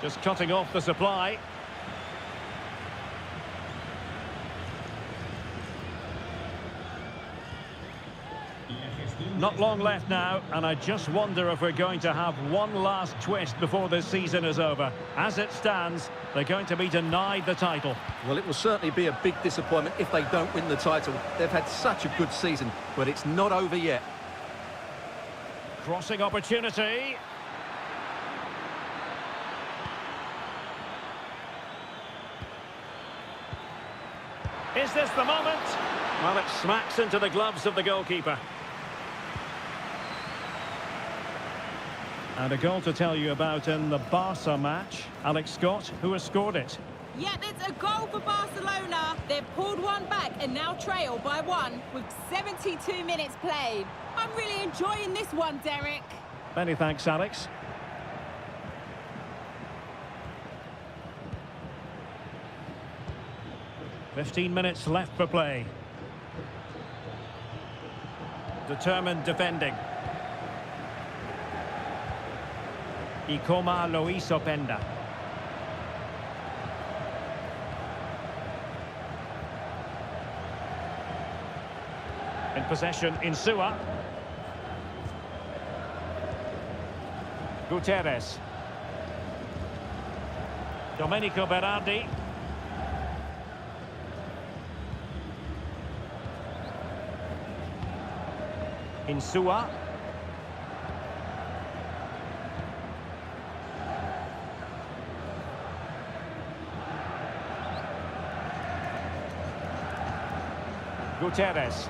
Just cutting off the supply. Not long left now, and I just wonder if we're going to have one last twist before this season is over. As it stands, they're going to be denied the title. Well, it will certainly be a big disappointment if they don't win the title. They've had such a good season, but it's not over yet. Crossing opportunity. Is this the moment? Well, it smacks into the gloves of the goalkeeper. And a goal to tell you about in the Barca match. Alex Scott, who has scored it. Yeah, it's a goal for Barcelona. They've pulled one back and now trail by one with 72 minutes played. I'm really enjoying this one, Derek. Many thanks, Alex. "15 minutes left for play. Determined defending. Ikoma Luis Openda. In possession, Insua. Gutierrez. Domenico Berardi. Insua. Gutierrez.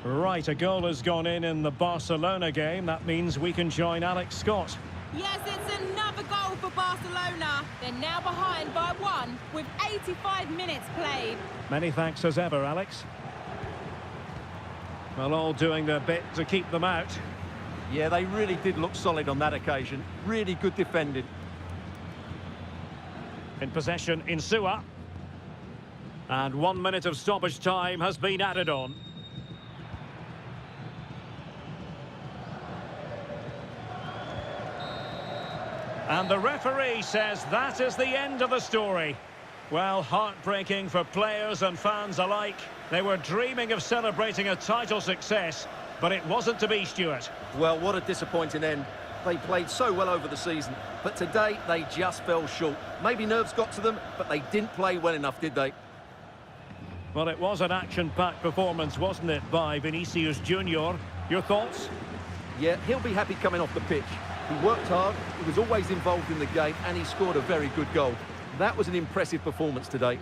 Right, a goal has gone in the Barcelona game. That means we can join Alex Scott. Yes, it's another goal for Barcelona. They're now behind by 1 with 85 minutes played. Many thanks as ever, Alex. Well, all doing their bit to keep them out. Yeah, they really did look solid on that occasion. Really good defending. In possession, Insua. And 1 minute of stoppage time has been added on. And the referee says that is the end of the story. Well, heartbreaking for players and fans alike. They were dreaming of celebrating a title success, but it wasn't to be, Stuart. Well, what a disappointing end. They played so well over the season, but today they just fell short. Maybe nerves got to them, but they didn't play well enough, did they? Well, it was an action-packed performance, wasn't it, by Vinicius Junior? Your thoughts? Yeah, he'll be happy coming off the pitch. He worked hard, he was always involved in the game, and he scored a very good goal. That was an impressive performance today.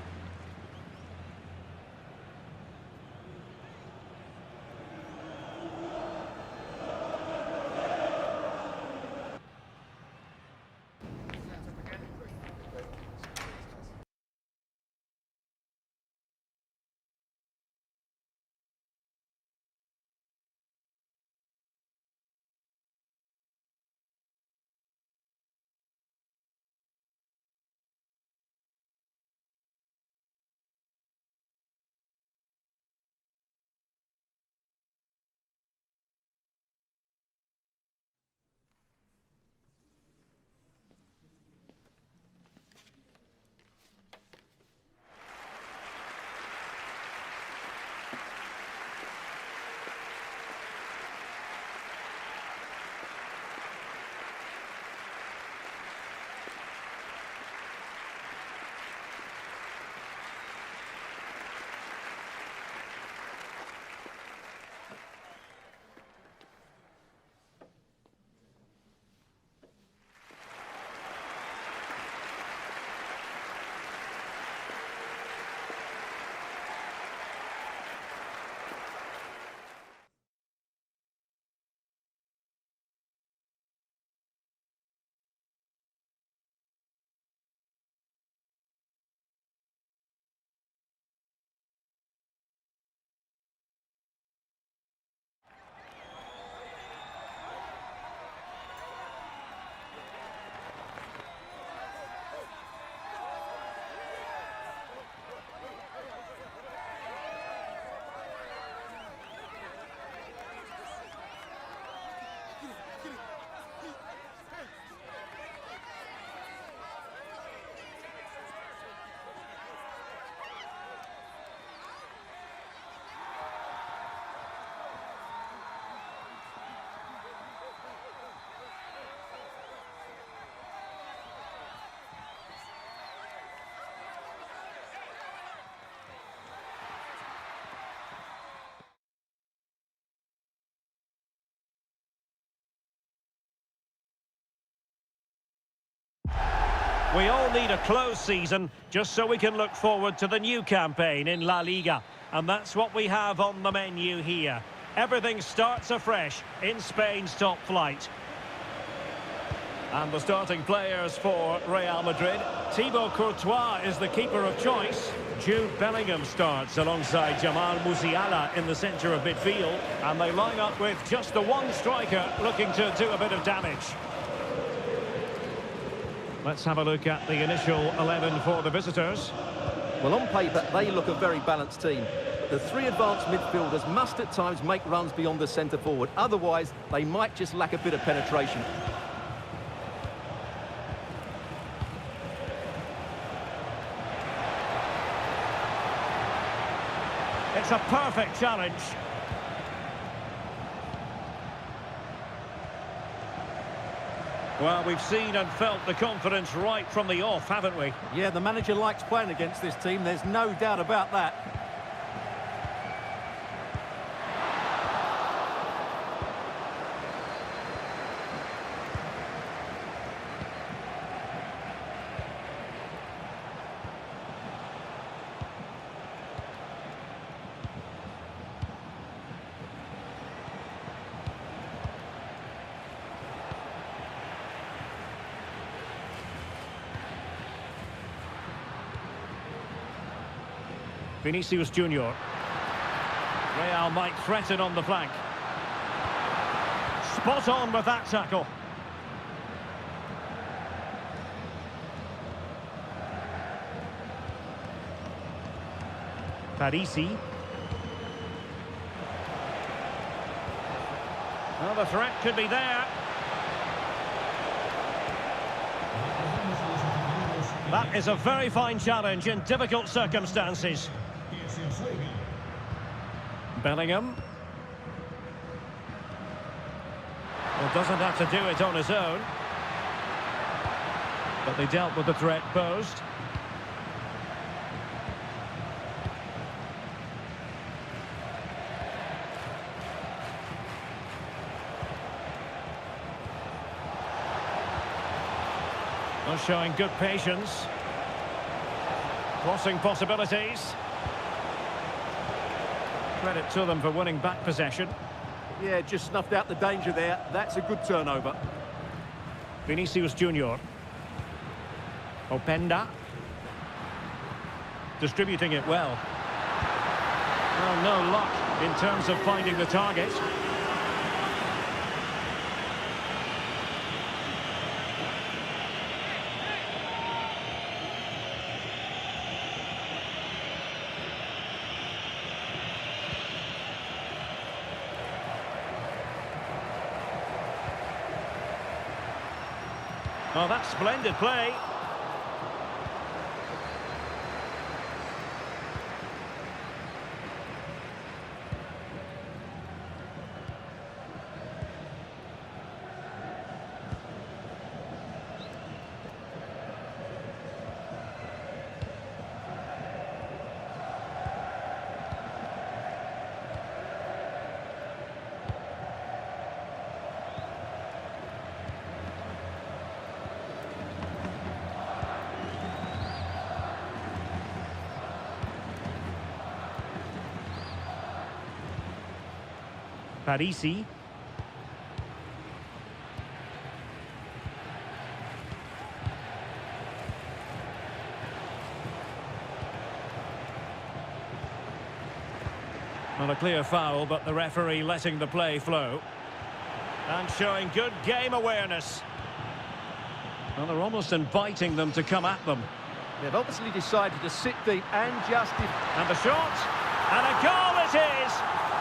We all need a close season just so we can look forward to the new campaign in La Liga. And that's what we have on the menu here. Everything starts afresh in Spain's top flight. And the starting players for Real Madrid. Thibaut Courtois is the keeper of choice. Jude Bellingham starts alongside Jamal Musiala in the centre of midfield. And they line up with just the one striker looking to do a bit of damage. Let's have a look at the initial 11 for the visitors. Well, on paper, they look a very balanced team. The three advanced midfielders must at times make runs beyond the centre forward. Otherwise, they might just lack a bit of penetration. it's a perfect challenge. Well, we've seen and felt the confidence right from the off, haven't we? Yeah, the manager likes playing against this team, there's no doubt about that. Vinicius Junior. Real might threaten on the flank. Spot on with that tackle. Parisi. Well, the threat could be there. That is a very fine challenge in difficult circumstances. Bellingham. Well, doesn't have to do it on his own. But they dealt with the threat posed. Well, showing good patience. Crossing possibilities. Credit to them for winning back possession. Yeah, just snuffed out the danger there. That's a good turnover. Vinicius Junior. Openda. Distributing it well. Well, no luck in terms of finding the target. Well, that's splendid play. Parisi. Well, a clear foul, but the referee letting the play flow. And showing good game awareness. Well, they're almost inviting them to come at them. They've obviously decided to sit deep and just... And the shot. And a goal it is!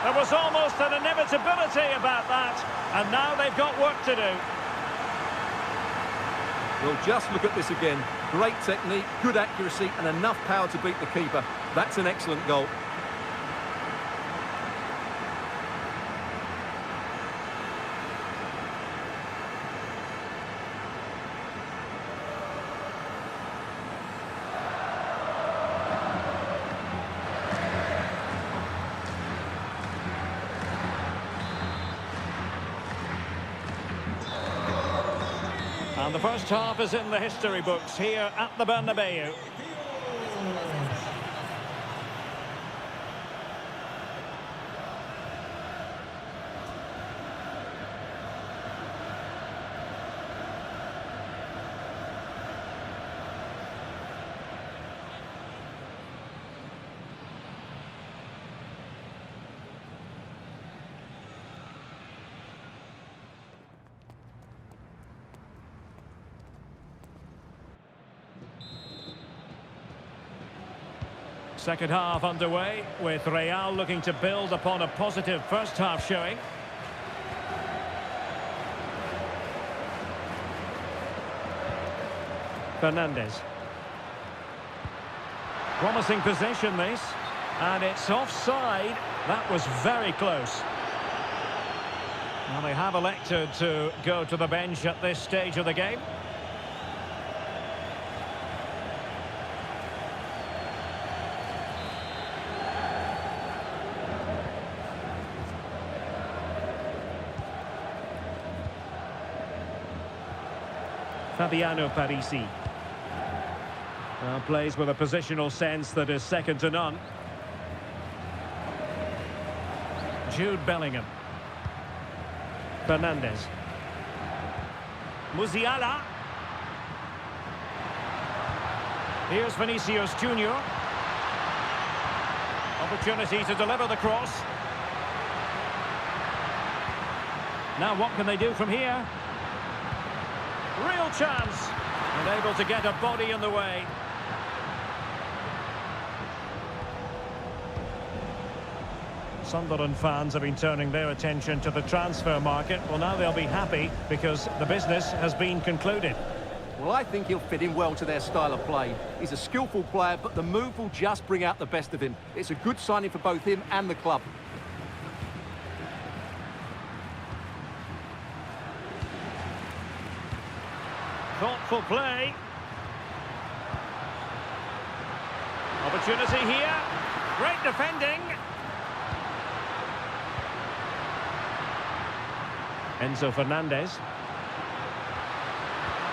There was almost an inevitability about that, and now they've got work to do. Well, just look at this again. Great technique, good accuracy, and enough power to beat the keeper. That's an excellent goal. And the first half is in the history books here at the Bernabeu. Second half underway, with Real looking to build upon a positive first half showing. Fernandes. Promising possession, this. And it's offside. That was very close. Well, they have elected to go to the bench at this stage of the game. Fabiano Parisi. Plays with a positional sense that is second to none. Jude Bellingham. Fernandes. Musiala. Here's Vinicius Junior. Opportunity to deliver the cross. Now what can they do from here? Real chance. And able to get a body in the way. Sunderland fans have been turning their attention to the transfer market. Well, now they'll be happy because the business has been concluded. Well, I think he'll fit in well to their style of play. He's a skillful player, but the move will just bring out the best of him. It's a good signing for both him and the club. Thoughtful play. Opportunity here. Great defending. Enzo Fernandez.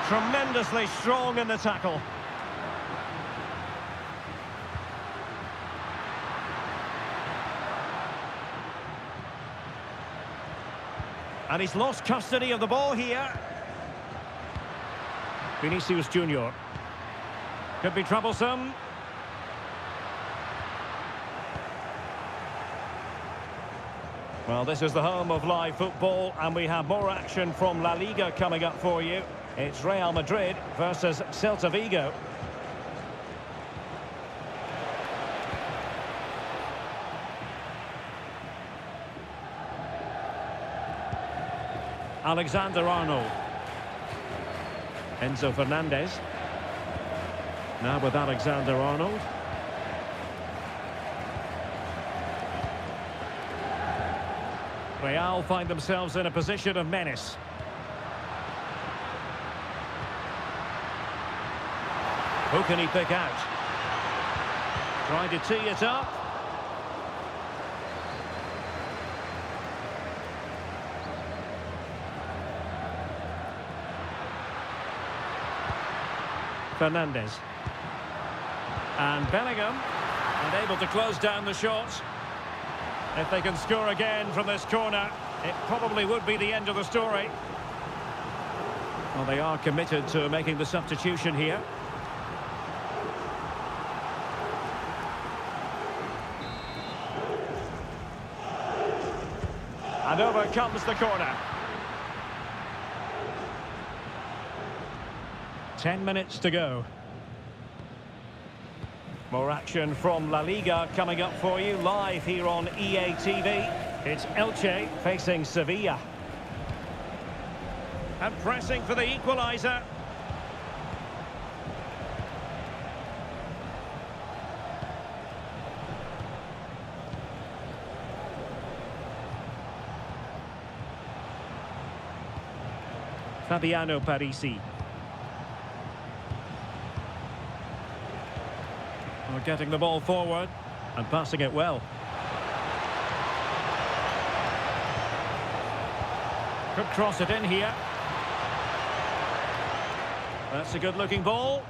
Tremendously strong in the tackle. And he's lost custody of the ball here. Vinicius Junior. Could be troublesome. Well, this is the home of live football, and we have more action from La Liga coming up for you. It's Real Madrid versus Celta Vigo. Alexander-Arnold. Enzo Fernandez. Now with Alexander-Arnold. Real find themselves in a position of menace. Who can he pick out? Trying to tee it up. Fernandes. And Bellingham. And able to close down the shot. If they can score again from this corner, it probably would be the end of the story. Well, they are committed to making the substitution here. And over comes the corner. 10 minutes to go. More action from La Liga coming up for you live here on EA TV. It's Elche facing Sevilla. And pressing for the equaliser. Fabiano Parisi. We're getting the ball forward and passing it well. Could cross it in here. That's a good-looking ball.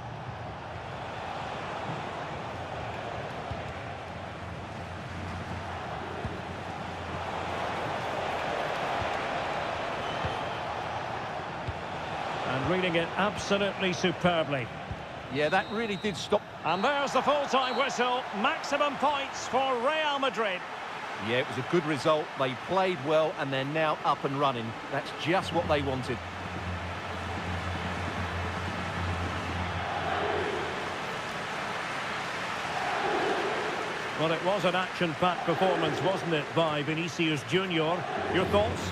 And reading it absolutely superbly. Yeah, that really did stop. And there's the full-time whistle. Maximum points for Real Madrid. Yeah, it was a good result. They played well and they're now up and running. That's just what they wanted. Well, it was an action-packed performance, wasn't it, by Vinicius Junior? Your thoughts?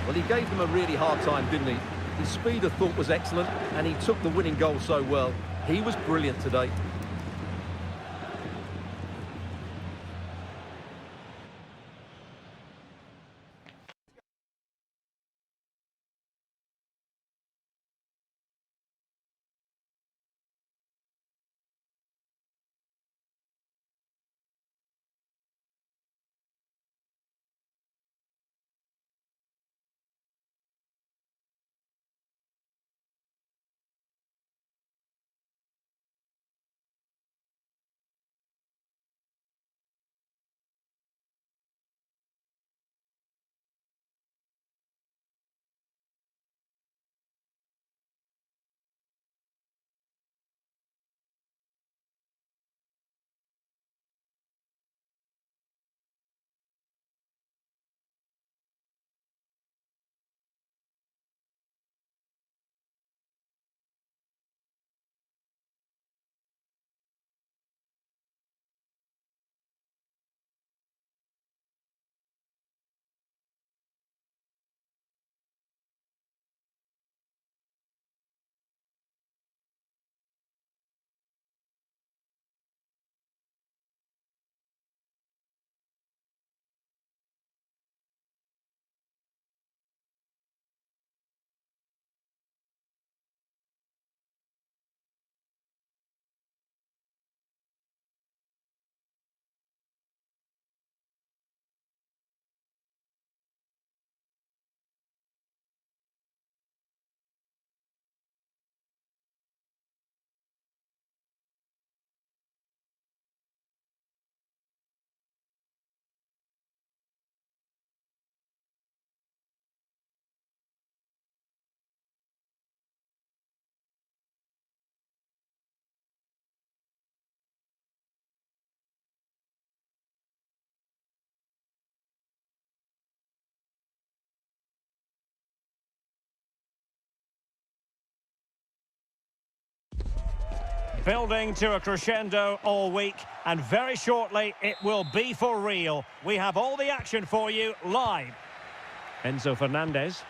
Well, he gave them a really hard time, didn't he? His speed of thought was excellent and he took the winning goal so well. He was brilliant today. Building to a crescendo all week, and very shortly it will be for real. We have all the action for you live. Enzo Fernandez.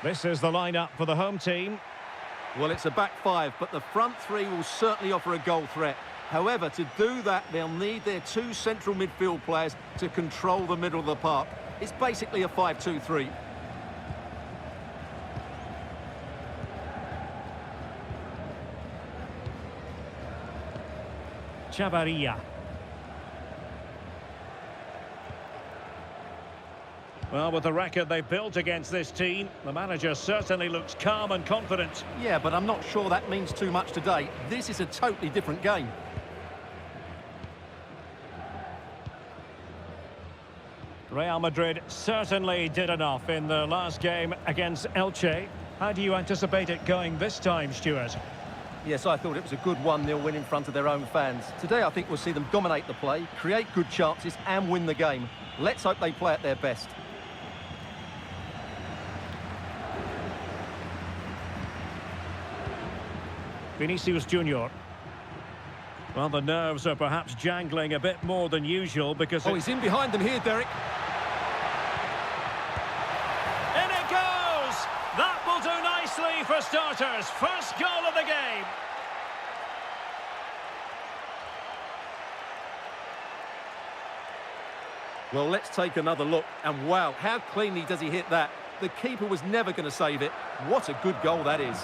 This is the lineup for the home team. Well, it's a back five, but the front three will certainly offer a goal threat. However, to do that, they'll need their two central midfield players to control the middle of the park. It's basically a 5-2-3. Chavarria. Well, with the record they've built against this team, the manager certainly looks calm and confident. Yeah, but I'm not sure that means too much today. This is a totally different game. Real Madrid certainly did enough in the last game against Elche. How do you anticipate it going this time, Stuart? Yes, I thought it was a good 1-0 win in front of their own fans. Today, I think we'll see them dominate the play, create good chances and win the game. Let's hope they play at their best. Vinicius Junior. Well, the nerves are perhaps jangling a bit more than usual because... Oh, he's in behind them here, Derek. In it goes! That will do nicely for starters. First goal of the game. Well, let's take another look. And wow, how cleanly does he hit that? The keeper was never going to save it. What a good goal that is.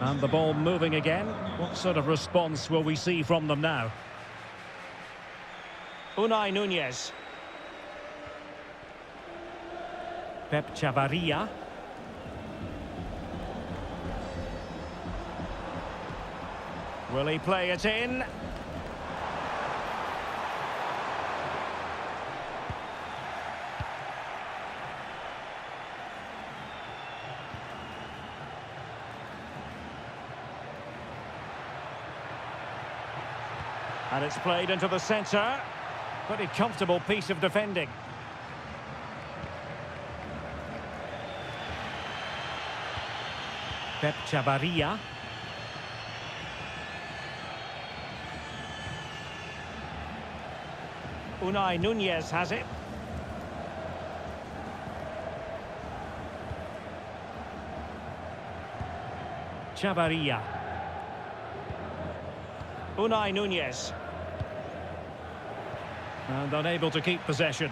And the ball moving again. What sort of response will we see from them now? Unai Núñez. Pep Chavarria. Will he play it in? And it's played into the centre. Pretty comfortable piece of defending. Pep Chavarria. Unai Núñez has it. Chavarria. Unai Núñez. And unable to keep possession.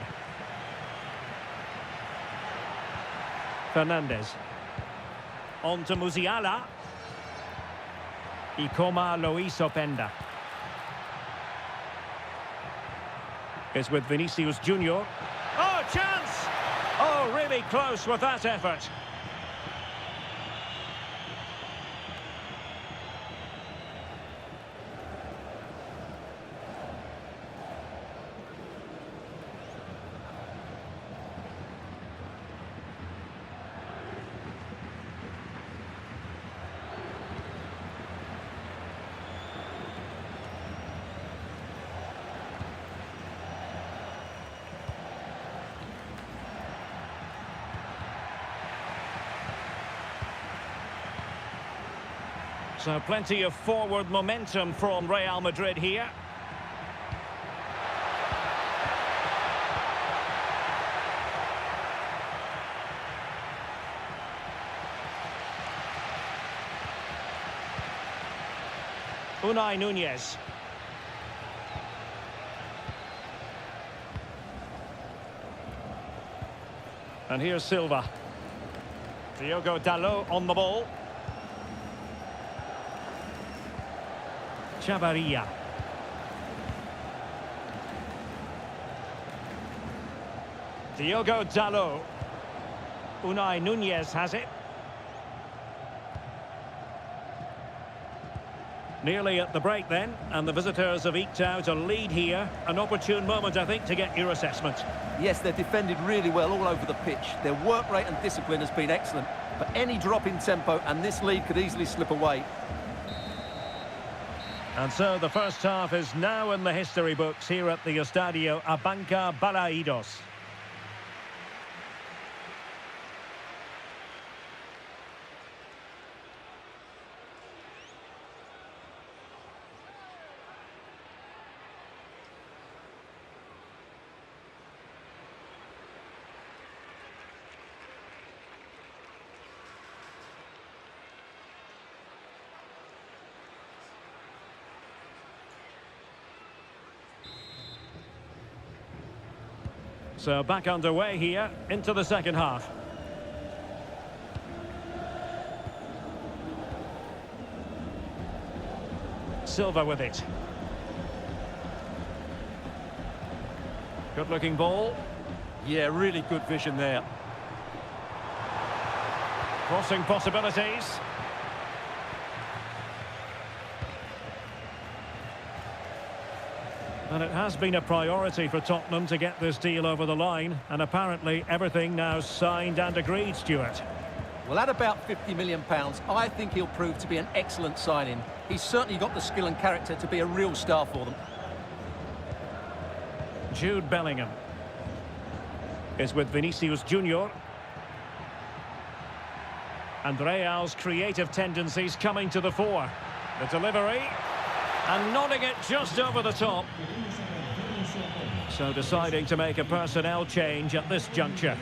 Fernandez. On to Musiala. Ikoma Loiso Penda. Is with Vinicius Junior. Oh, chance! Oh, really close with that effort. So plenty of forward momentum from Real Madrid here. Unai Núñez. And here's Silva. Diogo Dalot on the ball. Chavarria. Diogo Dalot. Unai Núñez has it. Nearly at the break then, and the visitors have eked out a lead here. An opportune moment, I think, to get your assessment. Yes, they've defended really well all over the pitch. Their work rate and discipline has been excellent. But any drop in tempo and this lead could easily slip away. And so the first half is now in the history books here at the Estadio Abanca Balaidos. So back underway here into the second half. Silva with it. Good looking ball. Yeah, really good vision there. Crossing possibilities. And it has been a priority for Tottenham to get this deal over the line, and apparently everything now signed and agreed, Stuart. Well, at about £50 million, I think he'll prove to be an excellent signing. He's certainly got the skill and character to be a real star for them. Jude Bellingham is with Vinicius Junior. And Real's creative tendencies coming to the fore. The delivery, and nodding it just over the top. So deciding to make a personnel change at this juncture.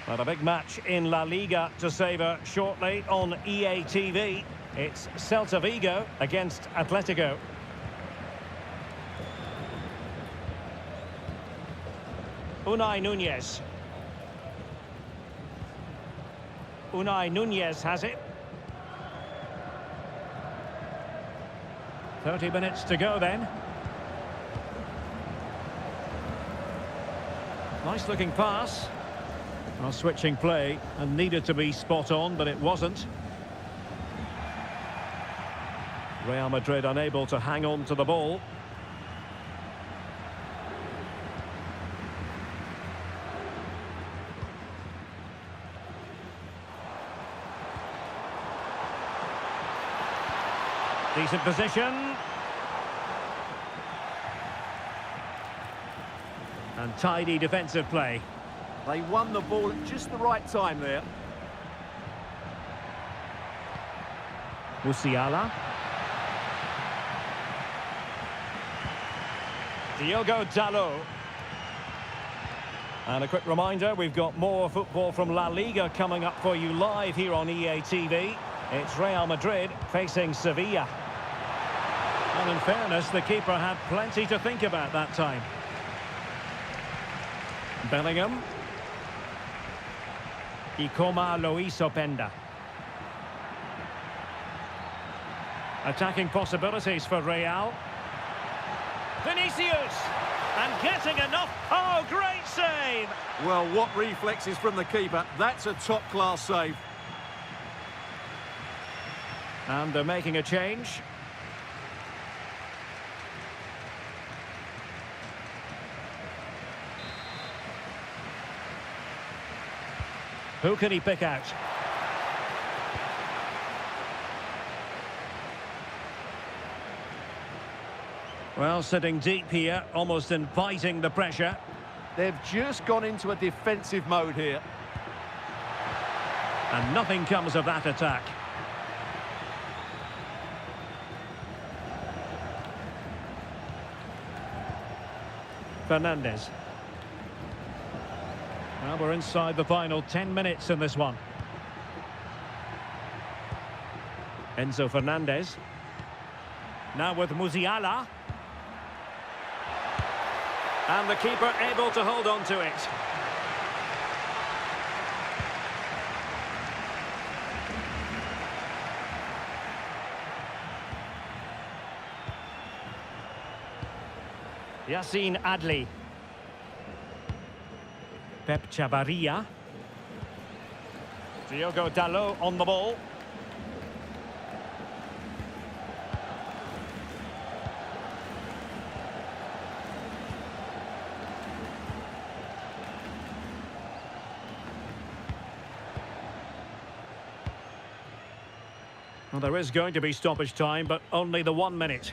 But a big match in La Liga to savour shortly on EA TV. It's Celta Vigo against Atletico. Unai Núñez. Unai Núñez has it. 30 minutes to go then. Nice looking pass. Well, switching play and needed to be spot on, but it wasn't. Real Madrid unable to hang on to the ball. Decent position. And tidy defensive play. They won the ball at just the right time there. Musiala. Diogo Dalot. And a quick reminder, we've got more football from La Liga coming up for you live here on EA TV. It's Real Madrid facing Sevilla. And in fairness, the keeper had plenty to think about that time. Bellingham. Y como lo hizo Penda. Attacking possibilities for Real. Vinicius! And getting enough. Oh, great save! Well, what reflexes from the keeper. That's a top-class save. And they're making a change. Who can he pick out? Well, sitting deep here, almost inviting the pressure. They've just gone into a defensive mode here. And nothing comes of that attack. Fernandes. Well, we're inside the final 10 minutes in this one. Enzo Fernandez. Now with Musiala. And the keeper able to hold on to it. Yassine Adli. Pep Chavarria. Diogo Dalot on the ball. Well, there is going to be stoppage time, but only the 1 minute.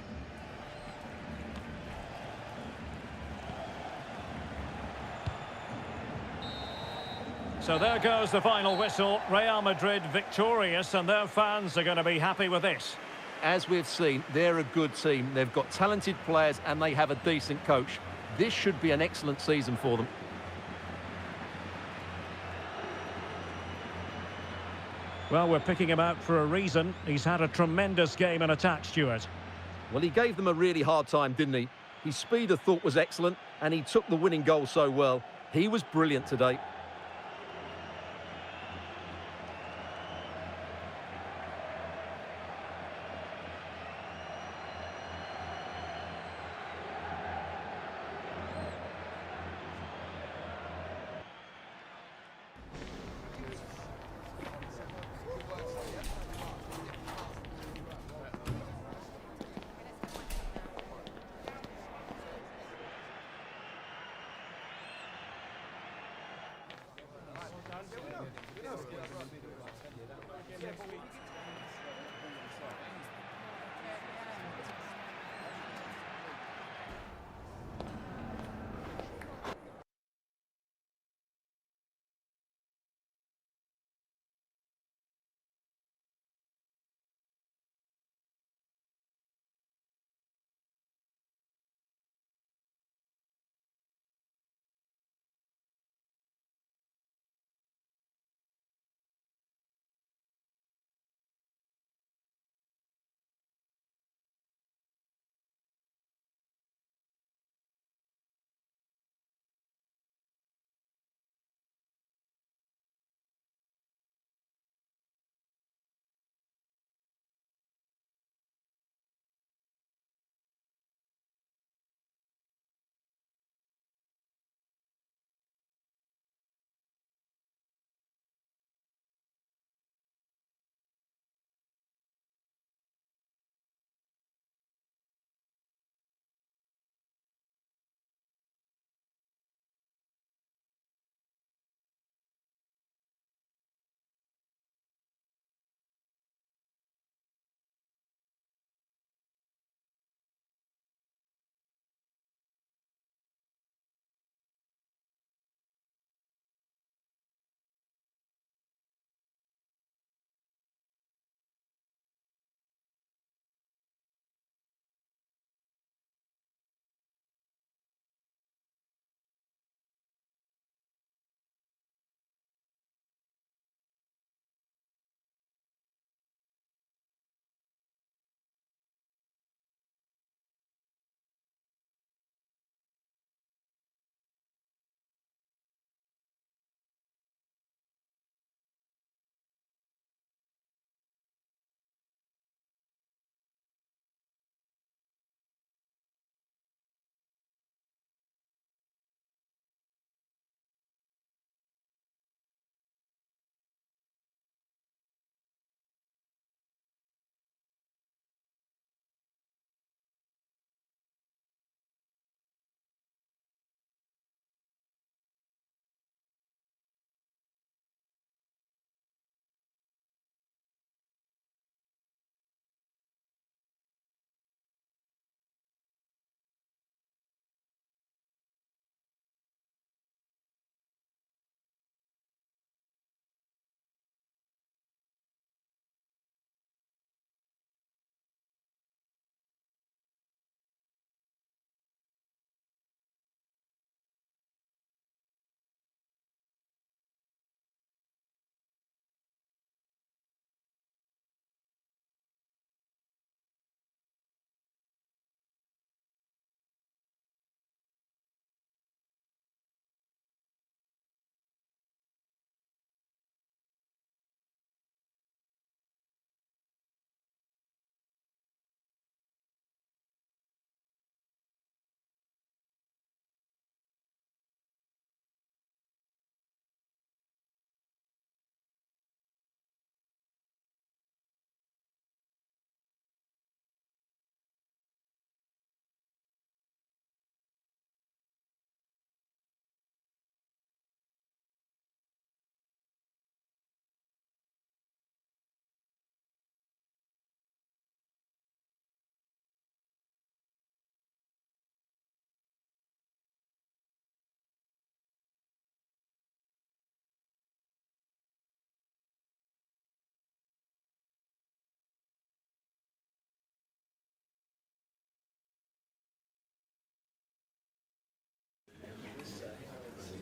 So there goes the final whistle. Real Madrid victorious, and their fans are going to be happy with this. As we've seen, they're a good team. They've got talented players and they have a decent coach. This should be an excellent season for them. Well, we're picking him out for a reason. He's had a tremendous game in attack, Stuart. Well, he gave them a really hard time, didn't he? His speed, I thought, was excellent, and he took the winning goal so well. He was brilliant today.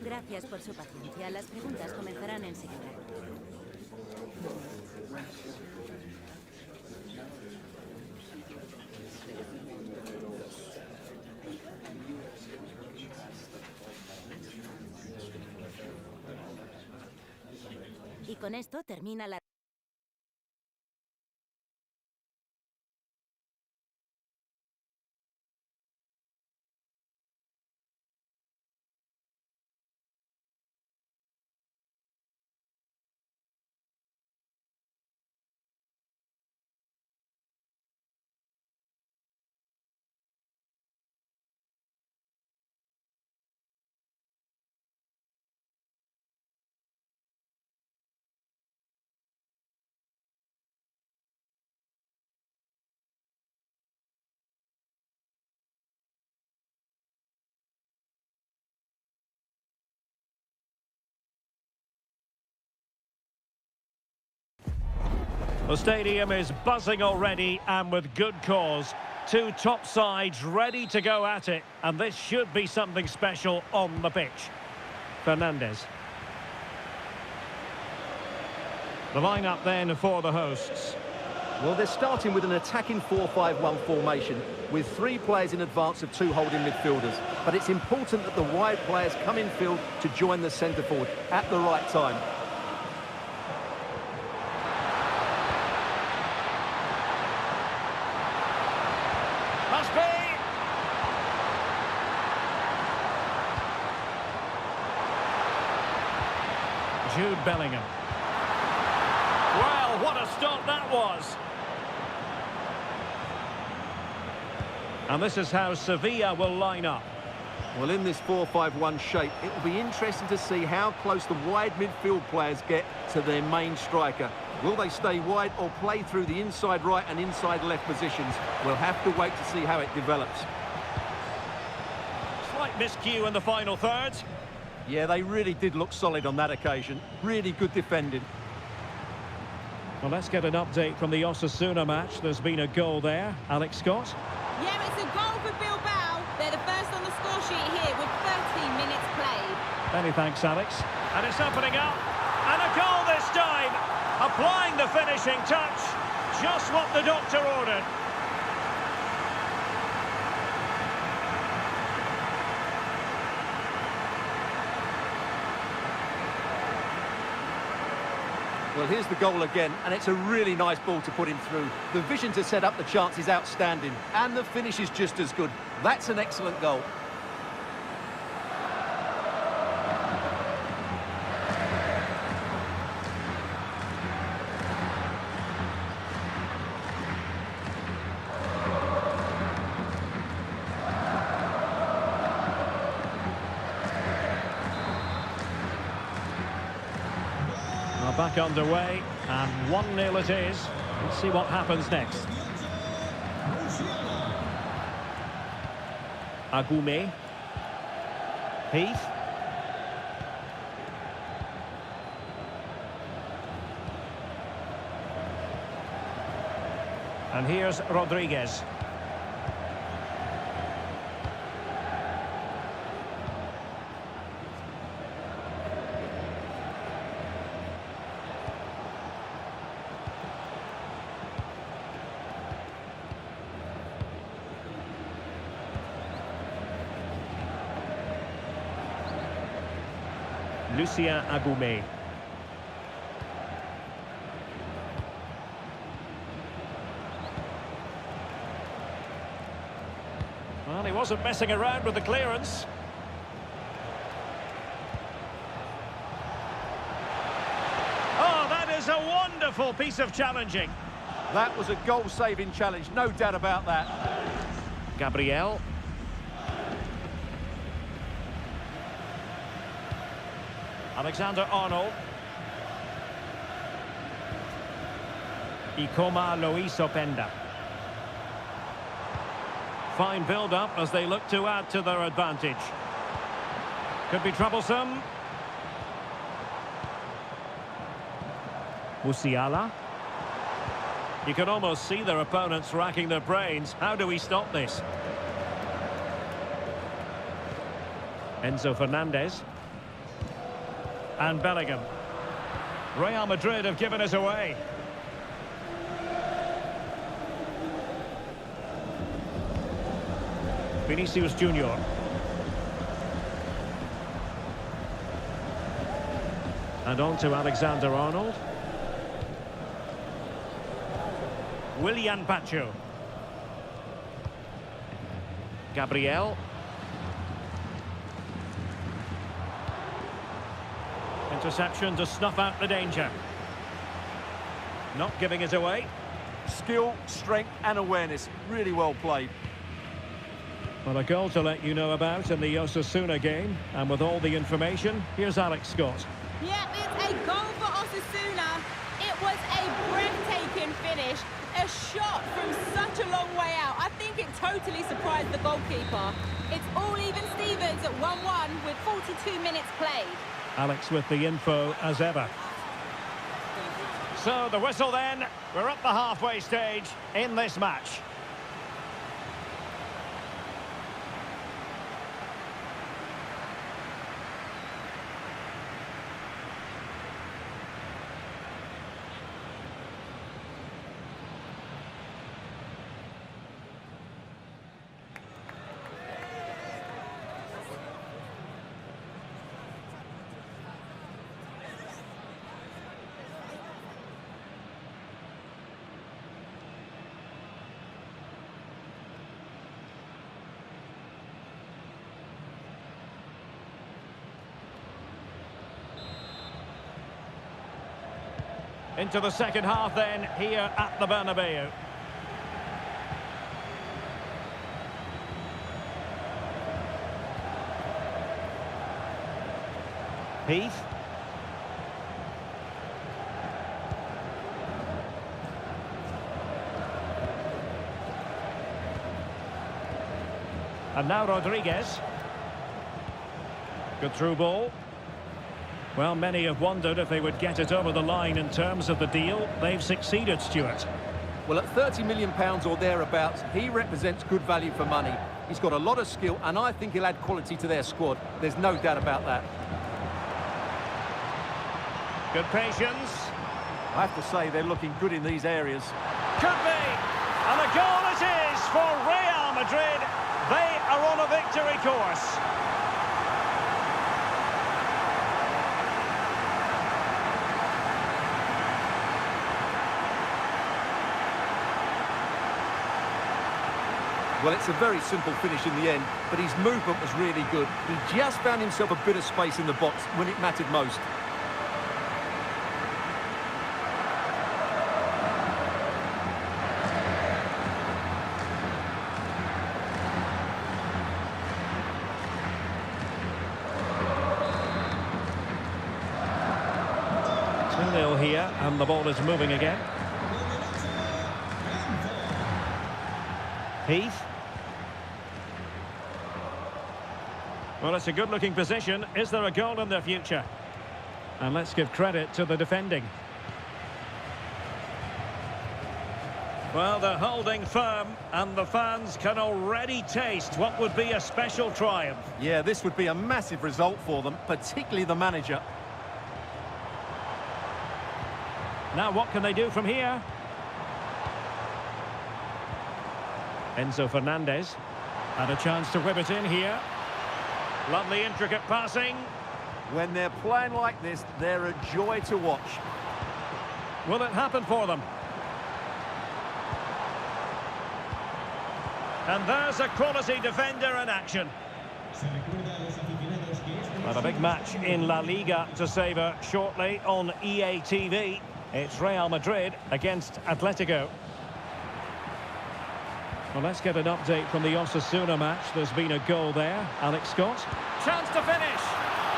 Gracias por su paciencia. Las preguntas comenzarán enseguida. Y con esto termina la... The stadium is buzzing already, and with good cause. Two top sides ready to go at it, and this should be something special on the pitch. Fernandes. The lineup then for the hosts. Well, they're starting with an attacking 4-5-1 formation with 3 players in advance of 2 holding midfielders. But it's important that the wide players come in field to join the centre forward at the right time. Must be! Jude Bellingham. Well, what a stop that was! And this is how Sevilla will line up. Well, in this 4-5-1 shape, it will be interesting to see how close the wide midfield players get to their main striker. Will they stay wide or play through the inside right and inside left positions? We'll have to wait to see how it develops. Slight miscue in the final third. Yeah, they really did look solid on that occasion. Really good defending. Well, let's get an update from the Osasuna match. There's been a goal there. Alex Scott? Yeah, it's a goal for Bilbao. They're the first on the score sheet here with 13 minutes played. Many thanks, Alex. And it's opening up. And a goal this time. Applying the finishing touch. Just what the doctor ordered. Well, here's the goal again, and it's a really nice ball to put him through. The vision to set up the chance is outstanding, and the finish is just as good. That's an excellent goal. Back underway, and 1-0 it is. Let's see what happens next. Agume. Heath. And here's Rodriguez. Lucien Agume. Well, he wasn't messing around with the clearance. Oh, that is a wonderful piece of challenging. That was a goal-saving challenge, no doubt about that. Gabriel. Alexander-Arnold. Ikoma Luis Openda. Fine build-up as they look to add to their advantage. Could be troublesome. Musiala. You can almost see their opponents racking their brains. How do we stop this? Enzo Fernandez. And Bellingham. Real Madrid have given us away. Vinicius Junior. And on to Alexander-Arnold. Willian Pacho. Gabriel. Interception to snuff out the danger. Not giving it away. Skill, strength and awareness. Really well played. Well, a goal to let you know about in the Osasuna game. And with all the information, here's Alex Scott. Yeah, it's a goal for Osasuna. It was a breathtaking finish. A shot from such a long way out. I think it totally surprised the goalkeeper. It's all even Stevens at 1-1 with 42 minutes played. Alex with the info as ever. So the whistle then. We're up the halfway stage in this match. Into the second half then, here at the Bernabeu. Heath. And now Rodriguez. Good through ball. Well, many have wondered if they would get it over the line in terms of the deal. They've succeeded, Stuart. Well, at £30 million or thereabouts, he represents good value for money. He's got a lot of skill, and I think he'll add quality to their squad. There's no doubt about that. Good patience. I have to say, they're looking good in these areas. Could be. And a goal it is for Real Madrid. They are on a victory course. Well, it's a very simple finish in the end, but his movement was really good. He just found himself a bit of space in the box when it mattered most. Two-nil here, and the ball is moving again. Heath. Well, it's a good-looking position. Is there a goal in their future? And let's give credit to the defending. Well, they're holding firm, and the fans can already taste what would be a special triumph. Yeah, this would be a massive result for them, particularly the manager. Now, what can they do from here? Enzo Fernandez had a chance to whip it in here. Lovely intricate passing. When they're playing like this, they're a joy to watch. Will it happen for them? And there's a quality defender in action. But a big match in La Liga to savour shortly on EA TV. It's Real Madrid against Atletico. Well, let's get an update from the Osasuna match. There's been a goal there. Alex Scott. Chance to finish.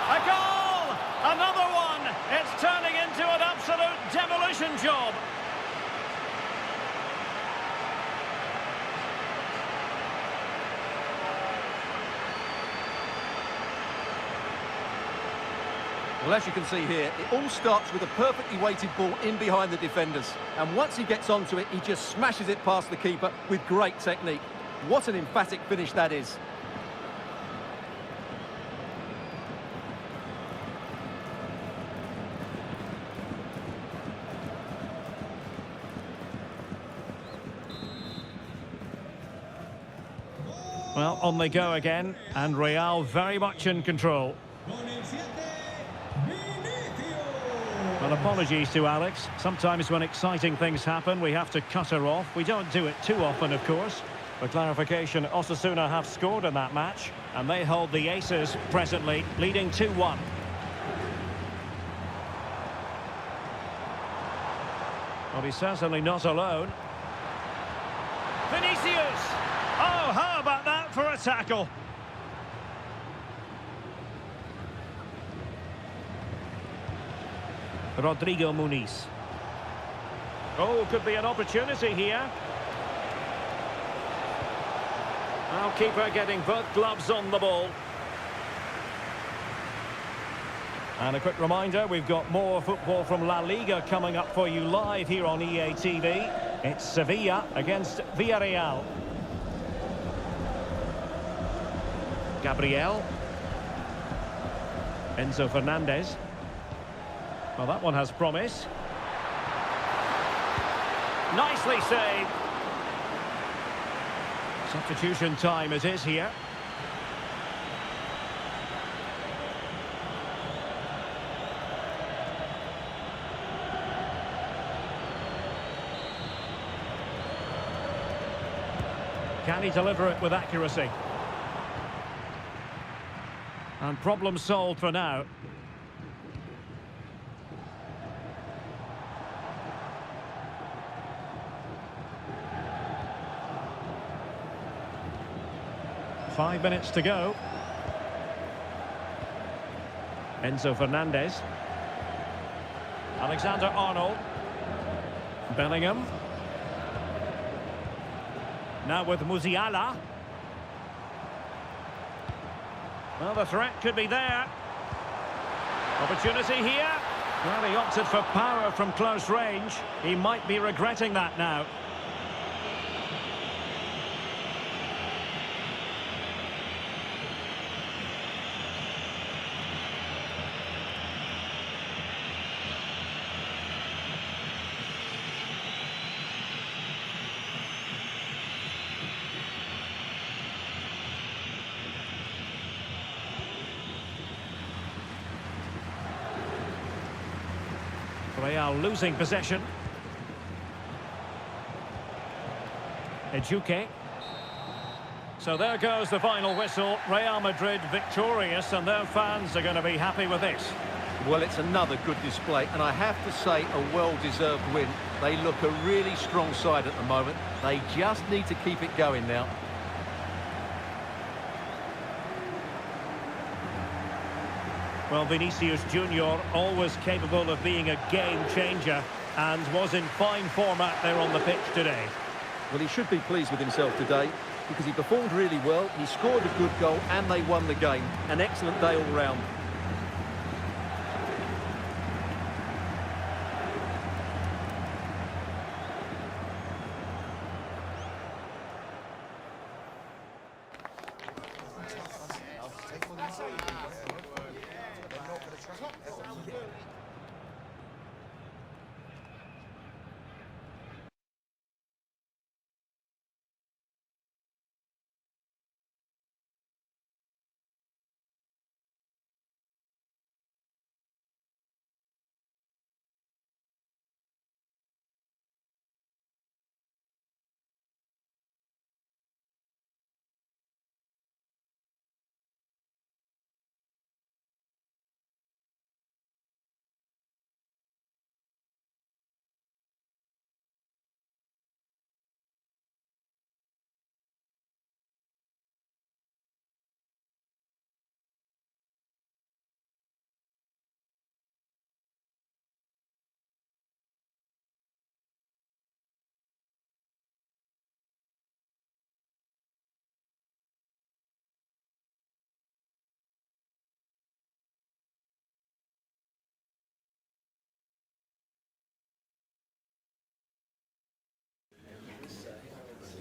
A goal! Another one! It's turning into an absolute demolition job. Well, as you can see here, it all starts with a perfectly weighted ball in behind the defenders. And once he gets onto it, he just smashes it past the keeper with great technique. What an emphatic finish that is. Well, on they go again, and Real very much in control. Well, apologies to Alex. Sometimes when exciting things happen, we have to cut her off. We don't do it too often, of course. For clarification, Osasuna have scored in that match, and they hold the aces presently, leading 2-1. Well, he's certainly not alone. Vinicius! Oh, how about that for a tackle? Rodrigo Muniz. Oh, could be an opportunity here. Now keeper getting both gloves on the ball. And a quick reminder, we've got more football from La Liga coming up for you live here on EA TV. It's Sevilla against Villarreal. Gabriel. Enzo Fernandez. Well, that one has promise. Nicely saved. Substitution time it is here. Can he deliver it with accuracy? And problem solved for now. Five minutes to go. Enzo Fernandez. Alexander-Arnold. Bellingham. Now with Musiala. Well, the threat could be there. Opportunity here. Well, he opted for power from close range. He might be regretting that now. Real losing possession. Ejuke. So there goes the final whistle. Real Madrid victorious, and their fans are going to be happy with this. Well, it's another good display, and I have to say a well-deserved win. They look a really strong side at the moment. They just need to keep it going now. Well, Vinicius Junior, always capable of being a game changer, and was in fine form out there on the pitch today. Well, he should be pleased with himself today because he performed really well, he scored a good goal, and they won the game. An excellent day all round.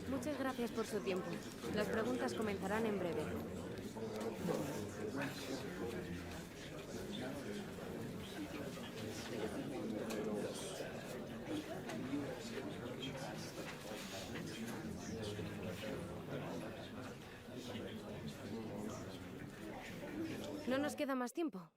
Muchas gracias por su tiempo. Las preguntas comenzarán en breve. No nos queda más tiempo.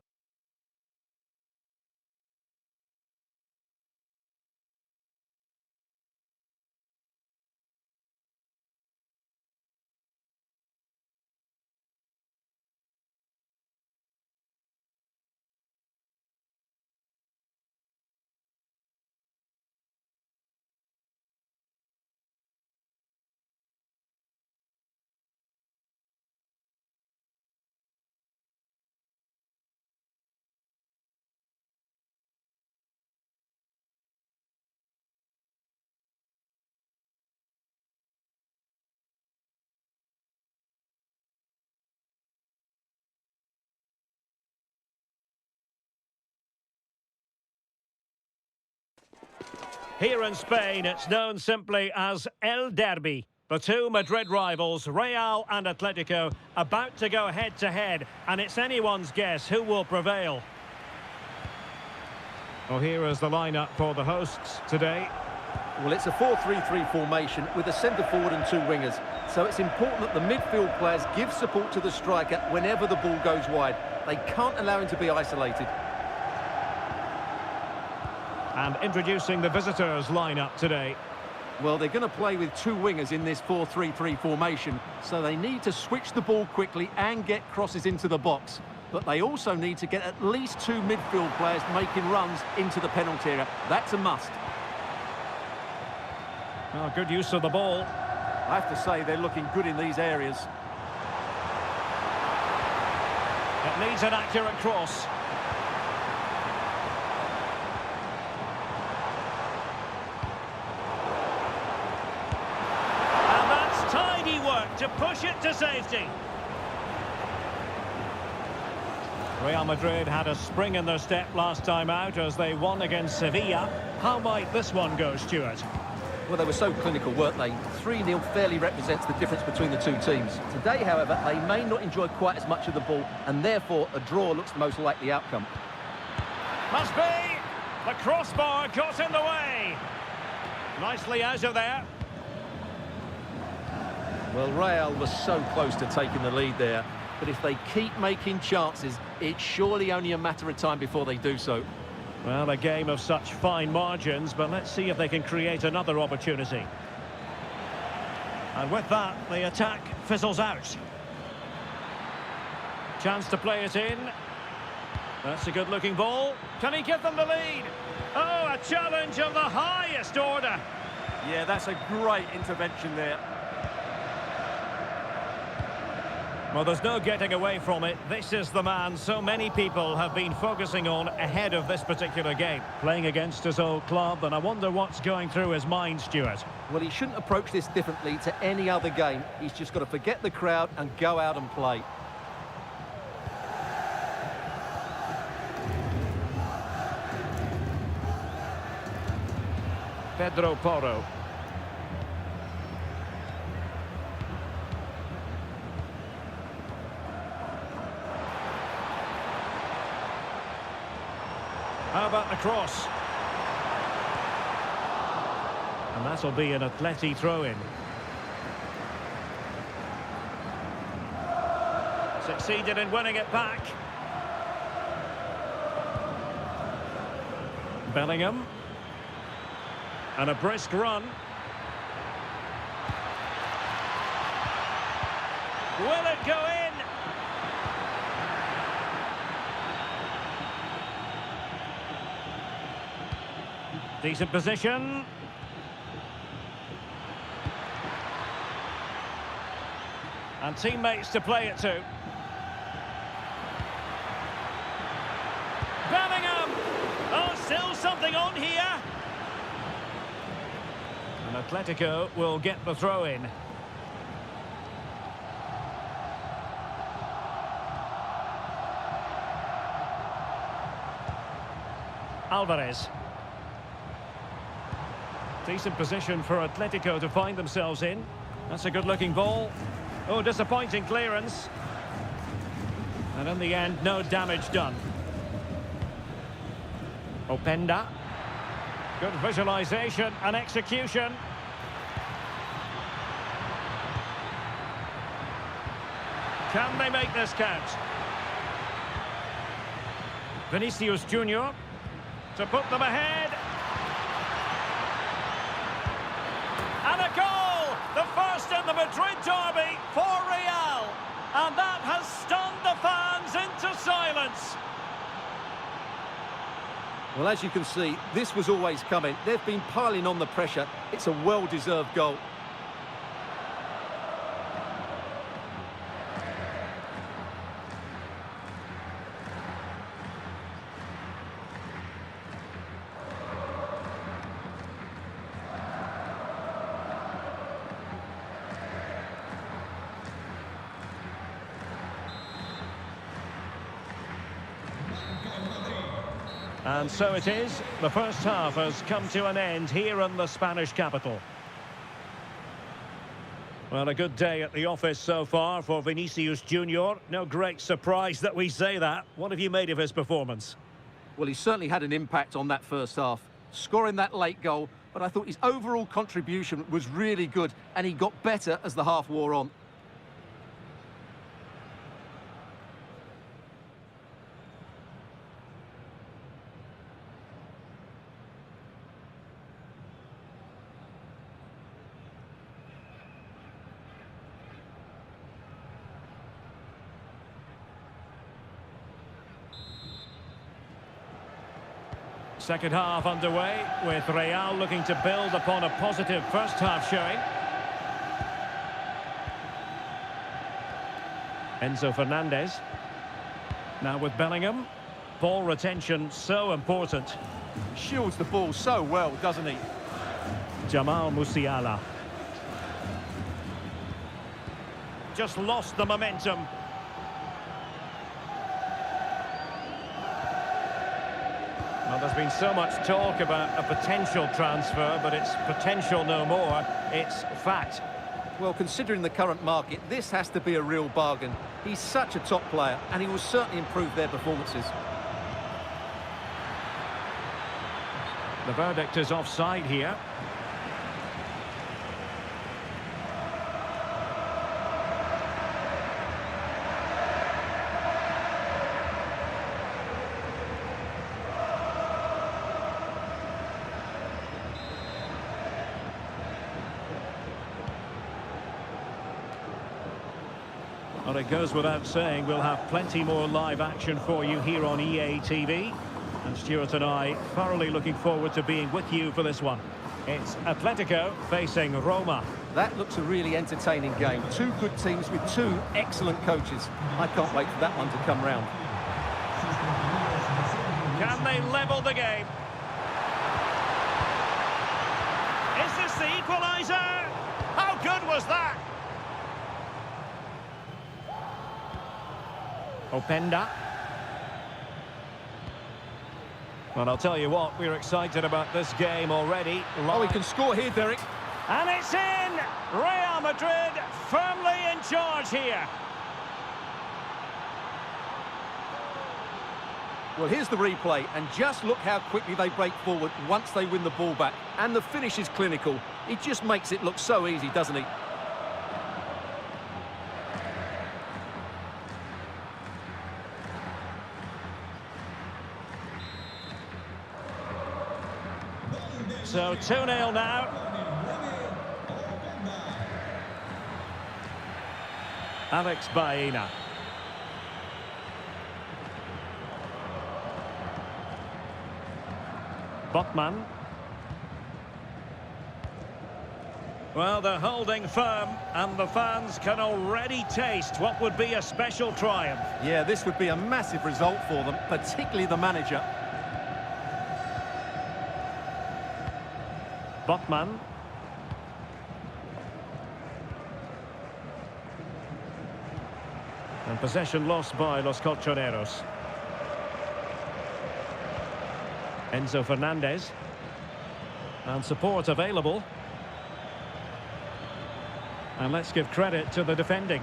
Here in Spain, it's known simply as El Derby. The two Madrid rivals, Real and Atletico, about to go head-to-head, and it's anyone's guess who will prevail. Well, here is the lineup for the hosts today. Well, it's a 4-3-3 formation with a centre forward and two wingers. So it's important that the midfield players give support to the striker whenever the ball goes wide. They can't allow him to be isolated. And introducing the visitors' lineup today. Well, they're going to play with two wingers in this 4-3-3 formation, so they need to switch the ball quickly and get crosses into the box. But they also need to get at least two midfield players making runs into the penalty area. That's a must. Oh, good use of the ball. I have to say they're looking good in these areas. It needs an accurate cross. To push it to safety. Real Madrid had a spring in their step last time out as they won against Sevilla. How might this one go, Stuart? Well, they were so clinical, weren't they? 3-0 fairly represents the difference between the two teams. Today, however, they may not enjoy quite as much of the ball, and therefore a draw looks the most likely outcome. Must be! The crossbar got in the way. Nicely out of there. Well, Real was so close to taking the lead there, but if they keep making chances, it's surely only a matter of time before they do so. Well, a game of such fine margins, but let's see if they can create another opportunity. And with that, the attack fizzles out. Chance to play it in. That's a good-looking ball. Can he give them the lead? Oh, a challenge of the highest order. Yeah, that's a great intervention there. Well, there's no getting away from it. This is the man so many people have been focusing on ahead of this particular game. Playing against his old club, and I wonder what's going through his mind, Stuart. Well, he shouldn't approach this differently to any other game. He's just got to forget the crowd and go out and play. Pedro Porro. How about the cross? And that'll be an Atleti throw-in. Succeeded in winning it back. Bellingham. And a brisk run. Will it go in? Decent position. And teammates to play it to. Bellingham! Oh, still something on here. And Atletico will get the throw in. Alvarez. Decent position for Atletico to find themselves in. That's a good-looking ball. Oh, disappointing clearance. And in the end, no damage done. Openda. Good visualization and execution. Can they make this count? Vinicius Junior to put them ahead. And a goal! The first in the Madrid derby for Real. And that has stunned the fans into silence. Well, as you can see, this was always coming. They've been piling on the pressure. It's a well-deserved goal. And so it is. The first half has come to an end here in the Spanish capital. Well, a good day at the office so far for Vinicius Junior. No great surprise that we say that. What have you made of his performance? Well, he certainly had an impact on that first half, scoring that late goal, but I thought his overall contribution was really good, and he got better as the half wore on. Second half underway, with Real looking to build upon a positive first half showing. Enzo Fernandez. Now with Bellingham. Ball retention so important. Shields the ball so well, doesn't he? Jamal Musiala. Just lost the momentum. Well, there's been so much talk about a potential transfer, but it's potential no more. It's fact. Well, considering the current market, this has to be a real bargain. He's such a top player, and he will certainly improve their performances. The verdict is offside here. Well, it goes without saying, we'll have plenty more live action for you here on EA TV. And Stuart and I thoroughly looking forward to being with you for this one. It's Atletico facing Roma. That looks a really entertaining game. Two good teams with two excellent coaches. I can't wait for that one to come round. Can they level the game? Is this the equaliser? How good was that? Openda. Well, I'll tell you what, we're excited about this game already. Oh, he can score here, Derek. And it's in! Real Madrid firmly in charge here. Well, here's the replay, and just look how quickly they break forward once they win the ball back. And the finish is clinical. He just makes it look so easy, doesn't he? So 2-0 now. Alex Baena. Botman. Well, they're holding firm, and the fans can already taste what would be a special triumph. Yeah, this would be a massive result for them, particularly the manager. Botman. And possession lost by Los Colchoneros. Enzo Fernandez. And support available. And let's give credit to the defending.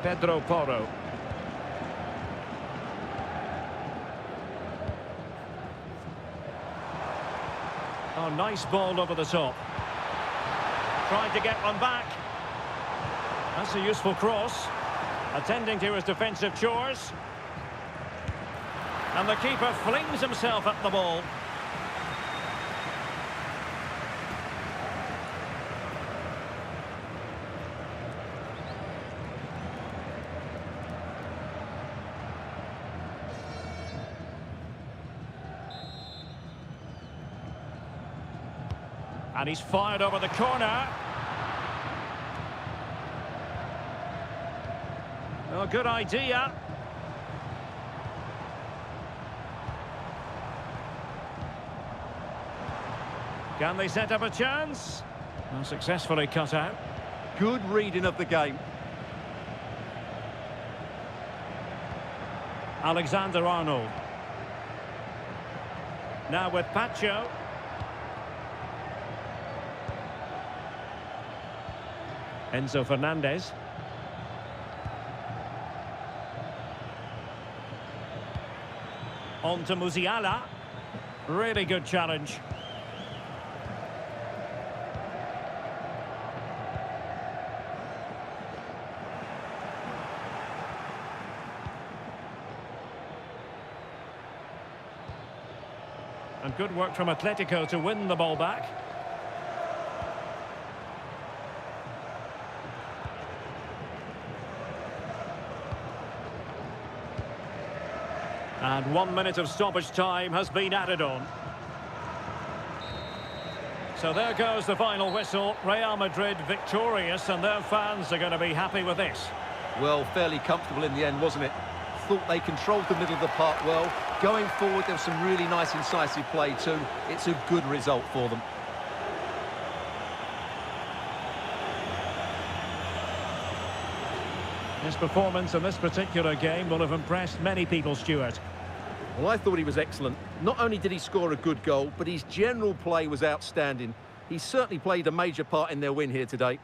Pedro Porro. Oh, nice ball over the top. Trying to get one back. That's a useful cross. Attending to his defensive chores. And the keeper flings himself at the ball. And he's fired over the corner. Oh, good idea. Can they set up a chance? Well, successfully cut out. Good reading of the game. Alexander-Arnold. Now with Pacho. Enzo Fernandez. On to Musiala. Really good challenge. And good work from Atletico to win the ball back. And 1 minute of stoppage time has been added on. So there goes the final whistle. Real Madrid victorious, and their fans are going to be happy with this. Well, fairly comfortable in the end, wasn't it? Thought they controlled the middle of the park well. Going forward, there was some really nice incisive play too. It's a good result for them. His performance in this particular game will have impressed many people, Stuart. Well, I thought he was excellent. Not only did he score a good goal, but his general play was outstanding. He certainly played a major part in their win here today.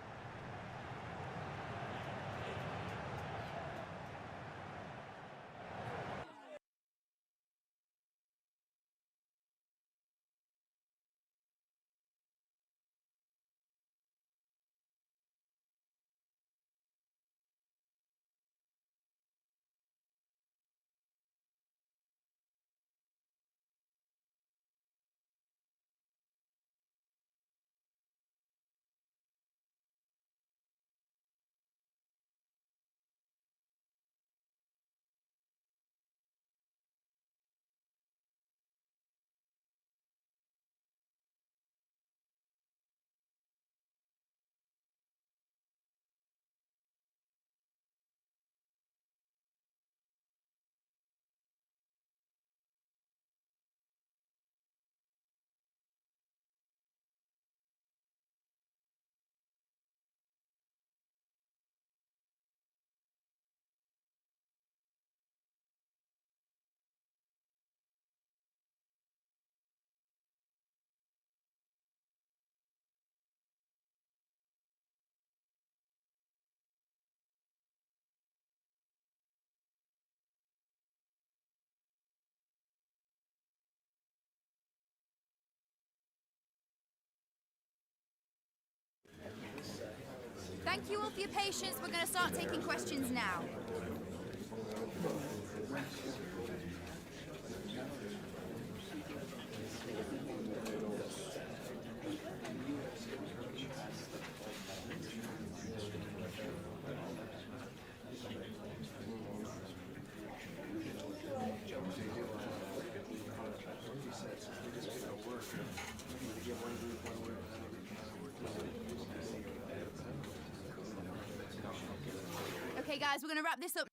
Thank you all for your patience. We're going to start taking questions now. Okay, guys, we're going to wrap this up.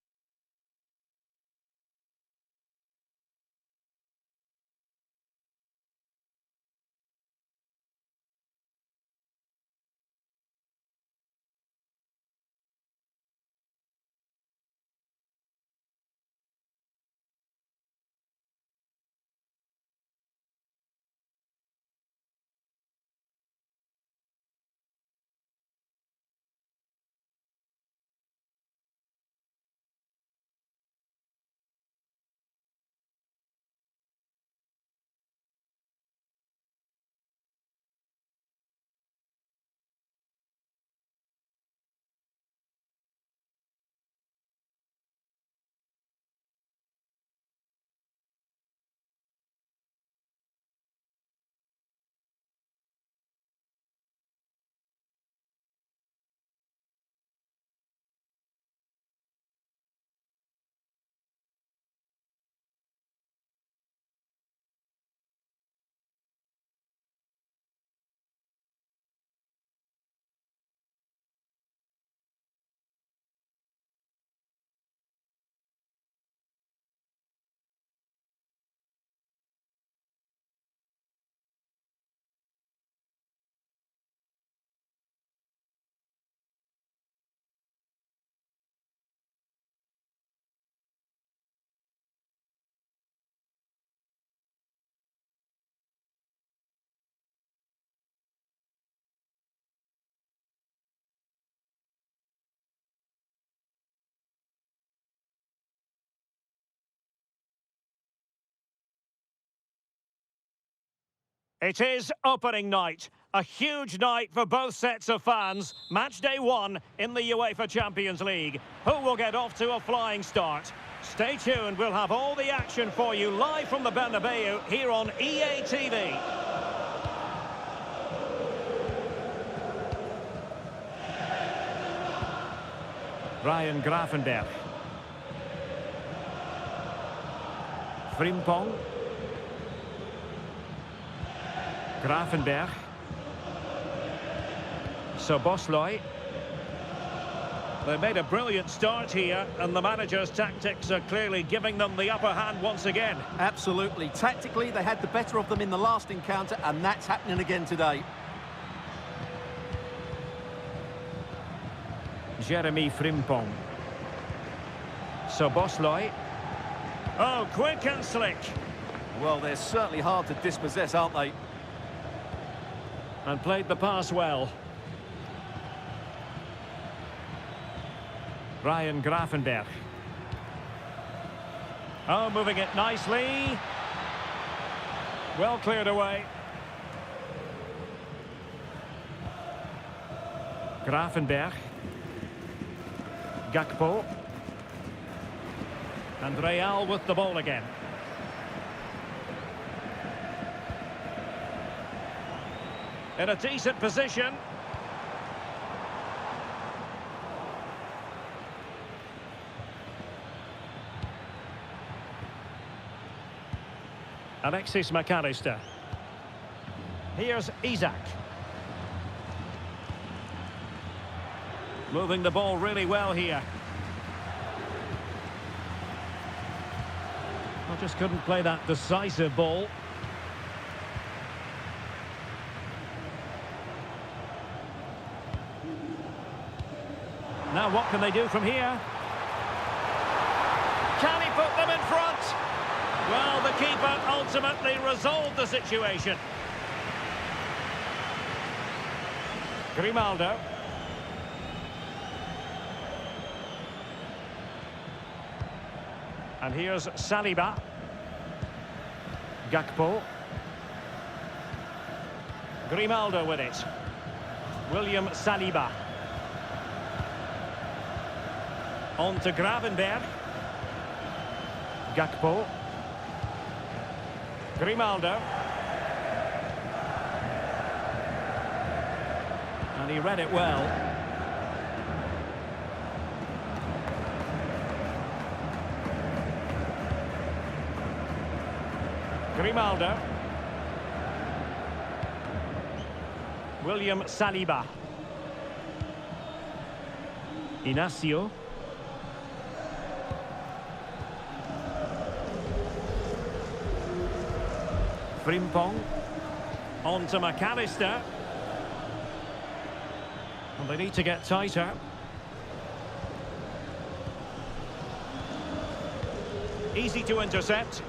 It is opening night. A huge night for both sets of fans. Match day 1 in the UEFA Champions League. Who will get off to a flying start? Stay tuned. We'll have all the action for you live from the Bernabeu here on EA TV. Ryan Gravenberch. Frimpong. Gravenberch. Szoboszlai. They made a brilliant start here, and the manager's tactics are clearly giving them the upper hand once again. Absolutely. Tactically, they had the better of them in the last encounter, and that's happening again today. Jeremy Frimpong. Szoboszlai. Oh, quick and slick. Well, they're certainly hard to dispossess, aren't they? And played the pass well. Ryan Gravenberch. Oh, moving it nicely. Well cleared away. Gravenberch. Gakpo. And Real with the ball again. In a decent position. Alexis McAllister. Here's Isak. Moving the ball really well here. I just couldn't play that decisive ball. Now what can they do from here? Can he put them in front? Well, the keeper ultimately resolved the situation. Grimaldo. And here's Saliba. Gakpo. Grimaldo with it. William Saliba. On to Gravenberch. Gakpo. Grimaldo. And he read it well. Grimaldo. William Saliba. Inacio. Frimpong. On to McAllister. And they need to get tighter. Easy to intercept.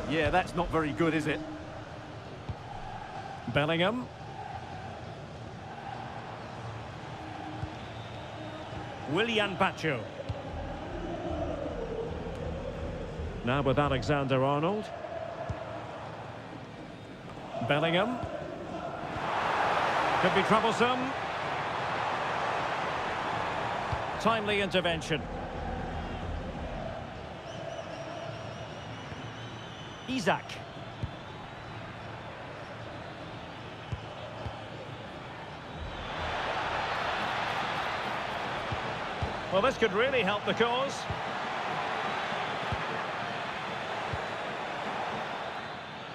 Yeah, that's not very good, is it? Bellingham. Willian Pacho. Now with Alexander-Arnold. Bellingham. Could be troublesome. Timely intervention. Isak. Well, this could really help the cause.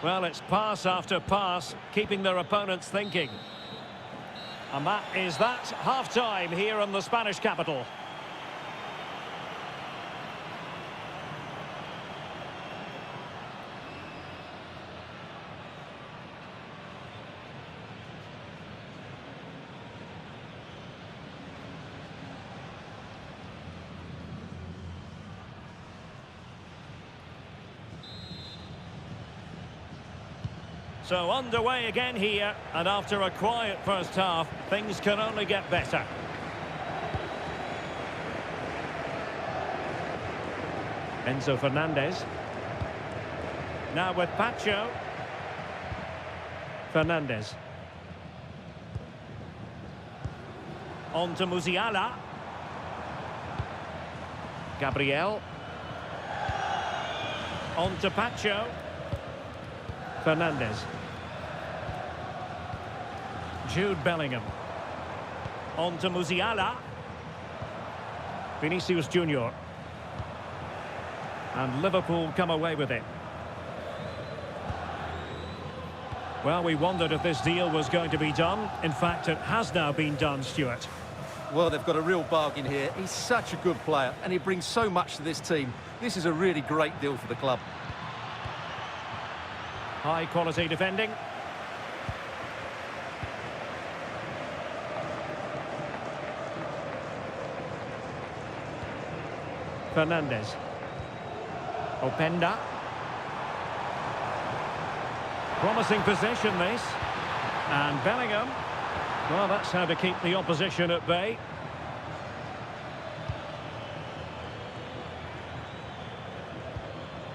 Well, it's pass after pass, keeping their opponents thinking. And that is that half-time here in the Spanish capital. So underway again here, and after a quiet first half, things can only get better. Enzo Fernandez. Now with Pacho. Fernandes. On to Musiala. Gabriel. On to Pacho. Fernandes. Jude Bellingham. On to Musiala. Vinicius Junior. And Liverpool come away with it. Well, we wondered if this deal was going to be done. In fact, it has now been done, Stuart. Well, they've got a real bargain here. He's such a good player, and he brings so much to this team. This is a really great deal for the club. High-quality defending. Fernandes. Openda. Promising possession, this. And Bellingham. Well, that's how to keep the opposition at bay.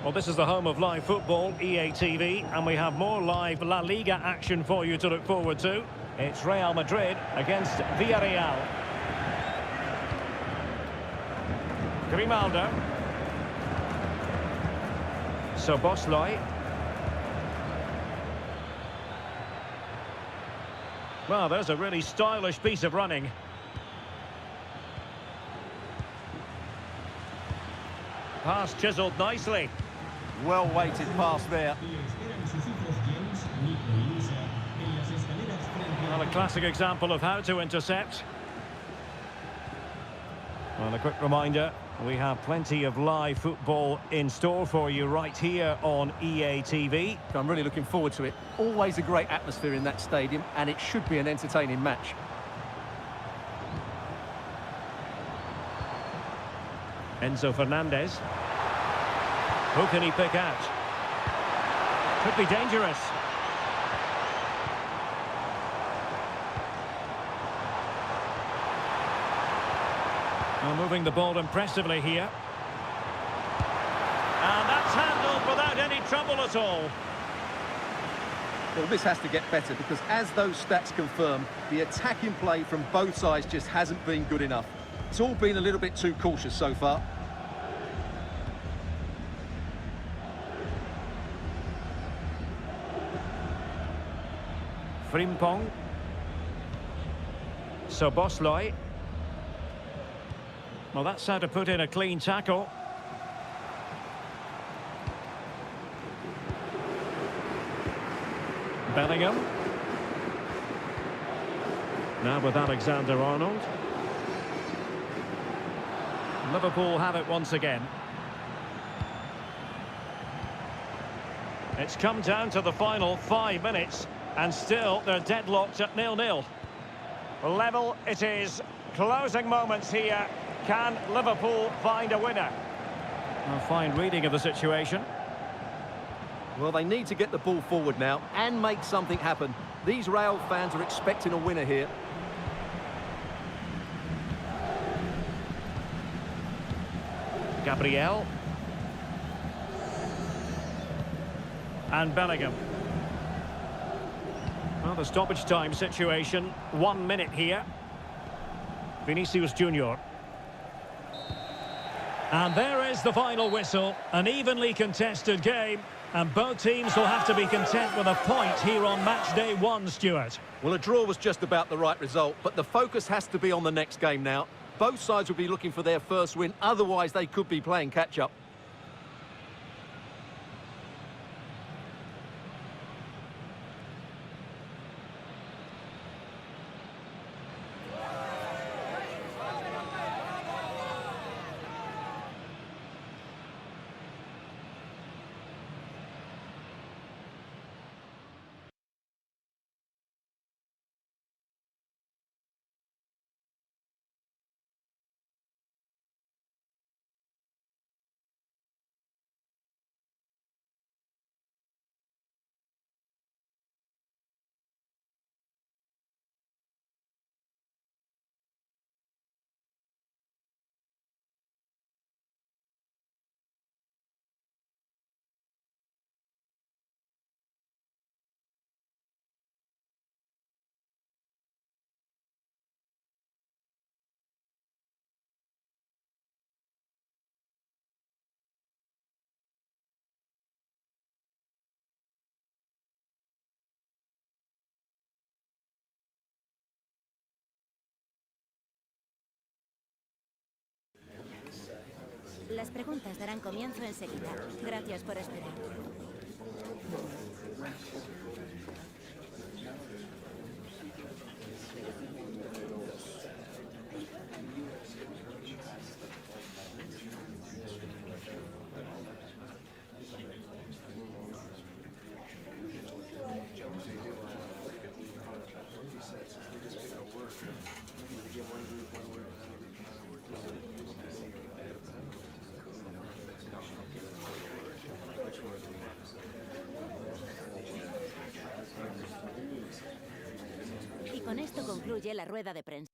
Well, this is the home of live football, EA TV, and we have more live La Liga action for you to look forward to. It's Real Madrid against Villarreal. Grimaldo. Szoboszlai. Well, there's a really stylish piece of running. Pass chiselled nicely. Well-weighted pass there. Well, a classic example of how to intercept. Well, a quick reminder, we have plenty of live football in store for you right here on EA TV. I'm really looking forward to it. Always a great atmosphere in that stadium, and it should be an entertaining match. Enzo Fernandez. Who can he pick out? Could be dangerous. Well, moving the ball impressively here. And that's handled without any trouble at all. Well, this has to get better because as those stats confirm, the attacking play from both sides just hasn't been good enough. It's all been a little bit too cautious so far. Frimpong. Szoboszlai. Well, that's how to put in a clean tackle. Bellingham. Now with Alexander-Arnold. Liverpool have it once again. It's come down to the final 5 minutes, and still they're deadlocked at 0-0. Level it is. Closing moments here. Can Liverpool find a winner? A fine reading of the situation. Well, they need to get the ball forward now and make something happen. These Real fans are expecting a winner here. Gabriel. And Bellingham. Well, the stoppage time situation, 1 minute here. Vinicius Junior. And there is the final whistle, an evenly contested game, and both teams will have to be content with a point here on match day 1, Stuart. Well, a draw was just about the right result, but the focus has to be on the next game now. Both sides will be looking for their first win, otherwise they could be playing catch-up. Las preguntas darán comienzo enseguida. Gracias por esperar. Y con esto concluye la rueda de prensa.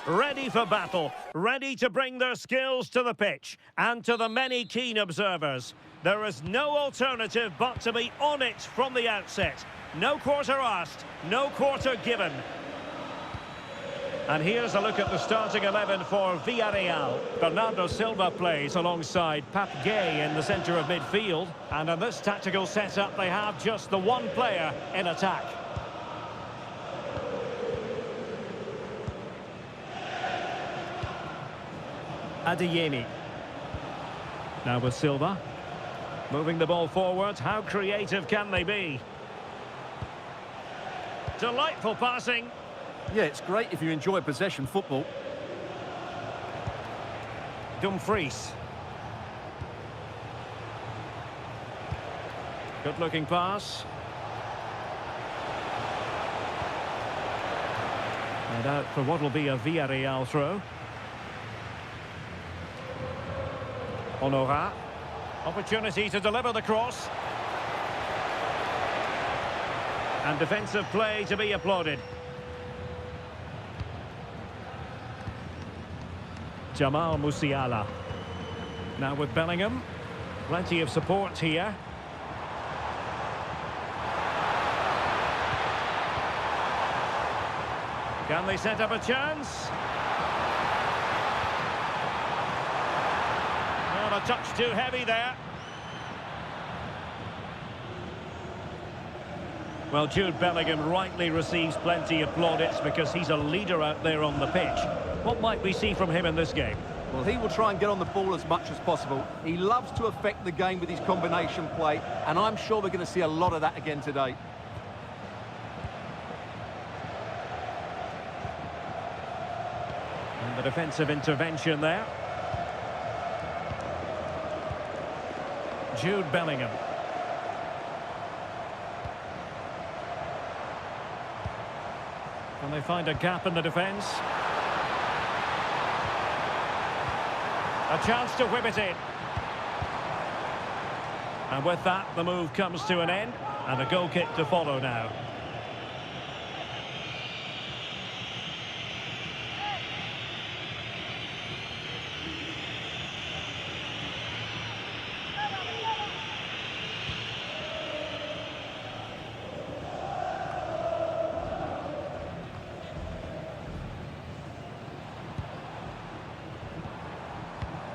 ready for battle, ready to bring their skills to the pitch. And to the many keen observers, there is no alternative but to be on it from the outset. No quarter asked, no quarter given. And here's a look at the starting 11 for Villarreal. Bernardo Silva plays alongside Pape Gueye in the centre of midfield. And in this tactical setup, they have just the one player in attack. Adeyemi. Now with Silva. Moving the ball forward. How creative can they be? Delightful passing. Yeah, it's great if you enjoy possession football. Dumfries. Good-looking pass. And out for what will be a Villarreal throw. Honora. Opportunity to deliver the cross. And defensive play to be applauded. Jamal Musiala. Now with Bellingham. Plenty of support here. Can they set up a chance? Not a touch too heavy there. Well, Jude Bellingham rightly receives plenty of plaudits because he's a leader out there on the pitch. What might we see from him in this game? Well, he will try and get on the ball as much as possible. He loves to affect the game with his combination play, and I'm sure we're going to see a lot of that again today. And the defensive intervention there. Jude Bellingham. Can they find a gap in the defence? A chance to whip it in. And with that, the move comes to an end. And a goal kick to follow now.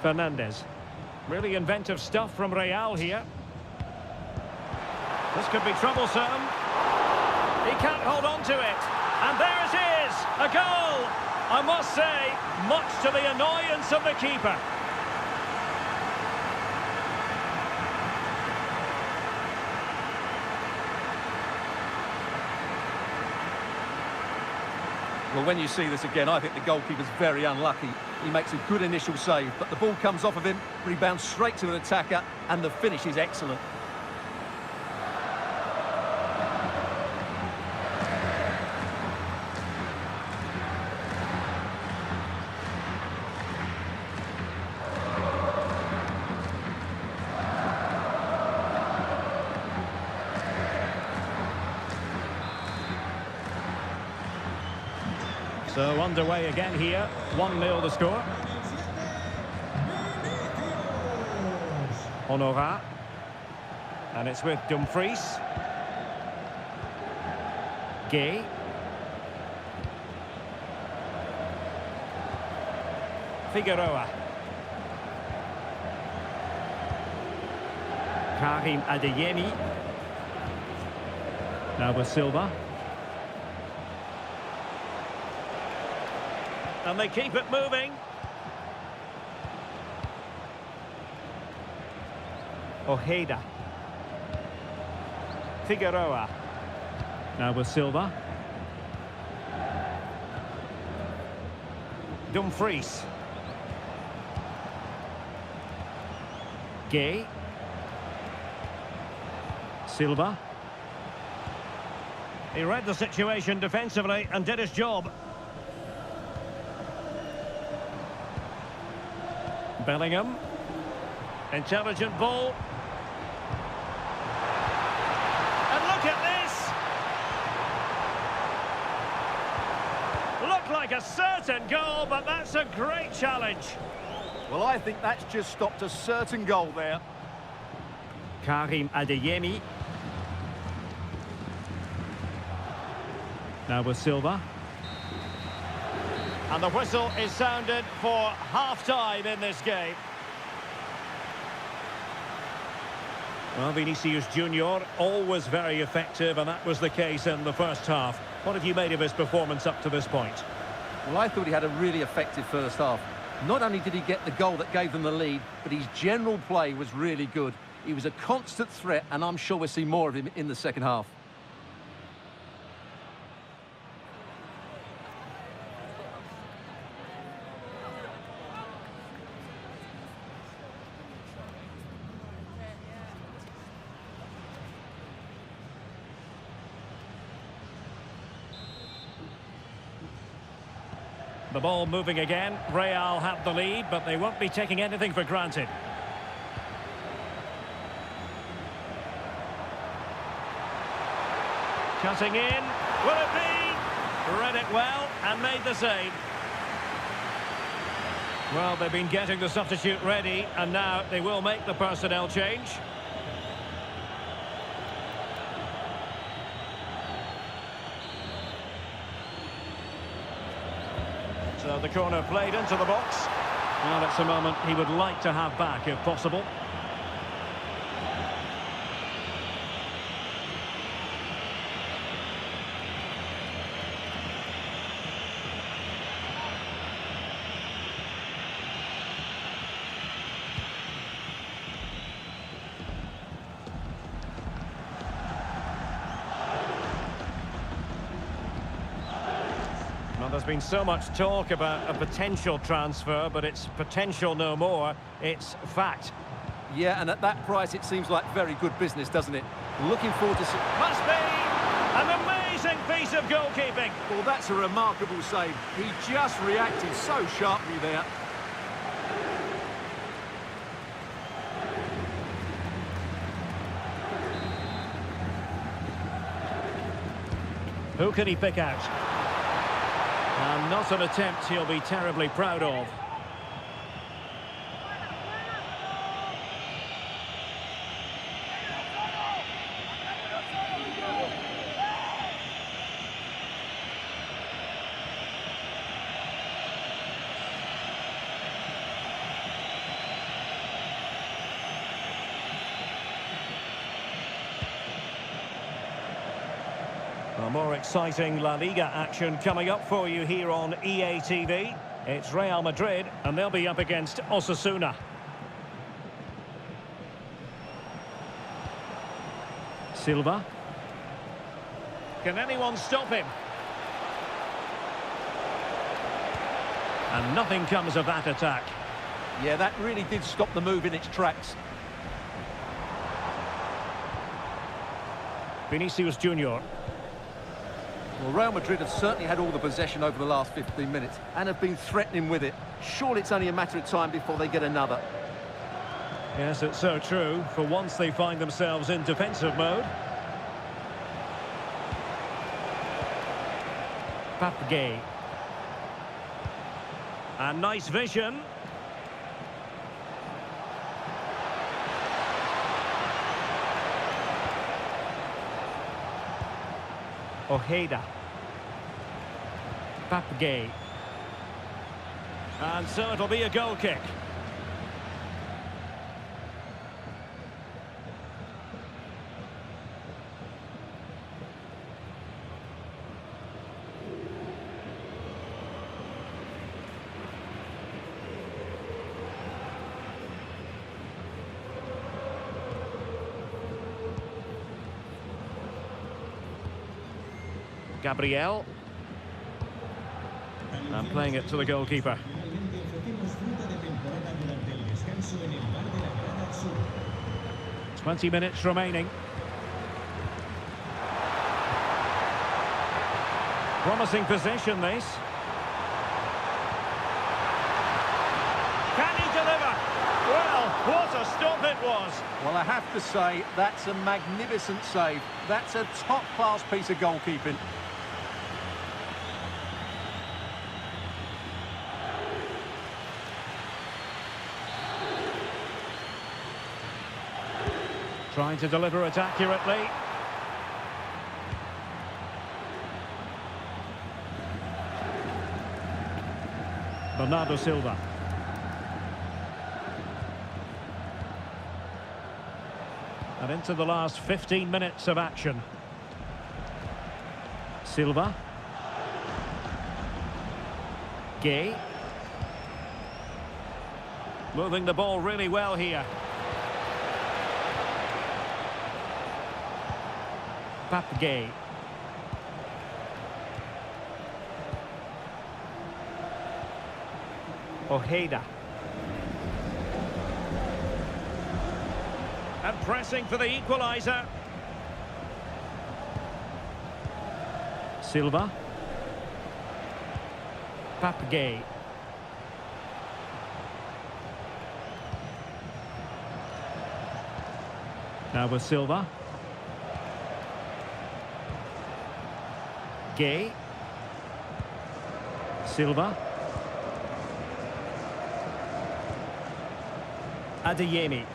Fernandez. Really inventive stuff from Real here. This could be troublesome. He can't hold on to it. And there it is! A goal! I must say, much to the annoyance of the keeper. Well, when you see this again, I think the goalkeeper's very unlucky. He makes a good initial save, but the ball comes off of him, rebounds straight to an attacker, and the finish is excellent. So underway again here, 1-0 the score. Honora. And it's with Dumfries. Gueye. Figueroa. Karim Adeyemi. Now with Silva. And they keep it moving. Ojeda. Figueroa. Now with Silva. Dumfries. Gueye. Silva. He read the situation defensively and did his job. Bellingham. Intelligent ball. And look at this! Looked like like a certain goal, but that's a great challenge. Well, I think that's just stopped a certain goal there. Karim Adeyemi. Now with Silva. And the whistle is sounded for half-time in this game. Well, Vinicius Junior, always very effective, and that was the case in the first half. What have you made of his performance up to this point? Well, I thought he had a really effective first half. Not only did he get the goal that gave them the lead, but his general play was really good. He was a constant threat, and I'm sure we'll see more of him in the second half. The ball moving again. Real have the lead, but they won't be taking anything for granted. Cutting in. Will it be? Read it well and made the save. Well, they've been getting the substitute ready, and now they will make the personnel change. So the corner played into the box. Well, that's a moment he would like to have back if possible. Well, there's been so much talk about a potential transfer, but it's potential no more. It's fact. Yeah, and at that price, it seems like very good business, doesn't it? Looking forward to... Must be an amazing piece of goalkeeping. Well, that's a remarkable save. He just reacted so sharply there. Who can he pick out? And not an attempt he'll be terribly proud of. More exciting La Liga action coming up for you here on EA TV. It's Real Madrid, and they'll be up against Osasuna. Silva. Can anyone stop him? And nothing comes of that attack. Yeah, that really did stop the move in its tracks. Vinicius Junior. Well, Real Madrid have certainly had all the possession over the last 15 minutes and have been threatening with it. Surely it's only a matter of time before they get another. Yes, it's so true. For once they find themselves in defensive mode. Papgay. And nice vision. Ojeda. Papgay. And so it'll be a goal kick. Gabriel. And playing it to the goalkeeper. "20 minutes remaining. Promising position, this. Can he deliver? Well, what a stop it was. Well, I have to say, that's a magnificent save. That's a top-class piece of goalkeeping. Trying to deliver it accurately. Bernardo Silva. And into the last 15 minutes of action. Silva. Gay. Moving the ball really well here. Pape Gay. Ojeda. And pressing for the equaliser. Silva. Pape Gay. Now with Silva. Gay. Silva. Adeyemi.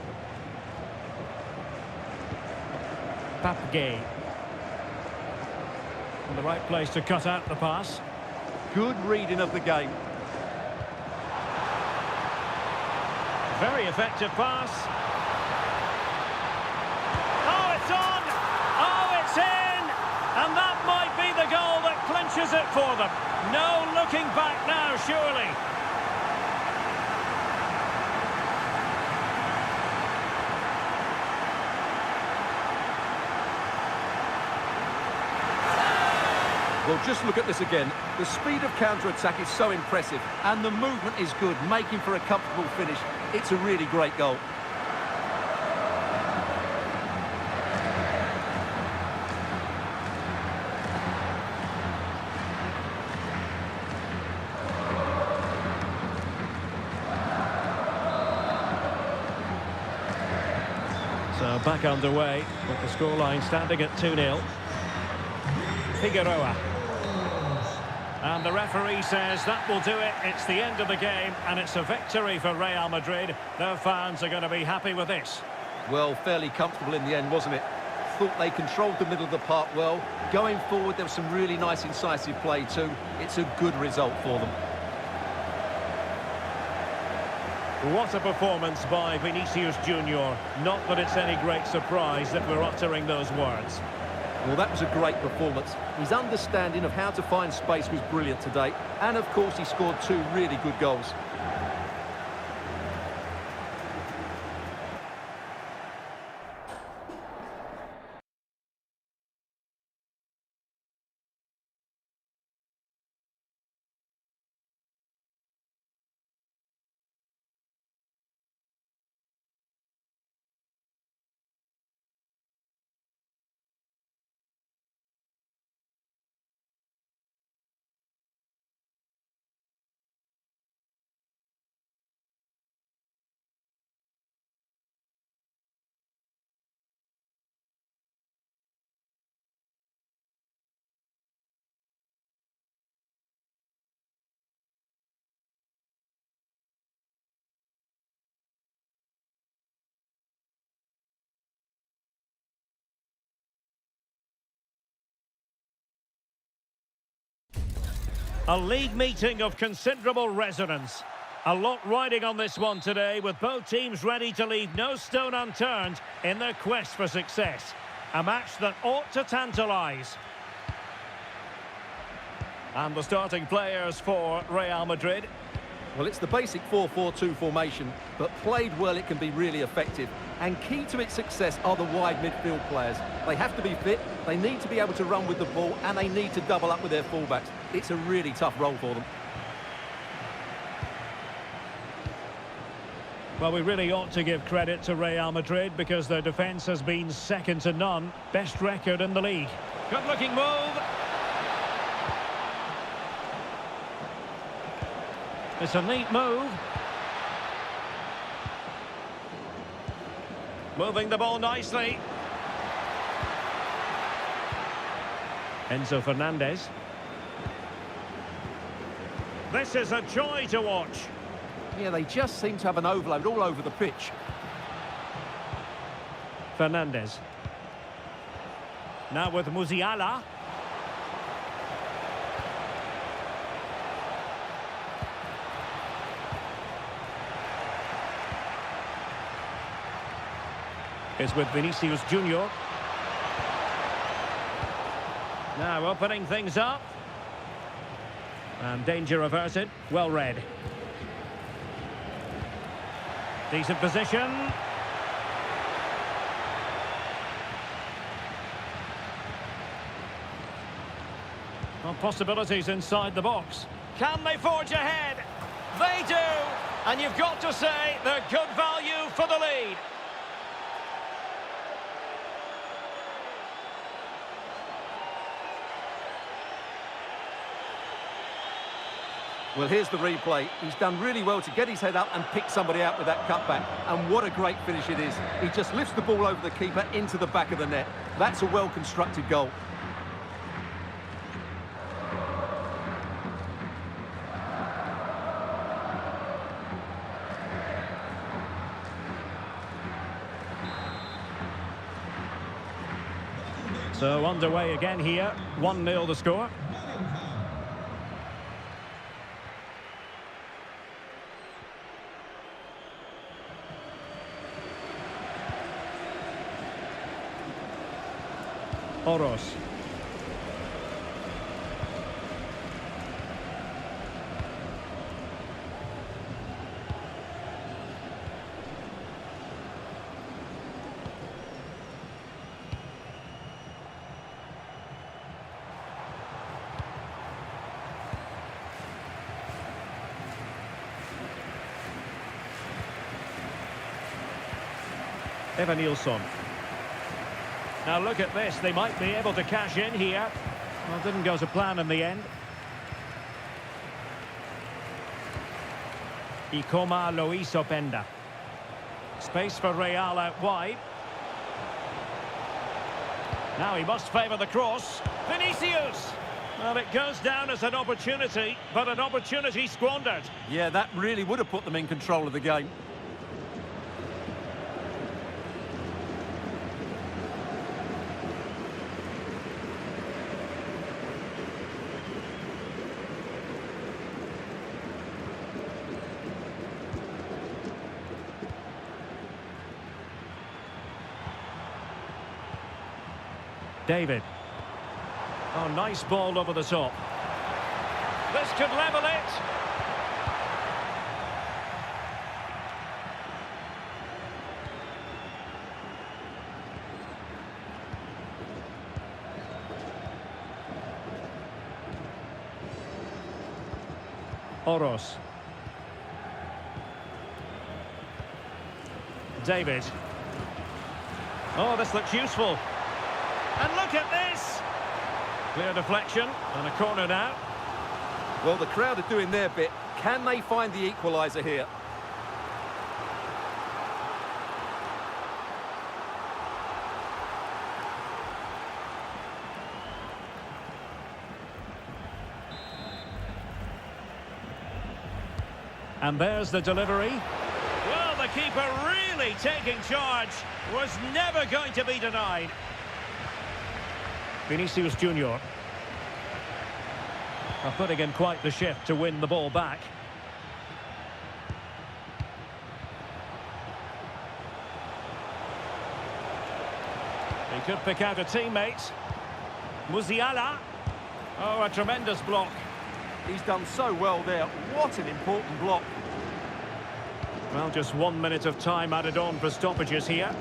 Pape Gay. In the right place to cut out the pass. Good reading of the game. Very effective pass. Oh, it's on! Oh, it's in! And that might be the goal that clinches it for them. No looking back now, surely. Well, just look at this again. The speed of counter-attack is so impressive, and the movement is good, making for a comfortable finish. It's a really great goal. So back underway, with the scoreline standing at 2-0. Figueroa. And the referee says that will do it. It's the end of the game, and it's a victory for Real Madrid. Their fans are going to be happy with this. Well, fairly comfortable in the end, wasn't it? Thought they controlled the middle of the park well. Going forward, there was some really nice incisive play too. It's a good result for them. What a performance by Vinicius Junior. Not that it's any great surprise that we're uttering those words. Well, that was a great performance. His understanding of how to find space was brilliant today. And, of course, he scored two really good goals. A league meeting of considerable resonance. A lot riding on this one today, with both teams ready to leave no stone unturned in their quest for success. A match that ought to tantalise. And the starting players for Real Madrid. Well, it's the basic 4-4-2 formation, but played well it can be really effective. And key to its success are the wide midfield players. They have to be fit, they need to be able to run with the ball, and they need to double up with their fullbacks. It's a really tough role for them. Well, we really ought to give credit to Real Madrid because their defence has been second to none. Best record in the league. Good-looking move. It's a neat move. Moving the ball nicely. Enzo Fernandez. This is a joy to watch. Yeah, they just seem to have an overload all over the pitch. Fernandez. Now with Musiala. It's with Vinicius Junior. Now opening things up. And danger averted. Well read. Decent position. Well, possibilities inside the box. Can they forge ahead? They do! And you've got to say they're good value for the lead. Well, here's the replay. He's done really well to get his head up and pick somebody out with that cutback. And what a great finish it is. He just lifts the ball over the keeper into the back of the net. That's a well-constructed goal. So underway again here. 1-0 the score. Oros. Evanilson. Now look at this, they might be able to cash in here. Well, didn't go to plan in the end. Ikoma Luis Openda. Space for Real out wide. Now he must favour the cross. Vinicius! Well, it goes down as an opportunity, but an opportunity squandered. Yeah, that really would have put them in control of the game. David. Oh, nice ball over the top. This could level it. Oros. David. Oh, this looks useful. And look at this! Clear deflection and a corner now. Well, the crowd are doing their bit. Can they find the equaliser here? And there's the delivery. Well, the keeper really taking charge. Was never going to be denied. Vinicius Junior. Putting in quite the shift to win the ball back. He could pick out a teammate. Musiala. Oh, a tremendous block. He's done so well there. What an important block. Well, just 1 minute of time added on for stoppages here.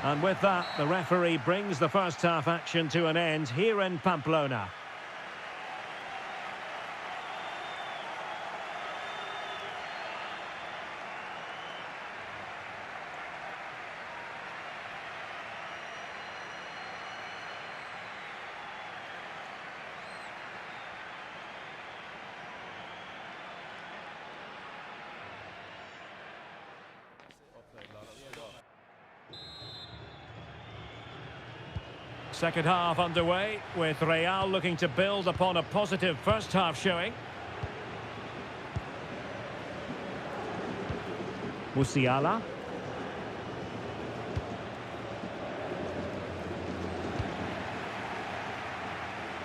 And with that, the referee brings the first half action to an end here in Pamplona. Second half underway, with Real looking to build upon a positive first half showing. Musiala.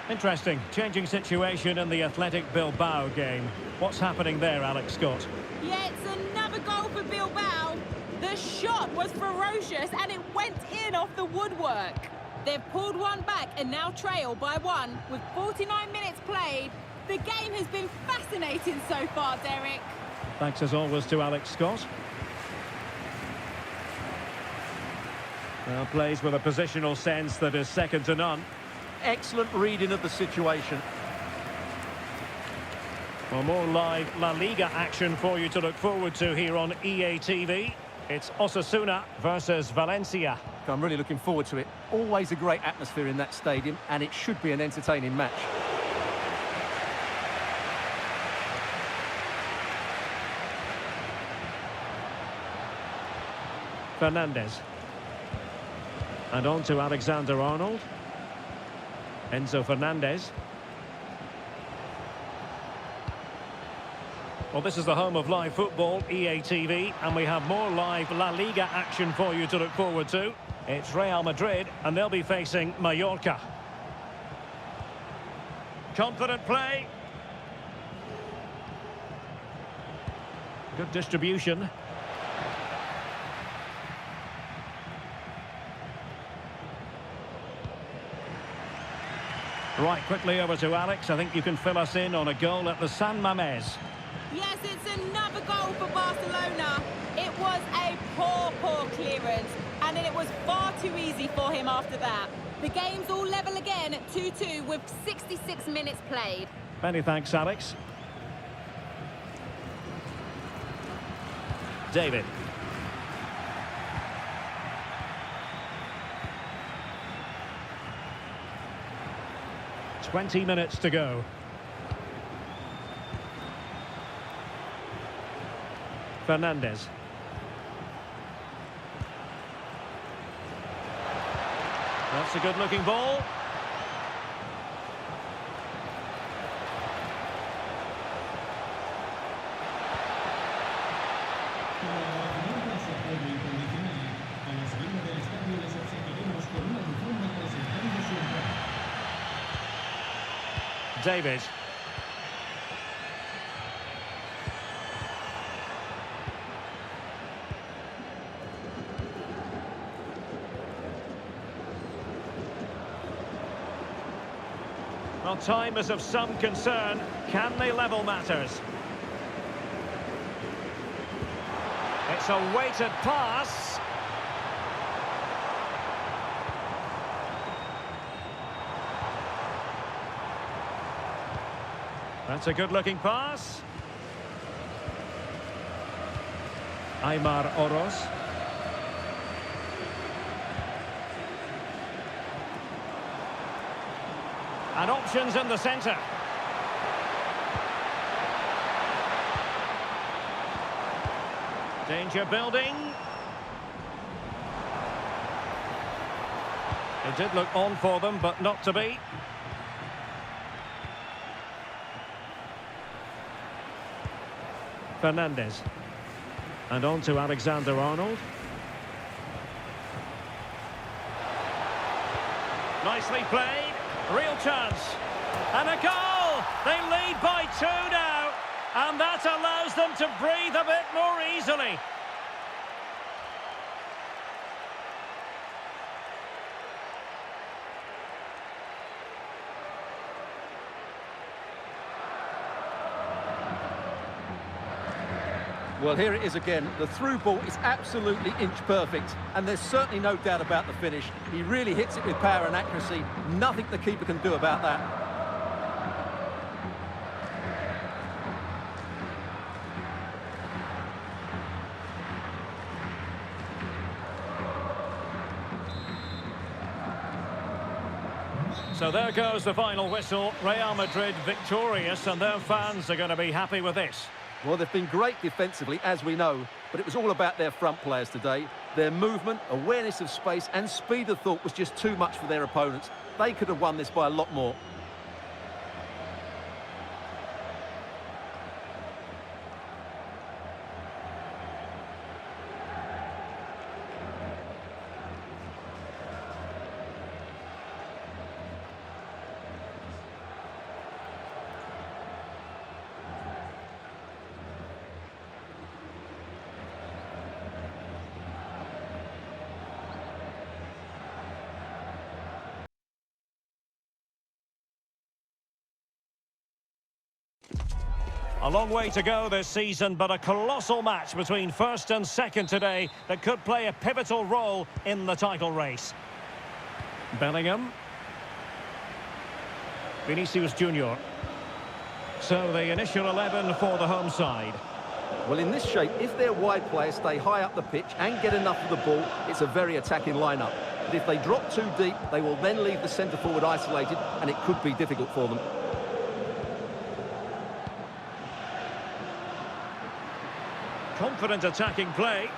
Interesting. Changing situation in the Athletic Bilbao game. What's happening there, Alex Scott? Yeah, it's another goal for Bilbao. The shot was ferocious and it went in off the woodwork. They've pulled one back and now trail by 1 with 49 minutes played. The game has been fascinating so far, Derek. Thanks as always to Alex Scott. Well, plays with a positional sense that is second to none. Excellent reading of the situation. Well, more live La Liga action for you to look forward to here on EA TV. It's Osasuna versus Valencia. I'm really looking forward to it. Always a great atmosphere in that stadium, and it should be an entertaining match. Fernandez. And on to Alexander-Arnold. Enzo Fernandez. Well, this is the home of live football, EA TV, and we have more live La Liga action for you to look forward to. It's Real Madrid, and they'll be facing Mallorca. Confident play. Good distribution. Right, quickly over to Alex. I think you can fill us in on a goal at the San Mamés. Yes, it's another goal for Barcelona. It was a poor clearance, and it was far too easy for him after that. The game's all level again at 2-2 with 66 minutes played. Many thanks, Alex. David. "20 minutes to go. Fernandez. That's a good-looking ball. David. Well, time is of some concern. Can they level matters? It's a weighted pass. That's a good-looking pass. Aymar Oroz. And options in the centre. Danger building. It did look on for them, but not to be. Fernandez. And on to Alexander-Arnold. Nicely played. Real chance. And a goal! They lead by 2 now. And that allows them to breathe a bit more easily. Well, here it is again. The through ball is absolutely inch perfect, and there's certainly no doubt about the finish. He really hits it with power and accuracy. Nothing the keeper can do about that. So there goes the final whistle. Real Madrid victorious, and their fans are going to be happy with this. Well, they've been great defensively, as we know, but it was all about their front players today. Their movement, awareness of space and speed of thought was just too much for their opponents. They could have won this by a lot more. A long way to go this season, but a colossal match between first and second today that could play a pivotal role in the title race. Bellingham. Vinicius Junior. So the initial 11 for the home side. Well, in this shape, if their wide players stay high up the pitch and get enough of the ball, it's a very attacking lineup. But if they drop too deep, they will then leave the centre-forward isolated, and it could be difficult for them. Confident attacking play.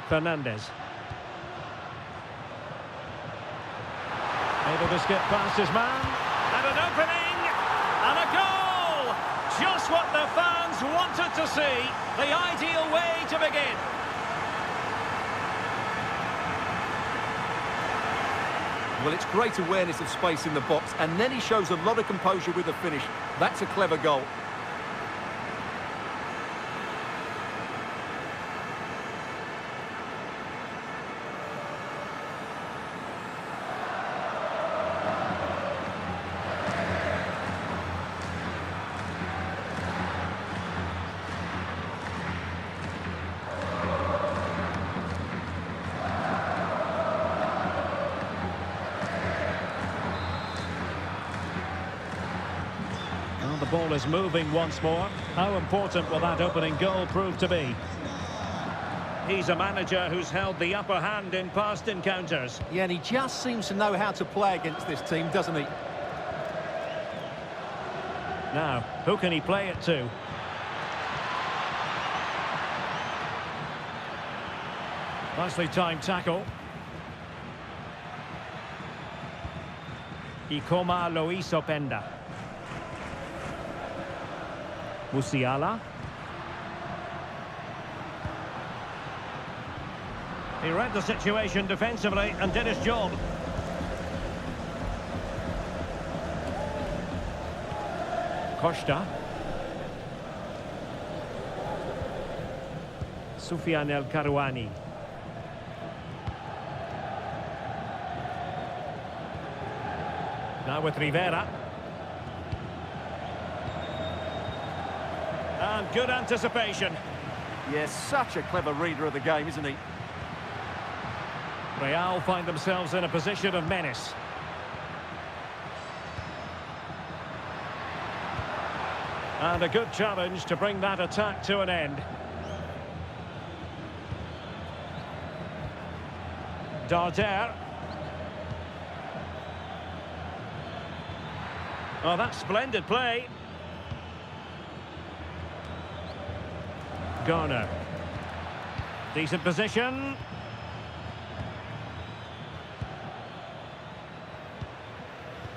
Fernandes. Able to skip past his man. And an opening. And a goal! Just what the fans wanted to see. The ideal way to begin. Well, it's great awareness of space in the box, and then he shows a lot of composure with the finish. That's a clever goal. The ball is moving once more. How important will that opening goal prove to be? He's a manager who's held the upper hand in past encounters. Yeah, and he just seems to know how to play against this team, doesn't he? Now, who can he play it to? Nicely timed tackle. Ikoma Lois Openda. Musiala. He read the situation defensively and did his job. Costa. Soufiane El Karouani. Now with Rivera. And good anticipation. Yes, such a clever reader of the game, isn't he? Real find themselves in a position of menace. And a good challenge to bring that attack to an end. Darder. Oh, that's splendid play. Garner. Decent position.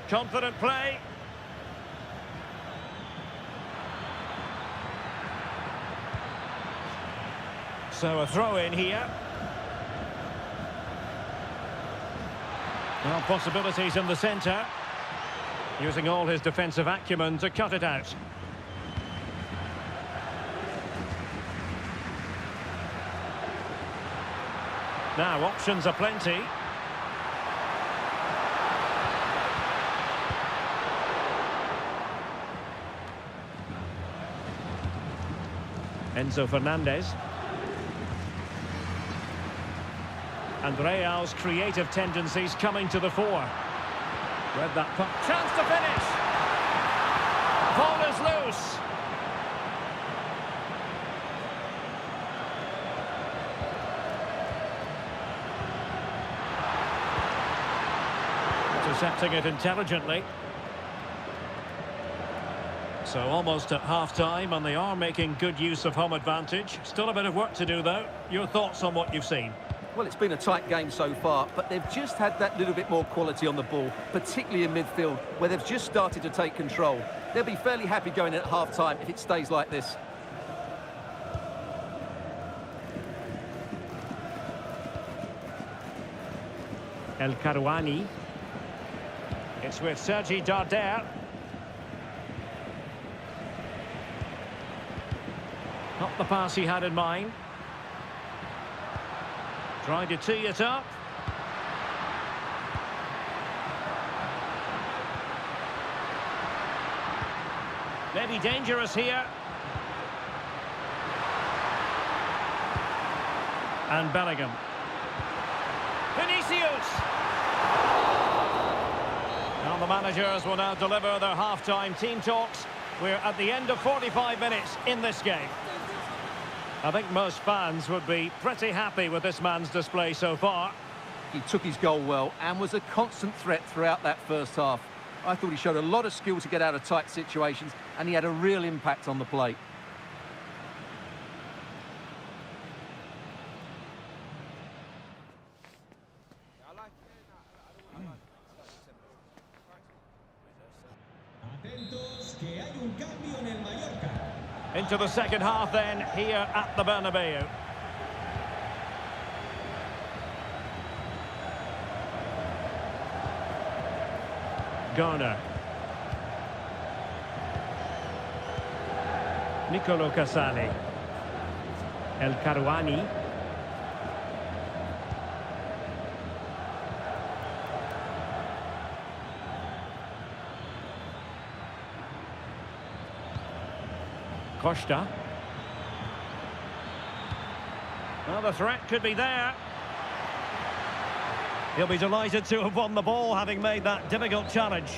Confident play. So a throw in here. Well, possibilities in the centre. Using all his defensive acumen to cut it out. Now, options are plenty. Enzo Fernandez. And Real's creative tendencies coming to the fore. Read that puck. Chance to finish! Ball is loose. Intercepting it intelligently. So almost at half-time, and they are making good use of home advantage. Still a bit of work to do, though. Your thoughts on what you've seen? Well, it's been a tight game so far, but they've just had that little bit more quality on the ball, particularly in midfield, where they've just started to take control. They'll be fairly happy going in at half-time if it stays like this. El Karouani. It's with Sergi Darder. Not the pass he had in mind. Trying to tee it up. Maybe dangerous here. And Bellingham. Vinicius! Now the managers will now deliver their half-time team talks. We're at the end of 45 minutes in this game. I think most fans would be pretty happy with this man's display so far. He took his goal well and was a constant threat throughout that first half. I thought he showed a lot of skill to get out of tight situations, and he had a real impact on the play. Into the second half then, here at the Bernabeu. Garner. Nicolo Casale. El Karouani. Costa. Well, the threat could be there. He'll be delighted to have won the ball, having made that difficult challenge.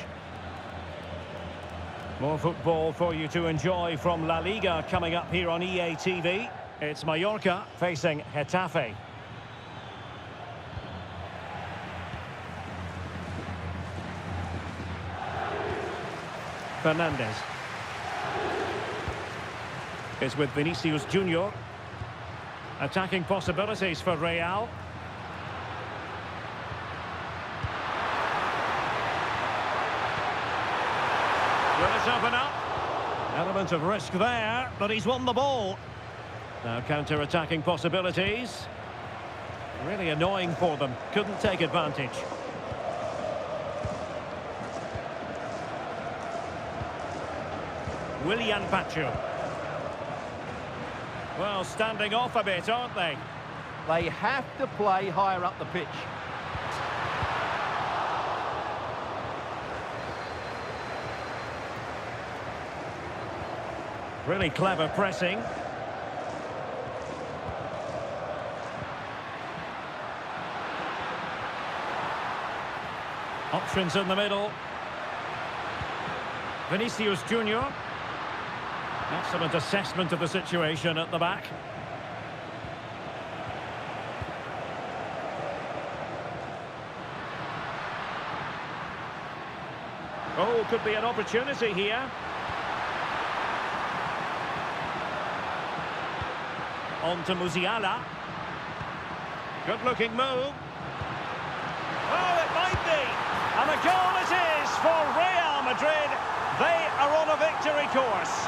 More football for you to enjoy from La Liga coming up here on EA TV. It's Mallorca facing Getafe. Fernandez. Is with Vinicius Junior. Attacking possibilities for Real. Will it open up? Element of risk there, but he's won the ball. Now counter-attacking possibilities. Really annoying for them. Couldn't take advantage. Willian Pacho. Well, standing off a bit, aren't they? They have to play higher up the pitch. Really clever pressing. Options in the middle. Vinicius Junior. Excellent assessment of the situation at the back. Oh, could be an opportunity here. On to Musiala. Good-looking move. Oh, it might be. And a goal it is for Real Madrid. They are on a victory course.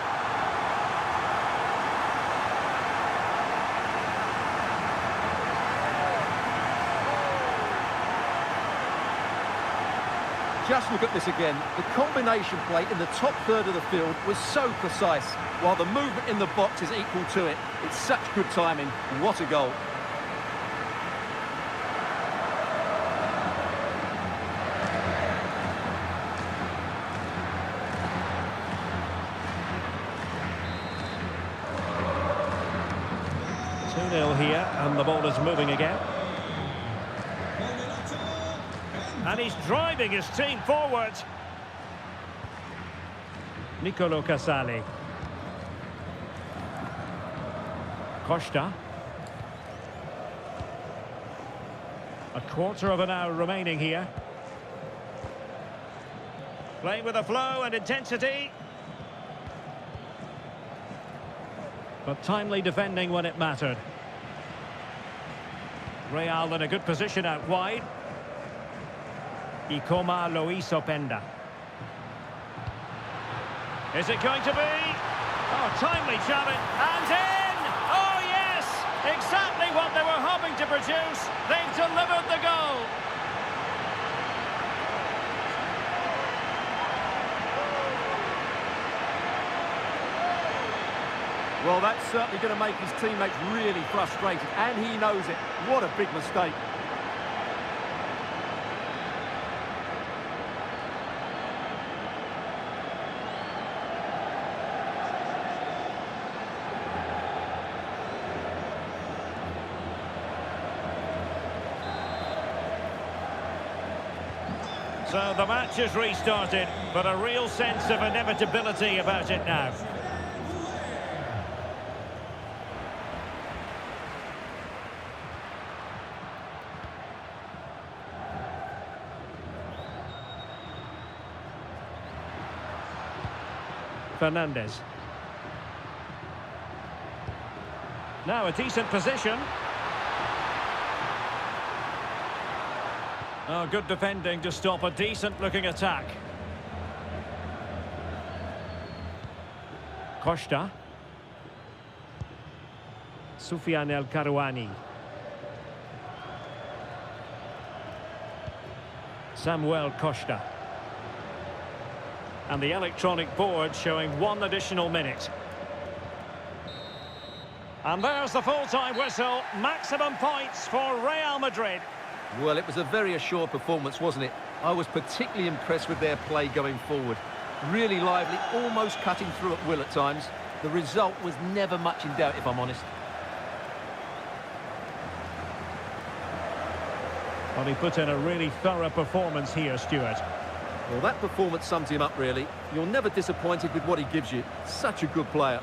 Just look at this again. The combination play in the top third of the field was so precise, while the movement in the box is equal to it. It's such good timing. What a goal. Here, and the ball is moving again. And he's driving his team forward. Nicolo Casale. Costa. A quarter of an hour remaining here. Playing with a flow and intensity. But timely defending when it mattered. Real in a good position out wide. Ikoma Loisopenda. Is it going to be? Oh, timely challenge. And in! Oh, yes! Exactly what they were hoping to produce. They've delivered the goal. Well, that's certainly going to make his teammates really frustrated, and he knows it. What a big mistake. So the match is restarted, but a real sense of inevitability about it now. Fernandez. Now a decent position. Oh, good defending to stop a decent-looking attack. Costa. Soufiane El Karouani. Samuel Costa. And the electronic board showing 1 additional minute. And there's the full-time whistle. Maximum points for Real Madrid. Well, it was a very assured performance, wasn't it? I was particularly impressed with their play going forward. Really lively, almost cutting through at will at times. The result was never much in doubt, if I'm honest. Well, he put in a really thorough performance here, Stuart. Well, that performance sums him up, really. You're never disappointed with what he gives you. Such a good player.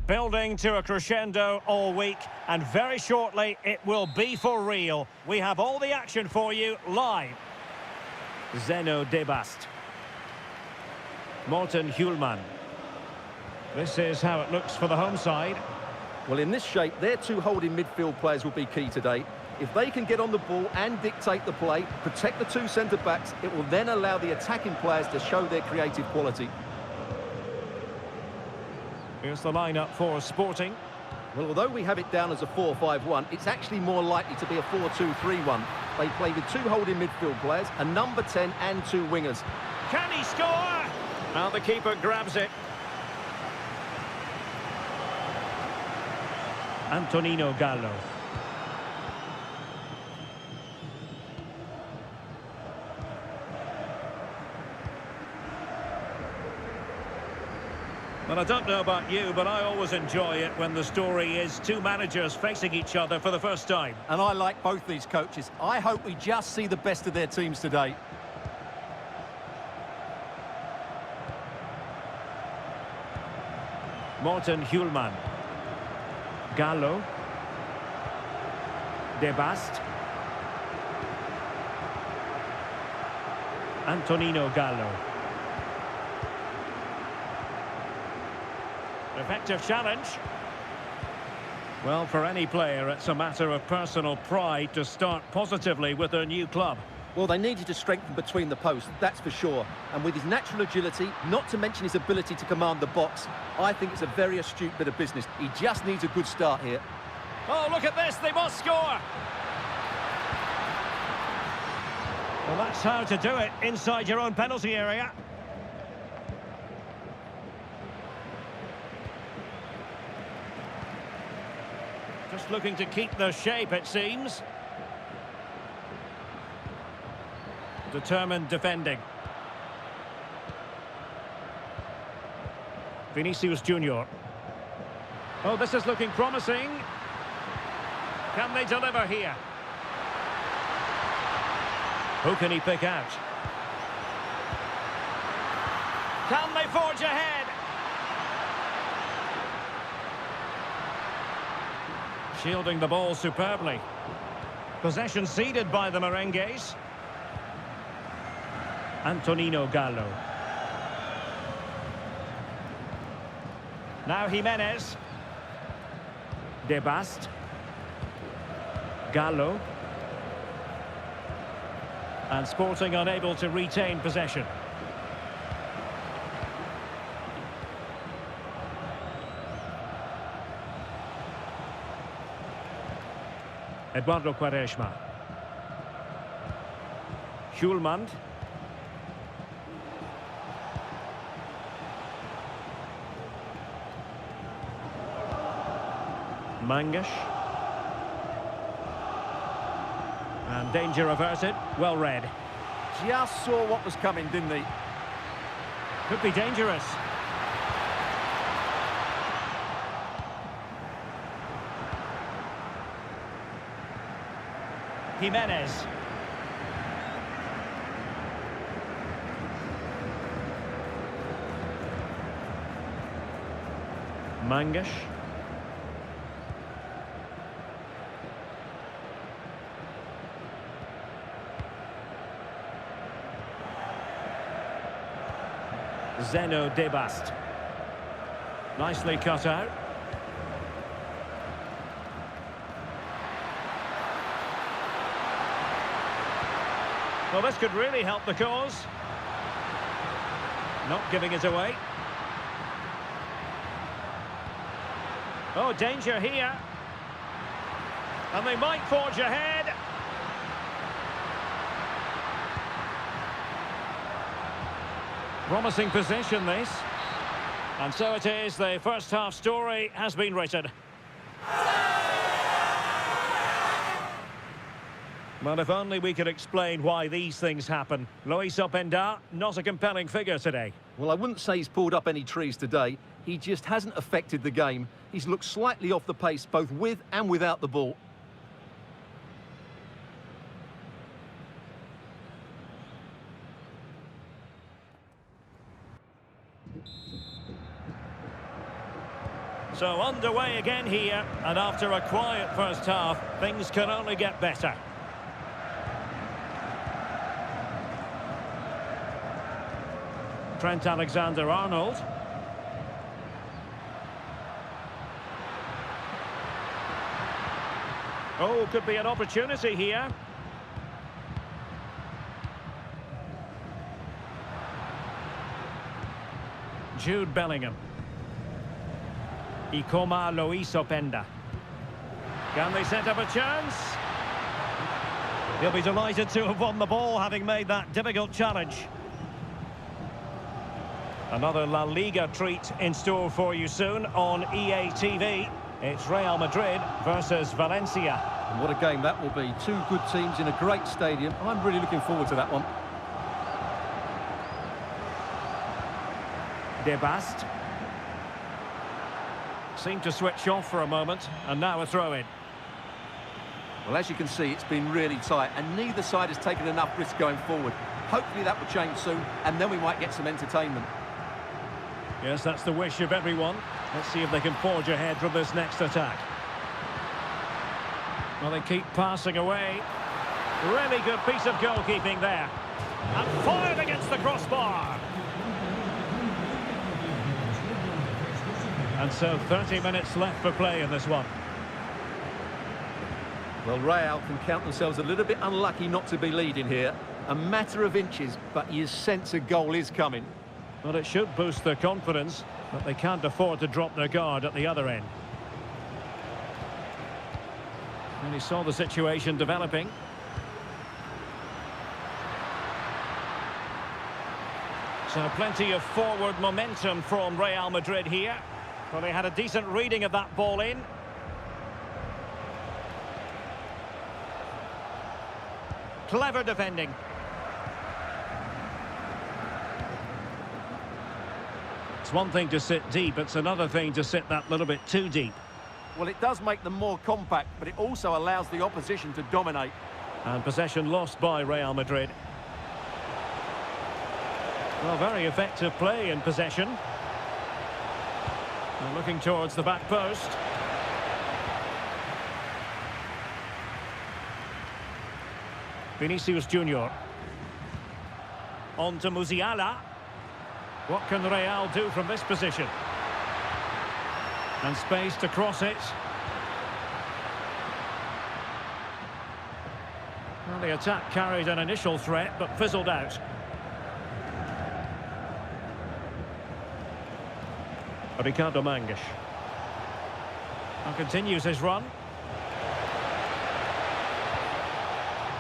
Building to a crescendo all week, and very shortly it will be for real. We have all the action for you live. Zeno Debast. Morten Hjulman. This is how it looks for the home side. Well, in this shape, their 2 holding midfield players will be key today. If they can get on the ball and dictate the play, protect the 2 centre-backs, it will then allow the attacking players to show their creative quality. Here's the lineup for Sporting. Well, although we have it down as a 4-5-1, it's actually more likely to be a 4-2-3-1. They play with 2 holding midfield players, a number 10 and 2 wingers. Can he score? Now the keeper grabs it. Antonino Gallo. Well, I don't know about you, but I always enjoy it when the story is 2 managers facing each other for the first time. And I like both these coaches. I hope we just see the best of their teams today. Morten Hjulman. Gallo. Debast. Antonino Gallo. Effective challenge. Well, for any player, it's a matter of personal pride to start positively with their new club. Well, they needed to strengthen between the posts, that's for sure. And with his natural agility, not to mention his ability to command the box, I think it's a very astute bit of business. He just needs a good start here. Oh, look at this, they must score! Well, that's how to do it, inside your own penalty area. Just looking to keep their shape, it seems. Determined defending. Vinicius Junior. Oh, this is looking promising. Can they deliver here? Who can he pick out? Can they forge ahead? Shielding the ball superbly. Possession ceded by the Merengues. Antonino Gallo. Now Jimenez. Debast. Gallo. And Sporting unable to retain possession. Eduardo Quaresma. Hjulman. Mangash. And danger averted. Well read. Just saw what was coming, didn't he? Could be dangerous. Jimenez. Mangash. Zeno Debast. Nicely cut out. Well, this could really help the cause. Not giving it away. Oh, danger here. And they might forge ahead. Promising position, this. And so it is, the first half story has been written. Well, if only we could explain why these things happen. Luis Openda, not a compelling figure today. Well, I wouldn't say he's pulled up any trees today. He just hasn't affected the game. He's looked slightly off the pace, both with and without the ball. So underway again here, and after a quiet first half, things can only get better. Trent Alexander-Arnold. Oh, could be an opportunity here. Jude Bellingham. Ikoma Luis Openda. Can they set up a chance? He'll be delighted to have won the ball, having made that difficult challenge. Another La Liga treat in store for you soon on EA TV. It's Real Madrid versus Valencia. And what a game that will be. Two good teams in a great stadium. I'm really looking forward to that one. Debast. Seemed to switch off for a moment, and now a throw-in. Well, as you can see, it's been really tight, and neither side has taken enough risk going forward. Hopefully that will change soon, and then we might get some entertainment. Yes, that's the wish of everyone. Let's see if they can forge ahead from this next attack. Well, they keep passing away. Really good piece of goalkeeping there. And fired against the crossbar. And so 30 minutes left for play in this one. Well, Real can count themselves a little bit unlucky not to be leading here. A matter of inches, but you sense a goal is coming. Well, it should boost their confidence, but they can't afford to drop their guard at the other end. And he saw the situation developing. So plenty of forward momentum from Real Madrid here. Well, they had a decent reading of that ball in. Clever defending. It's one thing to sit deep, it's another thing to sit that little bit too deep. Well, it does make them more compact, but it also allows the opposition to dominate. And possession lost by Real Madrid. Well, very effective play in possession. And looking towards the back post. Vinicius Junior. On to Musiala. What can Real do from this position? And space to cross it. Well, the attack carried an initial threat, but fizzled out. Ricardo Mangash. And continues his run.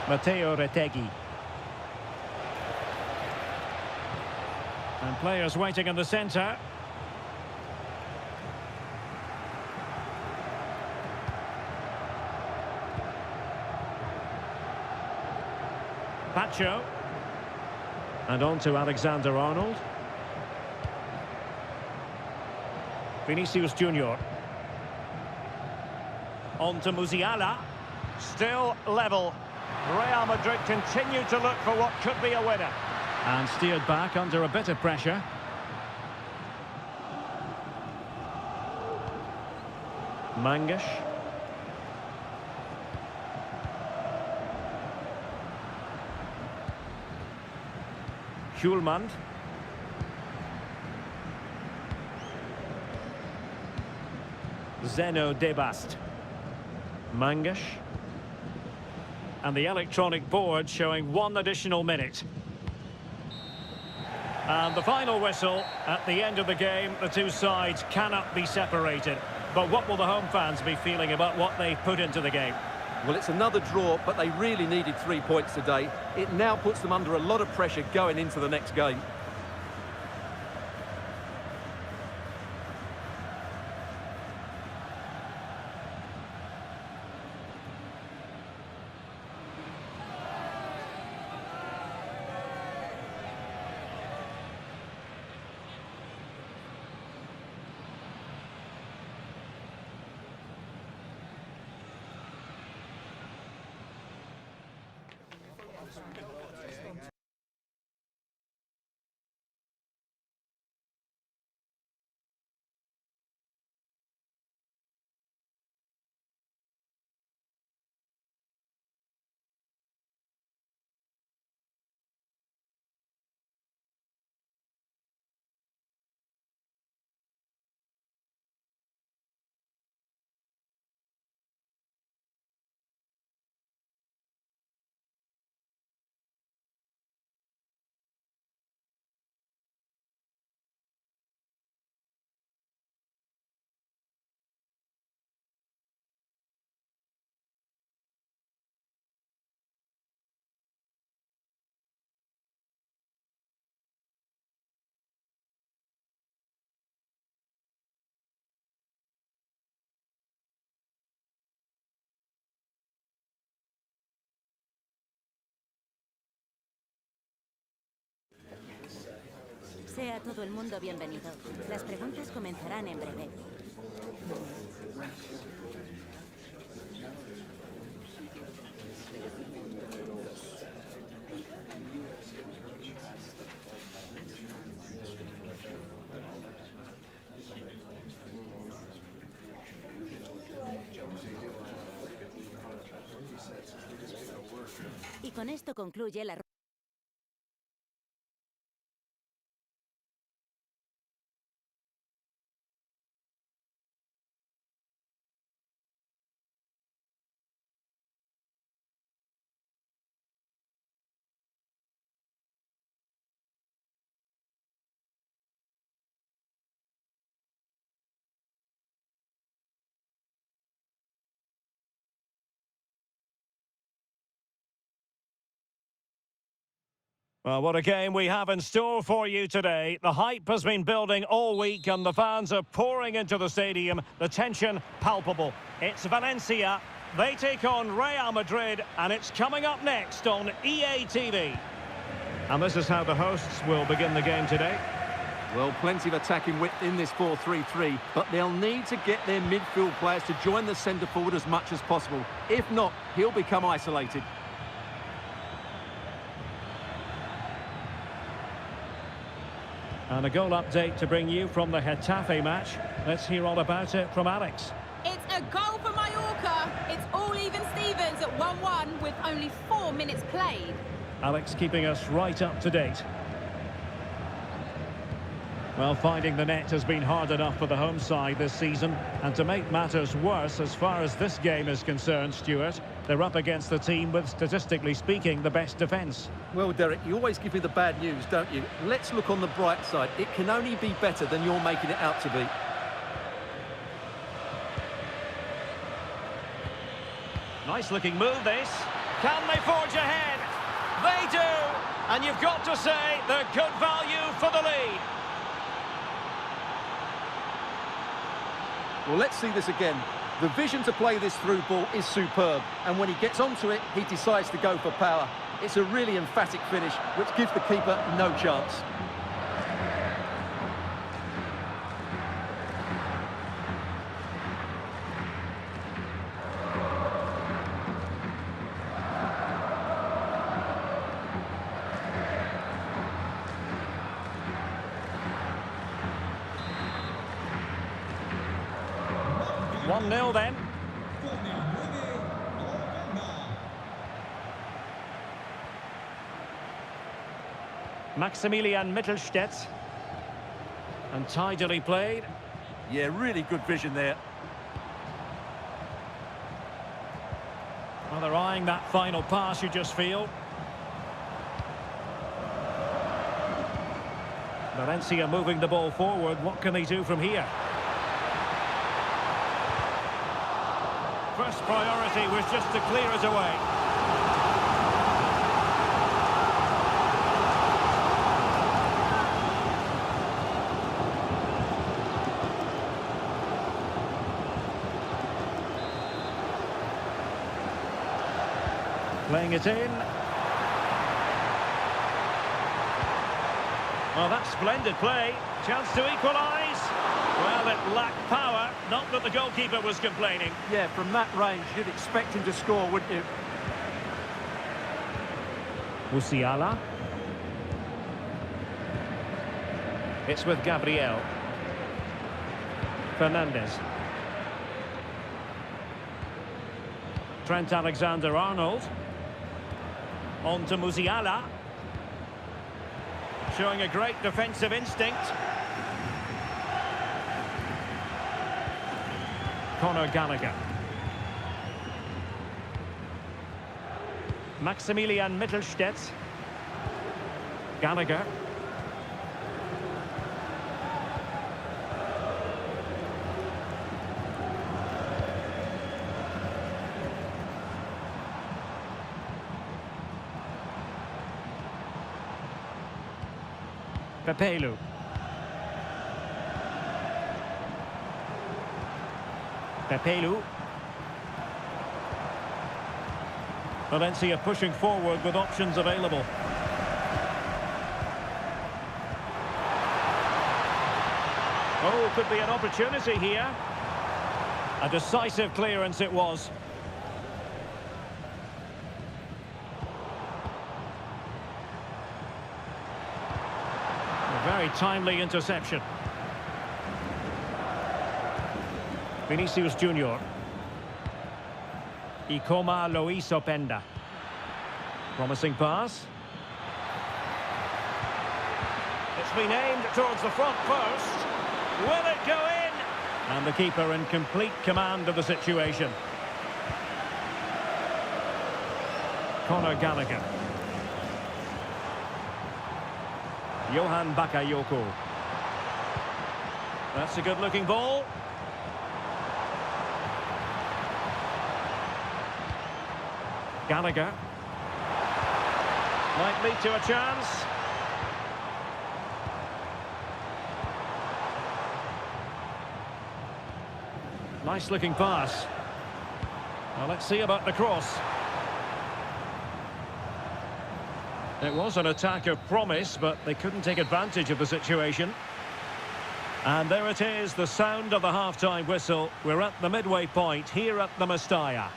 Matteo Retegui. And players waiting in the centre. Garnacho. And on to Alexander-Arnold. Vinicius Junior. On to Musiala. Still level. Real Madrid continue to look for what could be a winner. And steered back under a bit of pressure. Mangish. Hjulmand. Zeno Debast. Mangish. And the electronic board showing 1 additional minute. And the final whistle at the end of the game. The two sides cannot be separated. But what will the home fans be feeling about what they've put into the game? Well, it's another draw, but they really needed 3 points today. It now puts them under a lot of pressure going into the next game. Sea todo el mundo bienvenido. Las preguntas comenzarán en breve. Y con esto concluye la Well, what a game we have in store for you today. The hype has been building all week and the fans are pouring into the stadium. The tension palpable. It's Valencia. They take on Real Madrid and it's coming up next on EA TV. And this is how the hosts will begin the game today. Well, plenty of attacking width in this 4-3-3, but they'll need to get their midfield players to join the centre forward as much as possible. If not, he'll become isolated. And a goal update to bring you from the Getafe match. Let's hear all about it from Alex. It's a goal for Mallorca. It's all even Stevens at 1-1 with only 4 minutes played. Alex keeping us right up to date. Well, finding the net has been hard enough for the home side this season. And to make matters worse, as far as this game is concerned, Stuart, they're up against the team with, statistically speaking, the best defence. Well, Derek, you always give me the bad news, don't you? Let's look on the bright side. It can only be better than you're making it out to be. Nice looking move, this. Can they forge ahead? They do! And you've got to say, they're good value for the lead. Well, let's see this again. The vision to play this through ball is superb, and when he gets onto it, he decides to go for power. It's a really emphatic finish, which gives the keeper no chance. Nil then. Maximilian Mittelstädt. And tidily played. Yeah, really good vision there. Well, they're eyeing that final pass, you just feel. Valencia moving the ball forward. What can they do from here? First priority was just to clear it away. Playing it in. Well, that's splendid play. Chance to equalise. Well, it lacked power. Not that the goalkeeper was complaining. Yeah, from that range, you'd expect him to score, wouldn't you? Musiala. It's with Gabriel. Fernandes. Trent Alexander-Arnold. On to Musiala. Showing a great defensive instinct. Conor Gallagher. Maximilian Mittelstädt. Gallagher. Pepelu. Pepelu. Valencia pushing forward with options available. Oh, could be an opportunity here. A decisive clearance it was. A very timely interception. Vinicius Junior. Ikoma Lois Openda. Promising pass. It's been aimed towards the front post. Will it go in? And the keeper in complete command of the situation. Conor Gallagher. Johan Bakayoko. That's a good-looking ball. Gallagher. Might lead to a chance. Nice looking pass. Well, let's see about the cross. It was an attack of promise, but they couldn't take advantage of the situation. And there it is, the sound of the half-time whistle. We're at the midway point here at the Mestalla.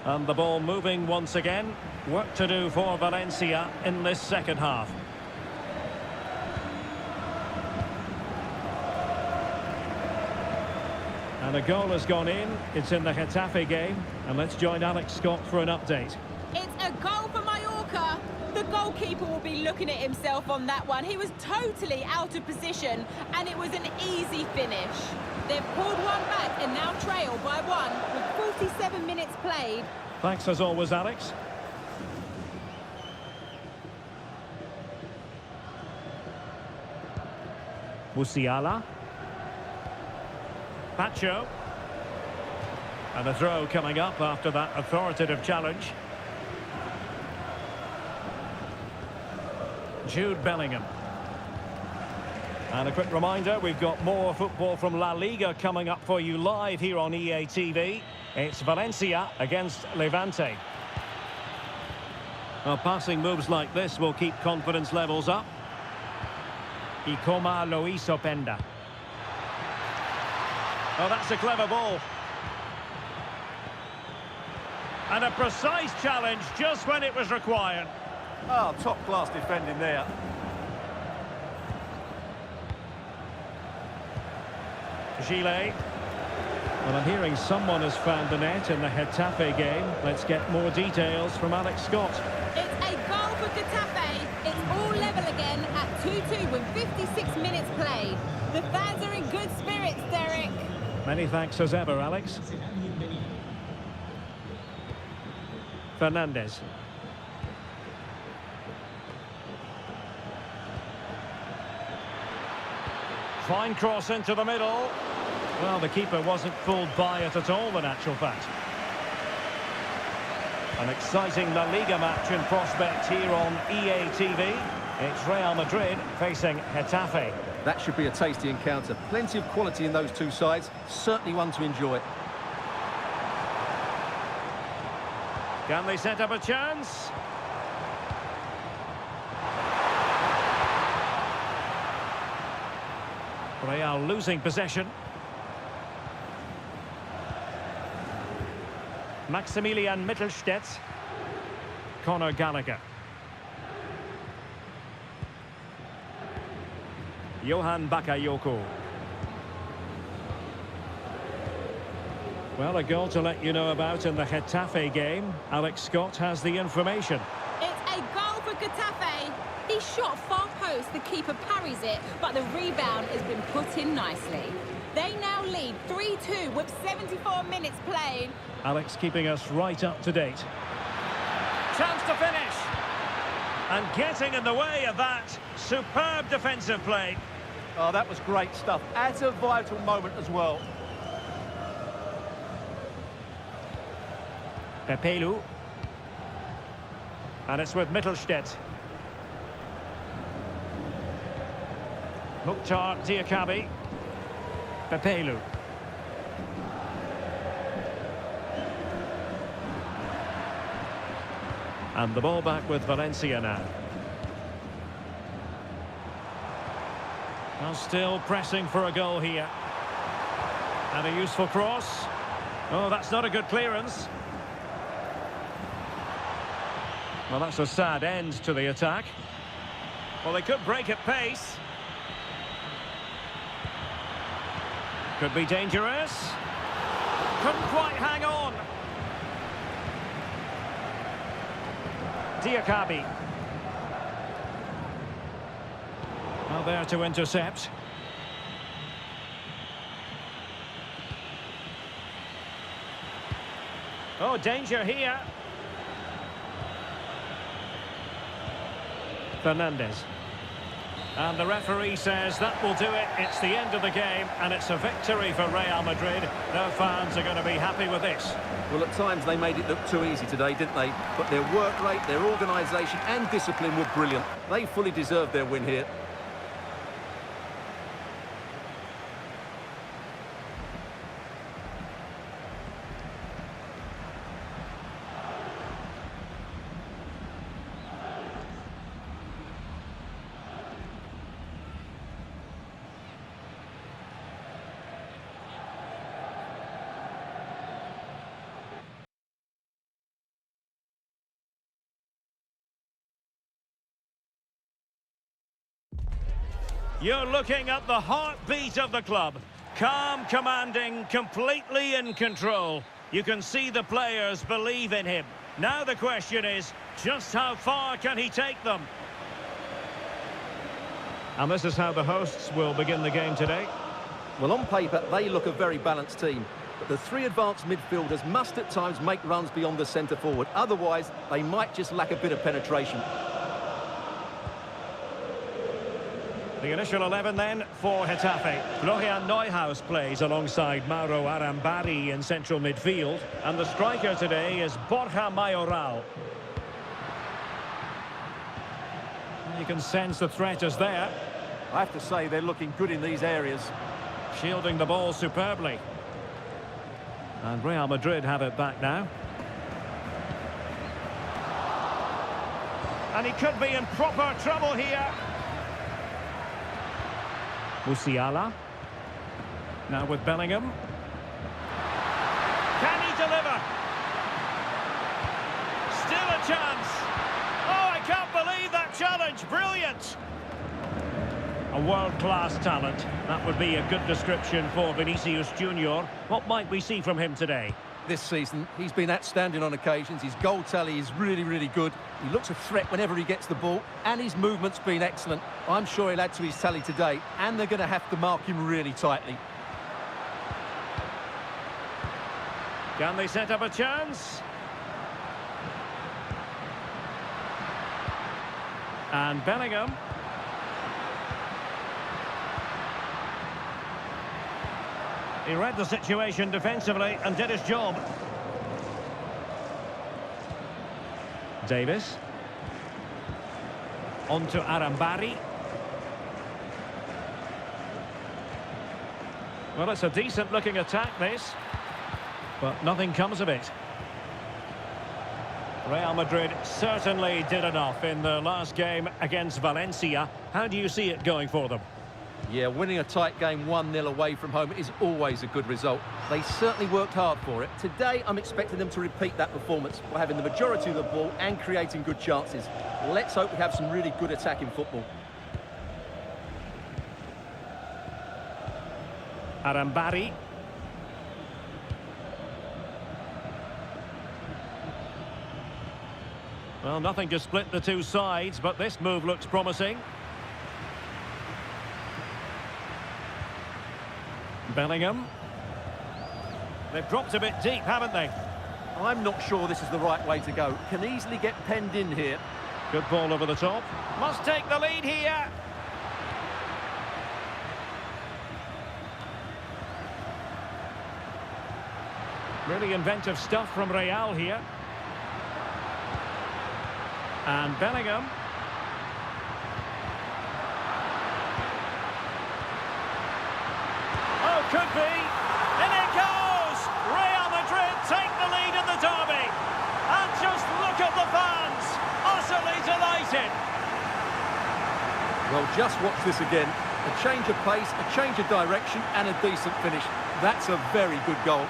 And the ball moving once again. Work to do for Valencia in this second half. And a goal has gone in. It's in the Getafe game. And let's join Alex Scott for an update. It's a goal for Mallorca. The goalkeeper will be looking at himself on that one. He was totally out of position, and it was an easy finish. They've pulled one back and now trail by one with 47 minutes played. Thanks as always, Alex. Musiala. Pacho. And a throw coming up after that authoritative challenge. Jude Bellingham. And a quick reminder, we've got more football from La Liga coming up for you live here on EA TV. It's Valencia against Levante. Well, passing moves like this will keep confidence levels up. Ikoma Loiso Penda. Oh, that's a clever ball. And a precise challenge just when it was required. Oh, top-class defending there. Gile. Well, I'm hearing someone has found the net in the Getafe game. Let's get more details from Alex Scott. It's a goal for Getafe. It's all level again at 2-2 with 56 minutes played. The fans are in good spirits, Derek. Many thanks as ever, Alex. Fernandez. Fine cross into the middle. Well, the keeper wasn't fooled by it at all, in actual fact. An exciting La Liga match in prospect here on EA TV. It's Real Madrid facing Getafe. That should be a tasty encounter. Plenty of quality in those two sides. Certainly one to enjoy. Can they set up a chance? Real losing possession. Maximilian Mittelstädt. Conor Gallagher. Johan Bakayoko. Well, a goal to let you know about in the Getafe game. Alex Scott has the information. It's a goal for Getafe. He shot far post, the keeper parries it, but the rebound has been put in nicely. They now lead 3-2 with 74 minutes played. Alex keeping us right up to date. Chance to finish. And getting in the way of that. Superb defensive play. Oh, that was great stuff. At a vital moment as well. Pepelu. And it's with Mittelstädt. Mukhtar Diakabi. Pepelu. And the ball back with Valencia now. Well, still pressing for a goal here. And a useful cross. Oh, that's not a good clearance. Well, that's a sad end to the attack. Well, they could break at pace. Could be dangerous. Couldn't quite hang on. Diakabi. Well, there to intercept. Oh, danger here. Fernandez. And the referee says that will do it. It's the end of the game, and it's a victory for Real Madrid. Their fans are going to be happy with this. Well, at times they made it look too easy today, didn't they? But their work rate, their organisation and discipline were brilliant. They fully deserved their win here. You're looking at the heartbeat of the club. Calm, commanding, completely in control. You can see the players believe in him. Now the question is, just how far can he take them? And this is how the hosts will begin the game today. Well, on paper, they look a very balanced team. but the three advanced midfielders must at times make runs beyond the centre forward. Otherwise, they might just lack a bit of penetration. The initial 11 then for Getafe. Florian Neuhaus plays alongside Mauro Arambari in central midfield. And the striker today is Borja Mayoral. You can sense the threat is there. I have to say they're looking good in these areas. Shielding the ball superbly. And Real Madrid have it back now. And he could be in proper trouble here. Musiala. Now with Bellingham. Can he deliver? Still a chance. Oh, I can't believe that challenge. Brilliant. A world-class talent. That would be a good description for Vinicius Junior. What might we see from him today? This season, he's been outstanding on occasions. His goal tally is really, really good. He looks a threat whenever he gets the ball, and his movement's been excellent. I'm sure he'll add to his tally today, and they're going to have to mark him really tightly. Can they set up a chance? And Bellingham. He read the situation defensively and did his job. Davis. On to Arambari. Well, it's a decent-looking attack, this. But nothing comes of it. Real Madrid certainly did enough in the last game against Valencia. How do you see it going for them? Yeah, winning a tight game 1-0 away from home is always a good result. They certainly worked hard for it. Today, I'm expecting them to repeat that performance by having the majority of the ball and creating good chances. Let's hope we have some really good attacking football. Arambari. Well, nothing to split the two sides, but this move looks promising. Bellingham. They've dropped a bit deep, haven't they? I'm not sure this is the right way to go. Can easily get penned in here. Good ball over the top. Must take the lead here. Really inventive stuff from Real here. And Bellingham. Oh, could be. And it goes! Real Madrid take the lead in the derby. And just look at the fans. Utterly delighted. Well, just watch this again. A change of pace, a change of direction, and a decent finish. That's a very good goal.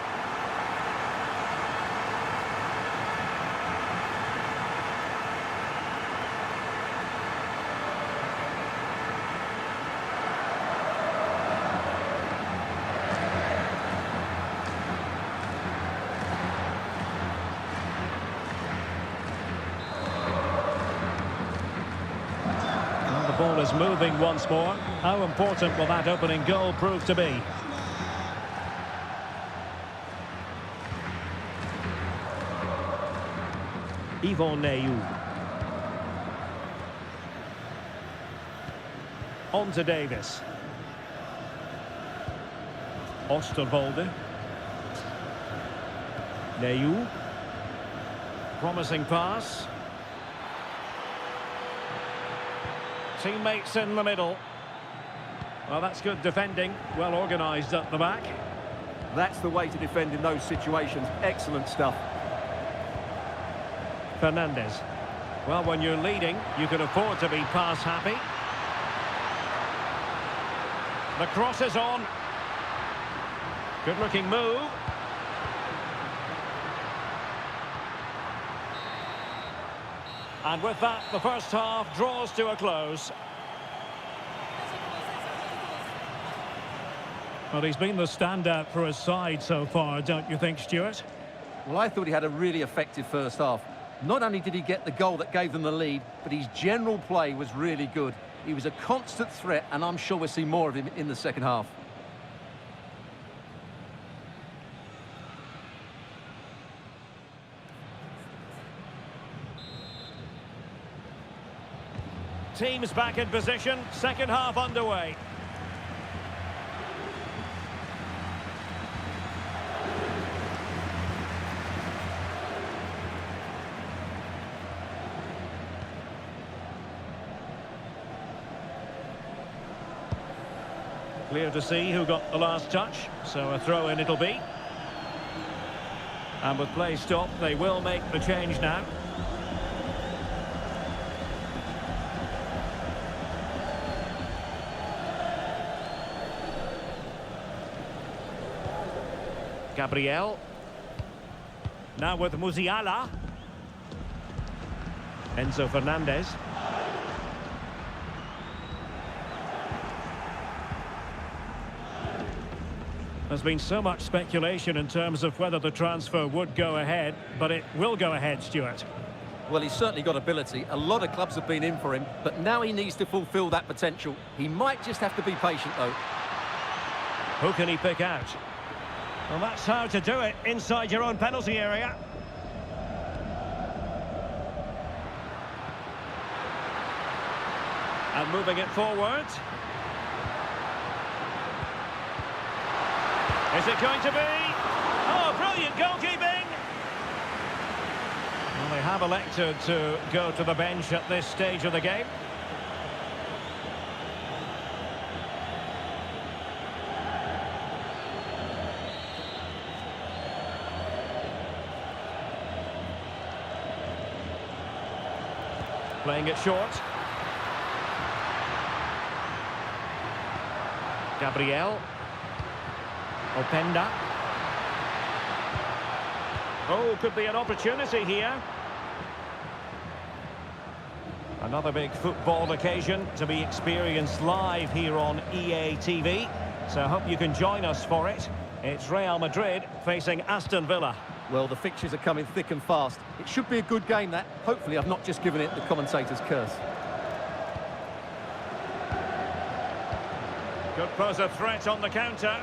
The ball is moving once more. How important will that opening goal prove to be? Yvon Neyou. On to Davis. Osterwolde. Neyou. Promising pass. Teammates in the middle. Well, that's good defending. Well organised at the back. That's the way to defend in those situations. Excellent stuff. Fernandez. Well, when you're leading, you can afford to be pass happy. The cross is on. Good looking move. And with that, the first half draws to a close. Well, he's been the standout for his side so far, don't you think, Stuart? Well, I thought he had a really effective first half. Not only did he get the goal that gave them the lead, but his general play was really good. He was a constant threat, and I'm sure we'll see more of him in the second half. teams back in position. Second half underway. Clear to see who got the last touch, so a throw-in it'll be. And with play stopped, they will make the change now. Gabriel. Now with Musiala. Enzo Fernandez. There's been so much speculation in terms of whether the transfer would go ahead, but it will go ahead, Stuart. Well, he's certainly got ability. A lot of clubs have been in for him, but now he needs to fulfil that potential. He might just have to be patient, though. Who can he pick out? Well, that's how to do it inside your own penalty area. And moving it forward. Is it going to be? Oh, brilliant goalkeeping! Well, they have elected to go to the bench at this stage of the game. Playing it short. Gabriel. Openda. Oh, could be an opportunity here. Another big football occasion to be experienced live here on EA TV. So I hope you can join us for it. It's Real Madrid facing Aston Villa. Well, the fixtures are coming thick and fast. It should be a good game, that. Hopefully I've not just given it the commentator's curse. Could pose a threat on the counter.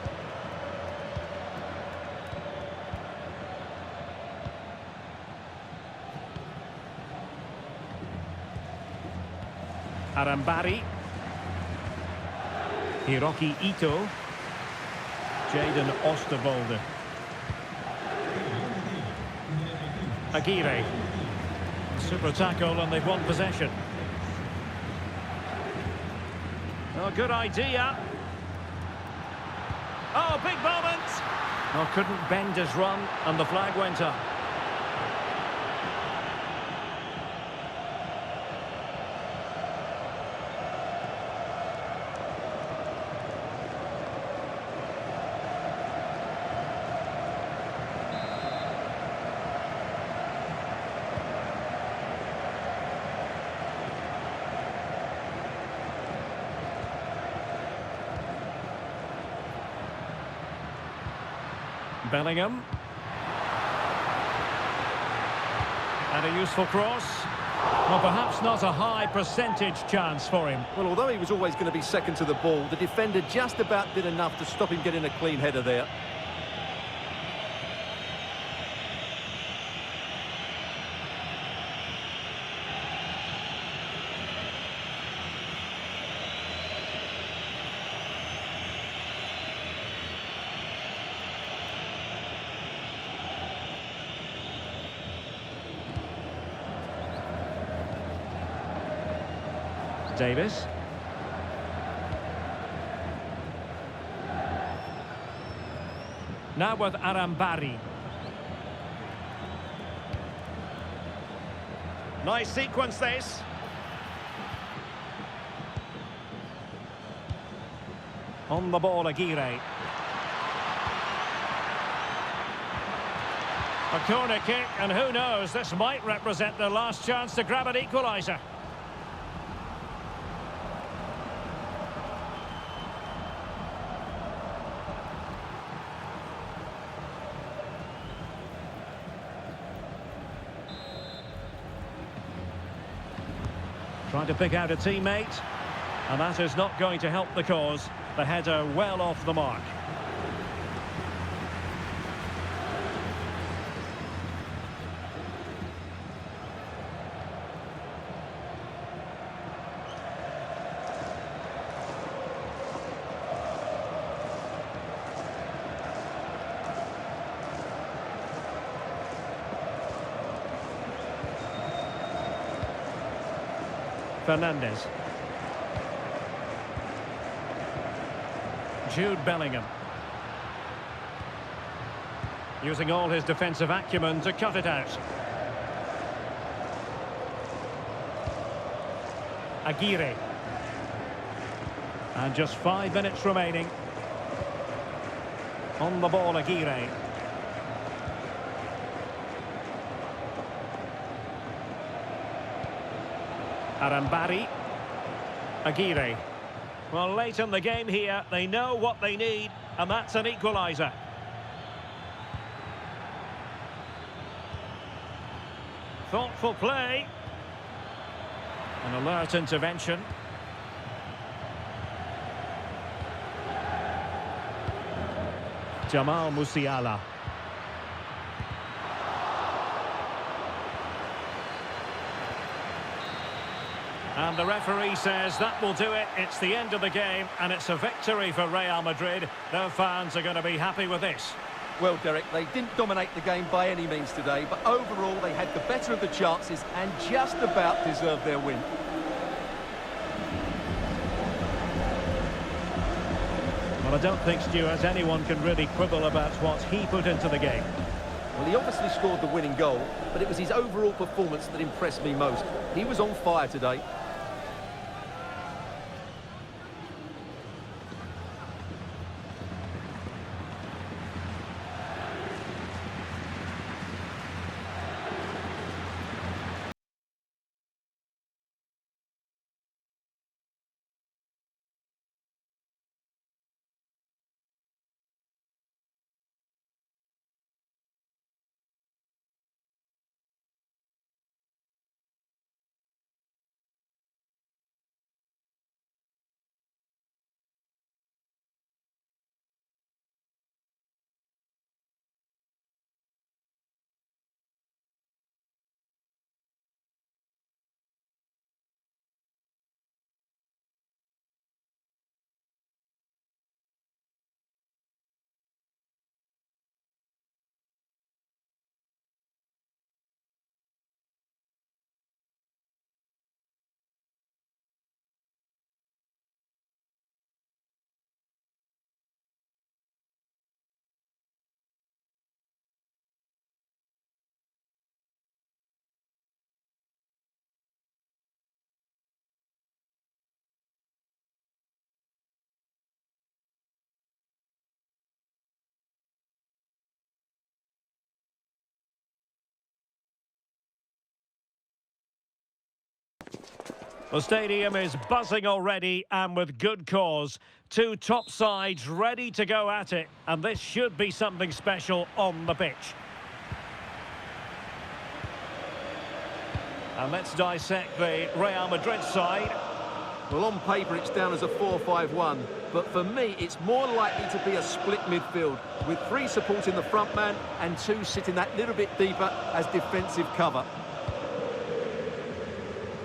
Arambari. Hiroki Ito. Jaden Oosterwolde. Aguirre. Super tackle and they've won possession. Oh, good idea. Oh, big moment. Oh, couldn't bend his run and the flag went up. Bellingham. And a useful cross. Well, perhaps not a high percentage chance for him. Well, although he was always going to be second to the ball, the defender just about did enough to stop him getting a clean header there. Davis. Now with Arambari. Nice sequence this. On the ball, Aguirre. A corner kick, and who knows, this might represent their last chance to grab an equaliser. Trying to pick out a teammate, and that is not going to help the cause. The header well off the mark. Fernandes. Jude Bellingham. Using all his defensive acumen to cut it out. Aguirre. And just 5 minutes remaining. On the ball, Aguirre. Arambari. Aguirre. Well, late in the game here, they know what they need, and that's an equaliser. Thoughtful play. An alert intervention. Jamal Musiala. And the referee says that will do it. It's the end of the game, and it's a victory for Real Madrid. Their fans are going to be happy with this. Well, Derek, they didn't dominate the game by any means today, but overall they had the better of the chances and just about deserved their win. Well, I don't think, Stuart, anyone can really quibble about what he put into the game. Well, he obviously scored the winning goal, but it was his overall performance that impressed me most. He was on fire today. The stadium is buzzing already, and with good cause. Two top sides ready to go at it, and this should be something special on the pitch. And let's dissect the Real Madrid side. Well, on paper it's down as a 4-5-1, but for me it's more likely to be a split midfield, with 3 supporting the front man and 2 sitting that little bit deeper as defensive cover.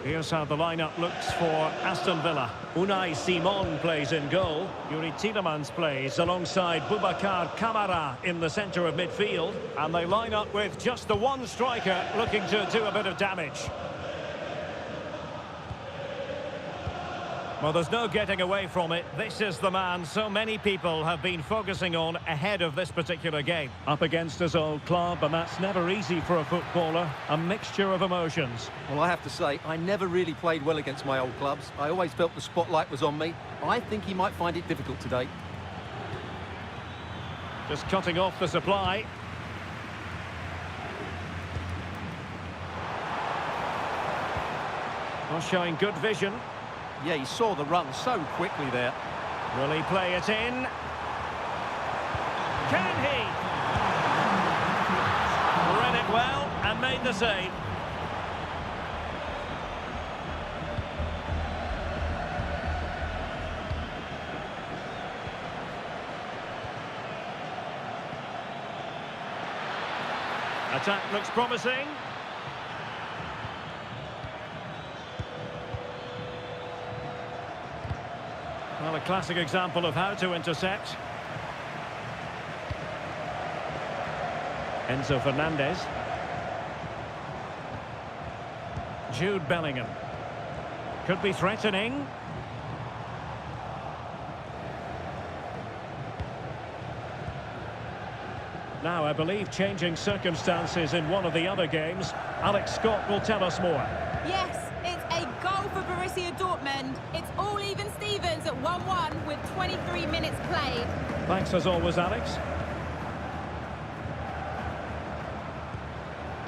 Here's how the lineup looks for Aston Villa. Unai Simon plays in goal. Yuri Tielemans plays alongside Boubacar Kamara in the centre of midfield. And they line up with just the one striker looking to do a bit of damage. Well, there's no getting away from it. This is the man so many people have been focusing on ahead of this particular game. Up against his old club, and that's never easy for a footballer. A mixture of emotions. Well, I have to say, I never really played well against my old clubs. I always felt the spotlight was on me. I think he might find it difficult today. Just cutting off the supply. Well, showing good vision. Yeah, he saw the run so quickly there. Will he play it in? Can he? Read it well and made the save. Attack looks promising. Well, a classic example of how to intercept. Enzo Fernandez. Jude Bellingham. Could be threatening. Now, I believe changing circumstances in one of the other games. Alex Scott will tell us more. Yes, it's a goal for Borussia Dortmund. It's all even Stevens at 1-1 with 23 minutes played. Thanks as always, Alex.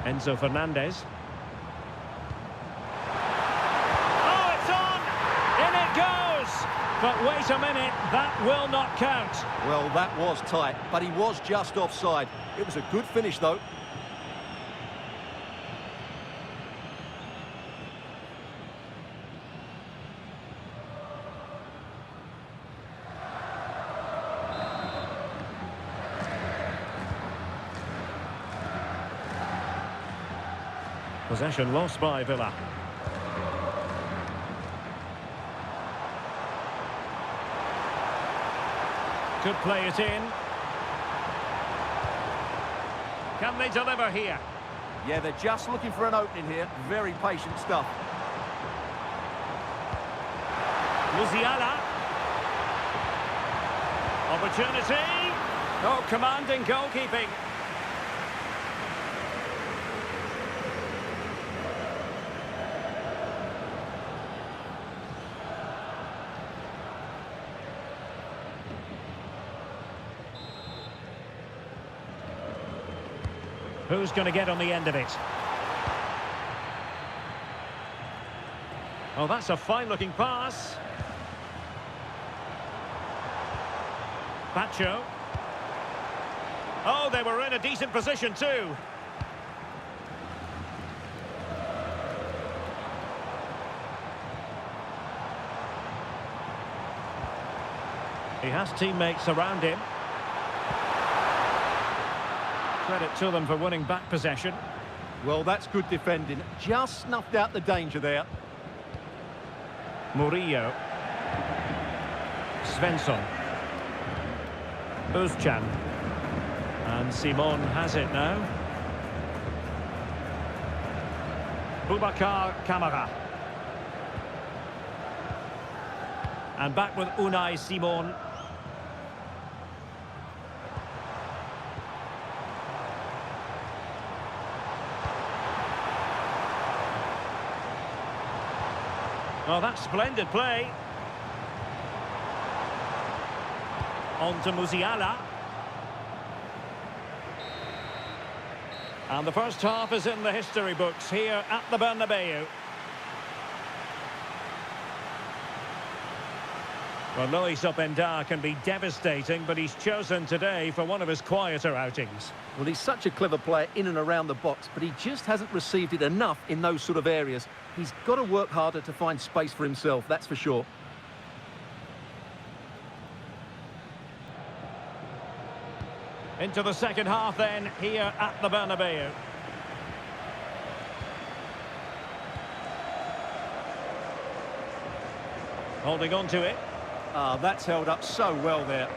Enzo Fernandez. Oh, it's on! In it goes! But wait a minute, that will not count. Well, that was tight, but he was just offside. It was a good finish, though. Possession lost by Villa. Could play it in. Can they deliver here? Yeah, they're just looking for an opening here. Very patient stuff. Musiala. Opportunity. Oh, commanding goalkeeping. Who's going to get on the end of it? Oh, that's a fine-looking pass. Pacho. Oh, they were in a decent position too. He has teammates around him. Credit to them for winning back possession. Well, that's good defending. Just snuffed out the danger there. Murillo. Svensson. Özcan. And Simon has it now. Boubacar Kamara. And back with Unai Simon. Well, that's splendid play. On to Musiala. And the first half is in the history books here at the Bernabeu. Well, Lois Openda can be devastating, but he's chosen today for one of his quieter outings. Well, he's such a clever player in and around the box, but he just hasn't received it enough in those sort of areas. He's got to work harder to find space for himself, that's for sure. Into the second half then, here at the Bernabeu. Holding on to it. Ah, that's held up so well there.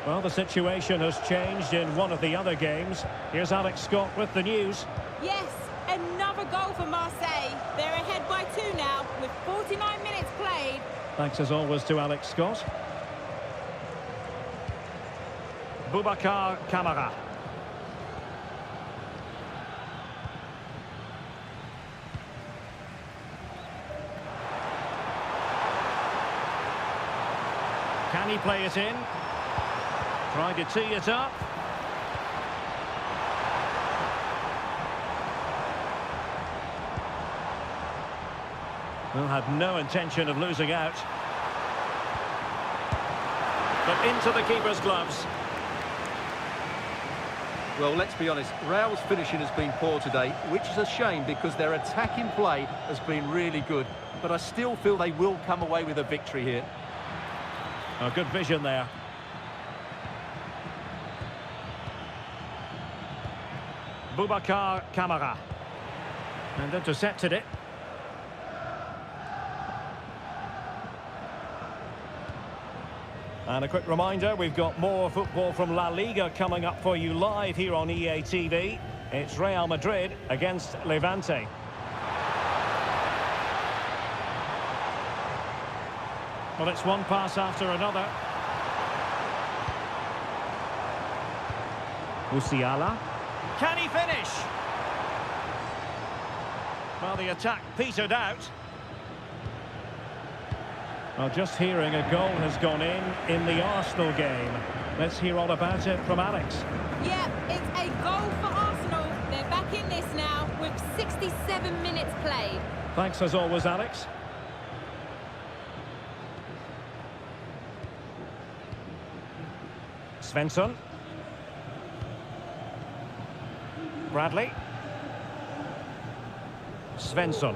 Well, the situation has changed in one of the other games. Here's Alex Scott with the news. Yes, another goal for Marseille. They're ahead by 2 now with 49 minutes played. Thanks as always to Alex Scott. Boubacar Kamara. Can he play it in? Trying to tee it up. Well, had no intention of losing out. But into the keeper's gloves. Well, let's be honest, Real's finishing has been poor today, which is a shame because their attacking play has been really good. But I still feel they will come away with a victory here. Oh, good vision there. Boubacar Kamara. And intercepted it. And a quick reminder, we've got more football from La Liga coming up for you live here on EA TV. It's Real Madrid against Levante. Well, it's one pass after another. Musiala. Can he finish? Well, the attack petered out. Well, just hearing a goal has gone in the Arsenal game. Let's hear all about it from Alex. Yeah, it's a goal for Arsenal. They're back in this now with 67 minutes played. Thanks as always, Alex. Svensson. Bradley. Svensson.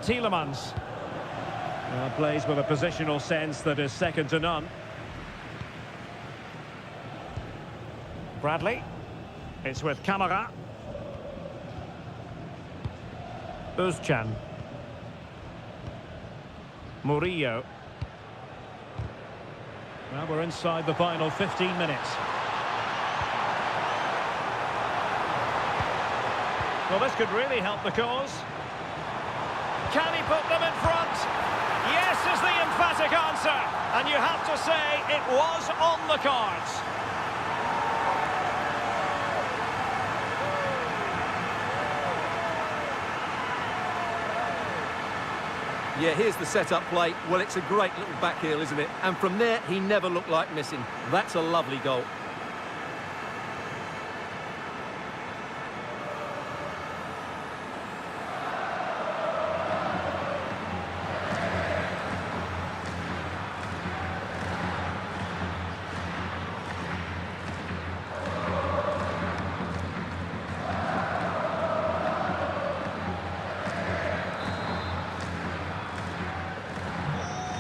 Tielemans. Plays with a positional sense that is second to none. Bradley. It's with Camara. Özcan. Murillo. Well, we're inside the final 15 minutes. Well, this could really help the cause. Can he put them in front? Yes is the emphatic answer. And you have to say it was on the cards. Yeah, here's the set-up play. Well, it's a great little back heel, isn't it? And from there, he never looked like missing. That's a lovely goal.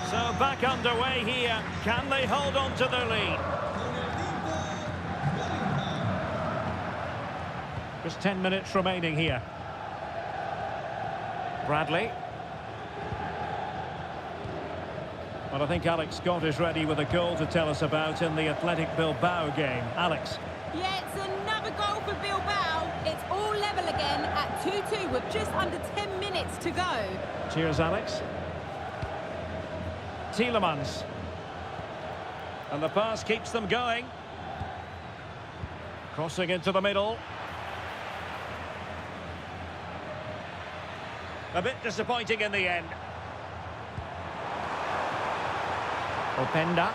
So back underway here. Can they hold on to their lead? Just 10 minutes remaining here. Bradley. Well, I think Alex Scott is ready with a goal to tell us about in the Athletic Bilbao game. Alex. Yeah, it's another goal for Bilbao. It's all level again at 2-2 with just under 10 minutes to go. Cheers, Alex. Tielemans. And the pass keeps them going. Crossing into the middle. A bit disappointing in the end. Openda.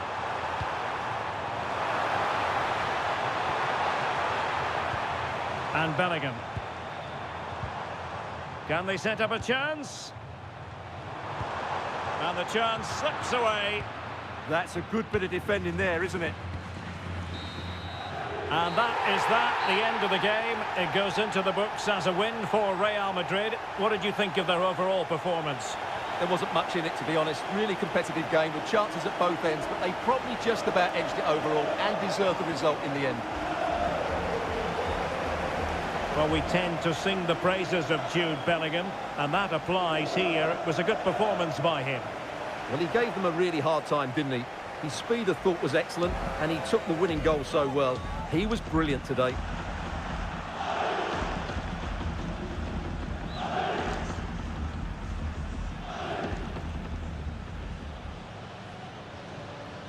And Bellingham. Can they set up a chance? And the chance slips away. That's a good bit of defending there, isn't it? And that is the end of the game. It goes into the books as a win for Real Madrid. What did you think of their overall performance? There wasn't much in it, to be honest. Really competitive game with chances at both ends, but they probably just about edged it overall and deserved the result in the end. Well, we tend to sing the praises of Jude Bellingham, and that applies here. It was a good performance by him. Well, he gave them a really hard time, didn't he? His speed of thought was excellent, and he took the winning goal so well. He was brilliant today.